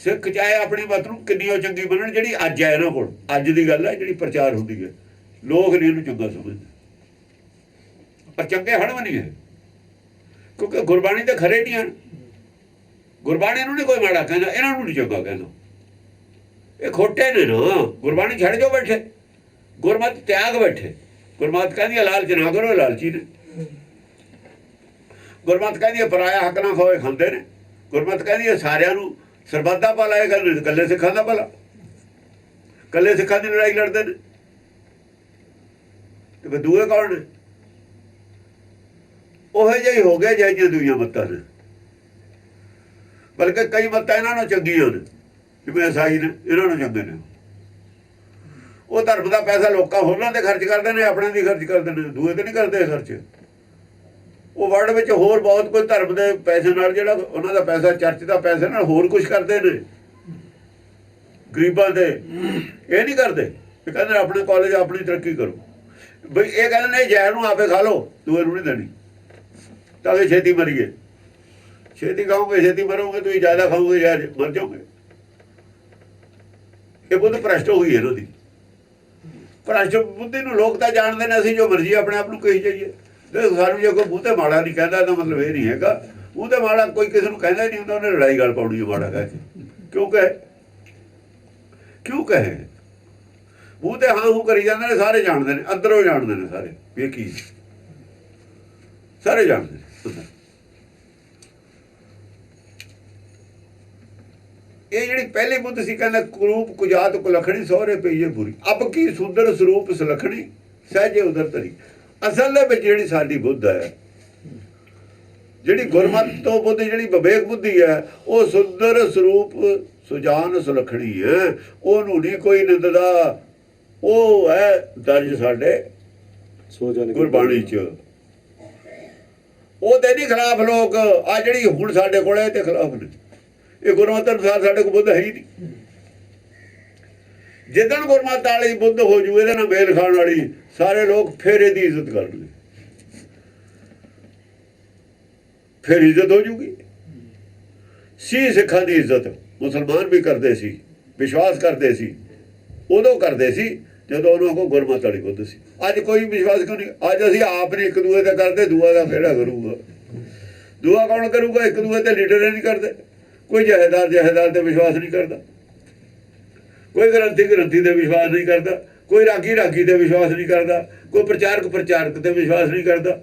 ਸਿੱਖ ਚਾਹੇ ਆਪਣੀ ਮਤ ਨੂੰ ਕਿੰਨੀ ਉਹ ਚੰਗੀ ਮੰਨਣ, ਜਿਹੜੀ ਅੱਜ ਹੈ ਇਹਨਾਂ ਕੋਲ, ਅੱਜ ਦੀ ਗੱਲ ਹੈ ਜਿਹੜੀ ਪ੍ਰਚਾਰ ਹੁੰਦੀ ਹੈ, ਲੋਕ ਨਹੀਂ ਇਹਨੂੰ ਚੰਗਾ ਸਮਝਦੇ, ਪਰ ਚੰਗੇ ਹੜਮ ਨਹੀਂ ਹੈ, ਕਿਉਂਕਿ ਗੁਰਬਾਣੀ ਤੇ ਖਰੇ ਨਹੀਂ ਹਨ। ਗੁਰਬਾਣੀ ਨੂੰ ਨਹੀਂ ਕੋਈ ਮਾੜਾ ਕਹਿੰਦਾ, ਇਹਨਾਂ ਨੂੰ ਨਹੀਂ ਚੰਗਾ ਕਹਿੰਦਾ। ਇਹ ਖੋਟੇ ਨੇ ਨਾ, ਗੁਰਬਾਣੀ ਛੱਡ ਜੋ ਬੈਠੇ, ਗੁਰਮਤਿ ਤਿਆਗ ਬੈਠੇ। ਗੁਰਮਤਿ ਕਹਿੰਦੀ ਲਾਲਚ ਨਾ ਕਰੋ, ਲਾਲਚੀ ਨੇ। ਗੁਰਮਤਿ ਕਹਿੰਦੀ ਪਰਾਇਆ ਹੱਕ ਨਾ ਖੋਏ, ਖਾਂਦੇ ਨੇ। ਗੁਰਮਤਿ ਕਹਿੰਦੀ ਸਾਰਿਆਂ ਨੂੰ ਸਰਬੱਤ ਦਾ ਭਲਾ, ਇਹ ਗੱਲ ਇਕੱਲੇ ਸਿੱਖਾਂ ਦਾ ਭਲਾ। ਇਕੱਲੇ ਸਿੱਖਾਂ ਦੀ ਲੜਾਈ ਲੜਦੇ ਨੇ, ਤੇ ਫਿਰ ਦੂਏ ਕੌਣ ਨੇ? ਉਹੋ ਜਿਹੇ ਹੋ ਗਏ ਜਿਹੇ ਜਿਹੀਆਂ ਦੂਜੀਆਂ ਮੱਤਾਂ ਨੇ। ਬਲਕਿ ਕਈ ਮੱਤਾਂ ਇਹਨਾਂ ਨੂੰ ਚੰਗੀਆਂ ਨੇ, ਜਿਵੇਂ ਈਸਾਈ ਨੇ, ਇਹਨਾਂ ਨੂੰ ਚੰਗੇ ਨੇ। ਉਹ ਧਰਮ ਦਾ ਪੈਸਾ ਲੋਕਾਂ ਹੋਰਾਂ ਤੇ ਖਰਚ ਕਰਦੇ ਨੇ, ਆਪਣੇ ਦੀ ਖਰਚ ਕਰਦੇ ਨੇ, ਦੂਏ ਤੇ ਨਹੀਂ ਕਰਦੇ ਖਰਚ। ਉਹ ਵਰਡ ਵਿੱਚ ਹੋਰ ਬਹੁਤ ਕੋਈ ਧਰਮ ਦੇ ਪੈਸੇ ਨਾਲ, ਜਿਹੜਾ ਉਹਨਾਂ ਦਾ ਪੈਸਾ ਚਰਚ ਦਾ ਪੈਸੇ ਨਾਲ ਹੋਰ ਕੁਝ ਕਰਦੇ ਨੇ ਗਰੀਬਾਂ ਦੇ। ਇਹ ਨਹੀਂ ਕਰਦੇ, ਇਹ ਕਹਿੰਦੇ ਆਪਣੇ ਕਾਲਜ ਆਪਣੀ ਤਰੱਕੀ ਕਰੋ ਬਈ। ਇਹ ਕਹਿੰਦੇ ਨੇ ਜ਼ਹਿਰ ਨੂੰ ਆਪੇ ਖਾ ਲਓ, ਦੂਏ ਨੂੰ ਨਹੀਂ ਦੇਣੀ, ਤਾਂ ਕਿ ਛੇਤੀ ਮਰੀਏ। ਛੇਤੀ ਖਾਓਗੇ ਛੇਤੀ ਮਰੋਗੇ, ਤੁਸੀਂ ਜ਼ਿਆਦਾ ਖਾਓਗੇ ਜ਼ਹਿਰ ਮਰ ਜਾਓਗੇ। ਇਹ ਬੁੱਧ ਭ੍ਰਸ਼ਟ ਹੋ ਗਈ ਇਹਨਾਂ ਦੀ। ਭ੍ਰਸ਼ਟ ਬੁੱਧੀ ਨੂੰ ਲੋਕ ਤਾਂ ਜਾਣਦੇ ਨੇ, ਅਸੀਂ ਜੋ ਮਰਜ਼ੀ ਆਪਣੇ ਆਪ ਨੂੰ ਕਹੀ ਜਾਈਏ। ਤੇ ਸਾਨੂੰ ਜੇ ਕੋਈ ਮੂੰਹ ਤੇ ਮਾੜਾ ਨਹੀਂ ਕਹਿੰਦਾ ਤਾਂ ਮਤਲਬ ਇਹ ਨਹੀਂ ਹੈਗਾ ਮੂੰਹ ਤੇ ਮਾੜਾ ਕੋਈ ਕਿਸੇ ਨੂੰ ਕਹਿੰਦਾ ਨਹੀਂ ਹੁੰਦਾ, ਉਹਨੇ ਲੜਾਈ ਗੱਲ ਪਾਉਣੀ ਹੈ ਮਾੜਾ ਕਹਿ ਕੇ। ਕਿਉਂ ਕਹੇ ਮੂੰਹ ਤੇ ਹਾਂ ਹੂੰ ਕਰੀ ਜਾਂਦੇ ਨੇ, ਸਾਰੇ ਜਾਣਦੇ ਨੇ, ਅੰਦਰੋਂ ਜਾਣਦੇ ਨੇ ਸਾਰੇ ਇਹ ਕੀ, ਸਾਰੇ ਜਾਣਦੇ ਨੇ। ਇਹ ਜਿਹੜੀ ਪਹਿਲੀ ਬੁੱਧ ਸੀ, ਕਹਿੰਦਾ ਕਰੂਪ ਕੁਜਾਤ ਕੁਲਖਣੀ ਸਹੁਰੇ ਪਈਏ ਬੁਰੀ, ਅਬ ਕੀ ਸੁੰਦਰ ਸਰੂਪ ਸੁਲਖਣੀ ਸਹਿਜੇ ਉਦਰ ਧਰੀ। ਅਸਲ ਦੇ ਵਿੱਚ ਜਿਹੜੀ ਸਾਡੀ ਬੁੱਧ ਹੈ, ਜਿਹੜੀ ਗੁਰਮਤਿ ਤੋਂ ਬੁੱਧ, ਜਿਹੜੀ ਵਿਵੇਕ ਬੁੱਧੀ ਹੈ, ਉਹ ਸੁੰਦਰ ਸਰੂਪ ਸੁਜਾਨ ਸੁਲਖਣੀ ਹੈ। ਉਹਨੂੰ ਨਹੀਂ ਕੋਈ ਨਿੰਦਦਾ, ਉਹ ਹੈ ਦਰਜ ਸਾਡੇ ਗੁਰਬਾਣੀ ਚ। ਉਹਦੇ ਨਹੀਂ ਖਿਲਾਫ ਲੋਕ ਆ ਜਿਹੜੀ ਹੁਣ ਸਾਡੇ ਕੋਲ ਹੈ ਤੇ ਖਿਲਾਫ ਨੇ। ਇਹ ਗੁਰਮਤਿ ਅਨੁਸਾਰ ਸਾਡੇ ਕੋਲ ਬੁੱਧ ਹੈ ਹੀ ਨਹੀਂ। ਜਿੱਦਣ ਗੁਰਮਤਿ ਵਾਲੀ ਬੁੱਧ ਹੋ ਜੂ, ਇਹਦੇ ਨਾਲ ਮੇਲ ਖਾਣ ਵਾਲੀ, ਸਾਰੇ ਲੋਕ ਫਿਰ ਇਹਦੀ ਇੱਜ਼ਤ ਕਰਨਗੇ, ਫਿਰ ਇੱਜ਼ਤ ਹੋ ਜੂਗੀ। ਸੀ ਸਿੱਖਾਂ ਦੀ ਇੱਜ਼ਤ ਮੁਸਲਮਾਨ ਵੀ ਕਰਦੇ ਸੀ, ਵਿਸ਼ਵਾਸ ਕਰਦੇ ਸੀ, ਉਦੋਂ ਕਰਦੇ ਸੀ ਜਦੋਂ ਉਹਨਾਂ ਕੋਲ ਗੁਰਮਤਿ ਵਾਲੀ ਬੁੱਧ ਸੀ। ਅੱਜ ਕੋਈ ਵਿਸ਼ਵਾਸ ਕਿਉਂ ਨਹੀਂ? ਅੱਜ ਅਸੀਂ ਆਪ ਨਹੀਂ ਇੱਕ ਦੂਏ ਦਾ ਕਰਦੇ, ਦੂਆ ਦਾ ਕਿਹੜਾ ਕਰੂਗਾ? ਦੂਆ ਕੌਣ ਕਰੂਗਾ? ਇੱਕ ਦੂਏ ਤੇ ਲੀਡਰ ਨਹੀਂ ਕਰਦੇ। ਕੋਈ ਜਹੇਦਾਰ ਤੇ ਵਿਸ਼ਵਾਸ ਨਹੀਂ ਕਰਦਾ, ਕੋਈ ਗ੍ਰੰਥੀ ਤੇ ਵਿਸ਼ਵਾਸ ਨਹੀਂ ਕਰਦਾ, ਕੋਈ ਰਾਗੀ ਤੇ ਵਿਸ਼ਵਾਸ ਨਹੀਂ ਕਰਦਾ, ਕੋਈ ਪ੍ਰਚਾਰਕ ਤੇ ਵਿਸ਼ਵਾਸ ਨਹੀਂ ਕਰਦਾ।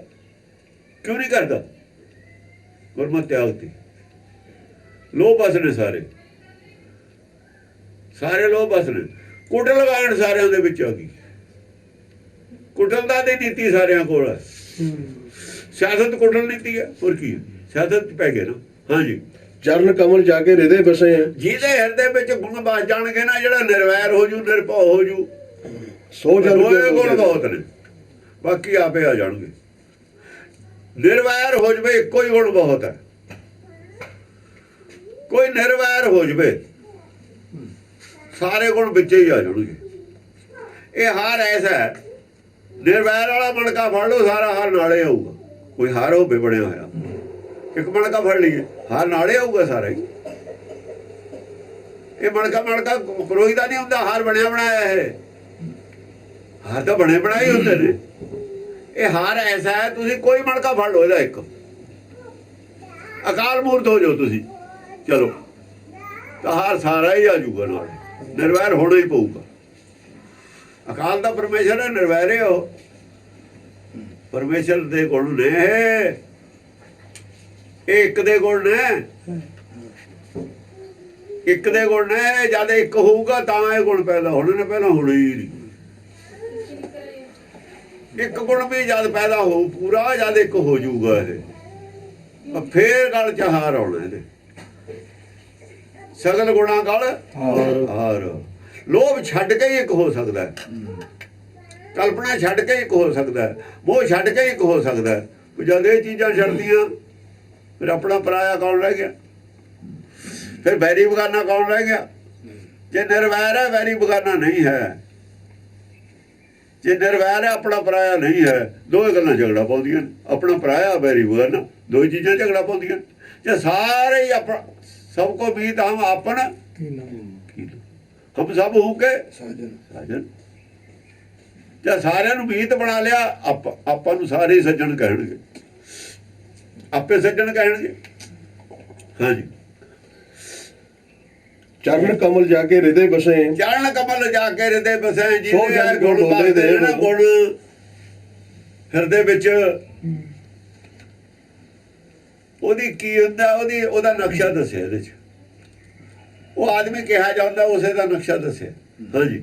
ਕਿਉਂ ਨਹੀਂ ਕਰਦਾ? ਗੁਰਮਤਿ ਤਿਆਗਤੀ। ਲੋਭ ਬਸ ਨੇ, ਸਾਰੇ ਲੋਭ ਬਸ ਨੇ। ਕੁੱਟ ਲਗਾਉਣ ਸਾਰਿਆਂ ਦੇ ਵਿੱਚ ਆ ਗਈ, ਕੁੱਟਣ ਦੀ ਨੀਤੀ ਸਾਰਿਆਂ ਕੋਲ ਹੈ। ਸਿਆਸਤ ਕੁੱਟਣ ਨੀਤੀ ਹੈ, ਹੋਰ ਕੀ ਹੈ? ਸਿਆਸਤ ਚ ਪੈ ਗਏ ਨਾ। ਹਾਂਜੀ, ਚਰਨ ਕਮਲ ਜਾ ਕੇ ਹਿਰਦੇ ਬਸੇ, ਜਿਹਦੇ ਹਿਰਦੇ ਵਿੱਚ ਗੁਣ ਬਸ ਜਾਣਗੇ ਨਾ, ਜਿਹੜਾ ਨਿਰਵੈਰ ਹੋ ਜੂ, ਨਿਰਭਉ ਹੋ ਜੂ, ਸੋ ਜਨ ਗੁਣ ਬਹੁਤ ਨੇ, ਬਾਕੀ ਆਪੇ ਆ ਜਾਣਗੇ। ਨਿਰਵੈਰ ਹੋ ਜਵੇ, ਇੱਕੋ ਹੀ ਗੁਣ ਬਹੁਤ ਹੈ। ਕੋਈ ਨਿਰਵੈਰ ਹੋ ਜਵੇ, ਸਾਰੇ ਗੁਣ ਵਿੱਚ ਹੀ ਆ ਜਾਣਗੇ। ਇਹ ਹਾਰ ਐਸਾ ਹੈ, ਨਿਰਵੈਰ ਵਾਲਾ ਮਣਕਾ ਫੜ ਲਓ, ਸਾਰਾ ਹਾਰ ਨਾਲੇ ਆਊਗਾ। ਕੋਈ ਹਾਰ ਹੋਵੇ ਬਣਿਆ ਹੋਇਆ, ਇੱਕ ਮਣਕਾ ਫੜ ਲਈਏ, ਹਾਰ ਨਾਲੇ ਆਊਗਾ ਸਾਰਾ ਹੀ। ਇਹ ਮਣਕਾ ਪਰੋਈ ਦਾ ਨਹੀਂ ਹੁੰਦਾ, ਹਾਰ ਬਣਿਆ ਬਣਾਇਆ। ਇਹ ਹਾਰ ਤਾਂ ਬਣੇ ਬਣਾਏ ਹੁੰਦੇ ਨੇ। ਇਹ ਹਾਰ ਐਸਾ ਹੈ, ਤੁਸੀਂ ਕੋਈ ਮਣਕਾ ਫੜ ਲਓ ਇਹਦਾ ਇੱਕ, ਅਕਾਲ ਮੂਰਤ ਹੋ ਜਾਓ ਤੁਸੀਂ, ਚਲੋ ਤਾਂ ਹਾਰ ਸਾਰਾ ਹੀ ਆ ਜਾਊਗਾ ਨਾਲ। ਨਿਰਵੈਰ ਹੋਣਾ ਹੀ ਪਊਗਾ। ਅਕਾਲ ਦਾ ਪਰਮੇਸ਼ਰ ਹੈ, ਨਿਰਵੈਰ ਹੈ ਉਹ। ਪਰਮੇਸ਼ਰ ਦੇ ਗੁਣ ਨੇ ਇਹ ਇੱਕ ਦੇ ਗੁਣ ਨੇ, ਇੱਕ ਦੇ ਗੁਣ ਨੇ। ਜਦ ਇੱਕ ਹੋਊਗਾ ਤਾਂ ਇਹ ਗੁਣ ਪੈਦਾ ਹੋਣੇ ਨੇ, ਪਹਿਲਾਂ ਹੋਣੇ ਹੀ ਨਹੀਂ। ਇੱਕ ਗੁਣ ਵੀ ਜਦ ਪੈਦਾ ਹੋਊ ਪੂਰਾ, ਜਦ ਇੱਕ ਹੋ ਜਾਊਗਾ ਇਹ, ਫੇਰ ਗੱਲ ਚ ਹਾਰ ਆਉਣਾ ਇਹਦੇ। ਸਗਲ ਗੁਣਾ ਗਲ ਹਾਰ। ਲੋਭ ਛੱਡ ਕੇ ਹੀ ਇੱਕ ਹੋ ਸਕਦਾ, ਕਲਪਨਾ ਛੱਡ ਕੇ ਇੱਕ ਹੋ ਸਕਦਾ, ਮੋਹ ਛੱਡ ਕੇ ਇੱਕ ਹੋ ਸਕਦਾ। ਜਦ ਇਹ ਚੀਜ਼ਾਂ ਛੱਡਦੀਆਂ, ਫਿਰ ਆਪਣਾ ਪਰਾਇਆ ਕੌਣ ਰਹਿ ਗਿਆ? ਫਿਰ ਵੈਰੀ ਬਗਾਨਾ ਕੌਣ ਰਹਿ ਗਿਆ? ਜੇ ਨਿਰਵੈਰ ਹੈ, ਵੈਰੀ ਬਗਾਨਾ ਨਹੀਂ ਹੈ। ਜੇ ਨਿਰਵੈਰ ਹੈ, ਆਪਣਾ ਪਰਾਇਆ ਨਹੀਂ ਹੈ। ਦੋਵੇਂ ਗੱਲਾਂ ਝਗੜਾ ਪਾਉਂਦੀਆਂ ਨੇ, ਆਪਣਾ ਪਰਾਇਆ, ਵੈਰੀ ਬਗਾਨਾ, ਦੋ ਚੀਜ਼ਾਂ ਝਗੜਾ ਪਾਉਂਦੀਆਂ। ਜੇ ਸਾਰੇ ਹੀ ਆਪਣਾ, ਸਭ ਕੋ ਮੀਤ ਹਮ ਆਪਨ, ਹਮ ਸਭ ਹੋ ਕੇ ਸਾਜਨ। ਜੇ ਸਾਰਿਆਂ ਨੂੰ ਮੀਤ ਬਣਾ ਲਿਆ, ਆਪਾਂ ਨੂੰ ਸਾਰੇ ਸੱਜਣ ਕਹਿਣਗੇ, ਆਪੇ ਸੱਜਣ ਕਹਿਣਗੇ। ਹਾਂਜੀ, ਚਰਨ ਕਮਲ ਜਾ ਕੇ ਹਿਰਦੇ ਬਸੇ, ਚਰਨ ਕਮਲ ਜਾ ਕੇ ਹਿਰਦੇ ਬਸੇ। ਜਿਹਦੇ ਗੁਣ ਵਸਦੇ ਨਾ, ਗੁਣ ਹਿਰਦੇ ਵਿੱਚ, ਉਹਦੀ ਕੀ ਹੁੰਦਾ? ਉਹਦਾ ਨਕਸ਼ਾ ਦੱਸਿਆ ਇਹਦੇ ਚ। ਉਹ ਆਦਮੀ ਕਿਹਾ ਜਾਂਦਾ, ਉਸੇ ਦਾ ਨਕਸ਼ਾ ਦੱਸਿਆ। ਹਾਂਜੀ,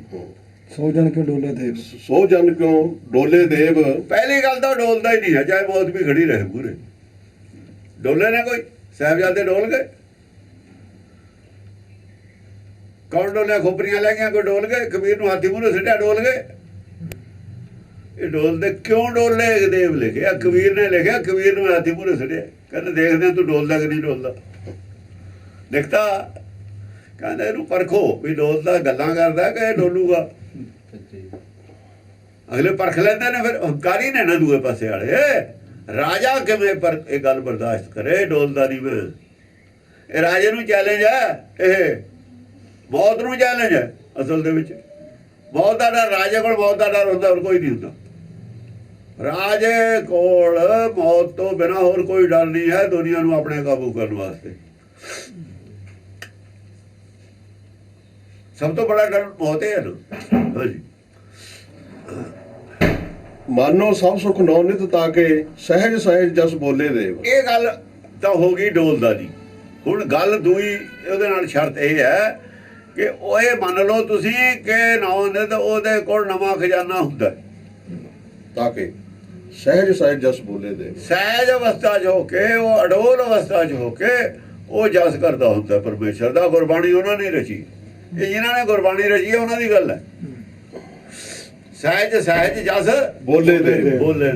ਸੋ ਜਨ ਕਿਉਂ ਡੋਲੇ ਦੇਵ, ਸੋ ਜਨ ਕਿਉਂ ਡੋਲੇ ਦੇਵ। ਪਹਿਲੀ ਗੱਲ ਤਾਂ ਡੋਲਦਾ ਹੀ ਨਹੀਂ ਹੈ, ਚਾਹੇ ਮੌਤ ਵੀ ਖੜੀ ਰਹੇ ਪੂਰੇ। ਡੋਲੇ ਨਾ ਕੋਈ? ਸਾਹਿਬਜ਼ਾਦੇ ਡੋਲ ਗਏ? ਕੌਣ ਡੋਲਿਆ? ਖੋਪਰੀਆਂ ਲੈ ਗਈਆਂ, ਕੋਈ ਡੋਲ ਗਏ? ਕਬੀਰ ਨੂੰ ਹਾਥੀ ਮੂਹਰੇ ਸਿੱਟਿਆ, ਡੋਲ ਗਏ? ਇਹ ਡੋਲਦੇ ਕਿਉਂ ਡੋਲੇ ਦੇਵ ਲਿਖਿਆ, ਕਬੀਰ ਨੇ ਲਿਖਿਆ, ਕਬੀਰ ਨੂੰ ਹਾਥੀ ਮੂਹਰੇ ਸੜਿਆ, ਕਹਿੰਦੇ ਦੇਖਦੇ ਤੂੰ ਡੋਲਦਾ ਕਿ ਨਹੀਂ ਡੋਲਦਾ। ਦਿਖਦਾ ਕਹਿੰਦਾ ਇਹਨੂੰ ਪਰਖੋ ਵੀ ਡੋਲਦਾ ਗੱਲਾਂ ਕਰਦਾ ਕਿ ਇਹ ਡੋਲੂਗਾ। ਅਗਲੇ ਪਰਖ ਲੈਂਦੇ ਨੇ, ਫਿਰ ਹੰਕਾਰੀ ਨੇ ਨਾ ਦੂਏ ਪਾਸੇ ਵਾਲੇ ਰਾਜਾ ਕਿਵੇਂ ਪਰ ਇਹ ਗੱਲ ਬਰਦਾਸ਼ਤ ਕਰੇ ਡੋਲਦਾ ਨਹੀਂ ਮੈਂ। ਇਹ ਰਾਜੇ ਨੂੰ ਚੈਲੰਜ ਹੈ, ਇਹ ਮੌਤ ਨੂੰ ਚੈਲੰਜ ਹੈ। ਅਸਲ ਦੇ ਵਿੱਚ ਮੌਤ ਦਾ ਡਰ, ਰਾਜੇ ਕੋਲ ਮੌਤ ਦਾ ਡਰ ਹੁੰਦਾ, ਹੋਰ ਕੋਈ ਨਹੀਂ ਹੁੰਦਾ। ਰਾਜੇ ਕੋਲ ਮੌਤ ਤੋਂ ਬਿਨਾਂ ਹੋਰ ਕੋਈ ਡਰ ਨਹੀਂ ਹੈ ਦੁਨੀਆ ਨੂੰ ਆਪਣੇ ਕਾਬੂ ਕਰਨ ਵਾਸਤੇ। ਸਭ ਤੋਂ ਬੜਾ ਡਰ ਮੌਤ ਹੈ ਨਾ। ਹਾਂਜੀ, ਮਾਨੋ ਸਭ ਸੁਖ ਨੌ ਨਿਤ ਤਾਕੇ ਸਹਿਜ ਸਹਿਜ ਜਸ ਬੋਲੇ ਦੇਵ। ਇਹ ਗੱਲ ਤਾਂ ਹੋ ਗਈ ਡੋਲਦਾ ਦੀ। ਹੁਣ ਗੱਲ ਦੂਈ ਉਹਦੇ ਨਾਲ ਸ਼ਰਤ ਇਹ ਹੈ ਕਿ ਉਹ ਇਹ ਮੰਨ ਲਓ ਤੁਸੀਂ ਕਿ ਨੌ ਨਿਤ ਉਹਦੇ ਕੋਲ ਨਵਾਂ ਖਜ਼ਾਨਾ ਹੁੰਦਾ, ਤਾਕੇ ਸਹਿਜ ਸਹਿਜ ਜਸ ਬੋਲੇ ਦੇਵ। ਸਹਿਜ ਅਵਸਥਾ 'ਚ ਹੋ ਕੇ, ਉਹ ਅਡੋਲ ਅਵਸਥਾ 'ਚ ਹੋ ਕੇ ਉਹ ਜਸ ਕਰਦਾ ਹੁੰਦਾ ਪਰਮੇਸ਼ਰ ਦਾ। ਗੁਰਬਾਣੀ ਉਹਨਾਂ ਨੇ ਰਚੀ, ਇਹ ਜਿਨ੍ਹਾਂ ਨੇ ਗੁਰਬਾਣੀ ਰਚੀ ਹੈ ਉਹਨਾਂ ਦੀ ਗੱਲ ਹੈ। ਸਹਿਜ ਸਹਿਜ ਜਸ ਬੋਲੇ ਦੇਵ। ਬੋਲੇ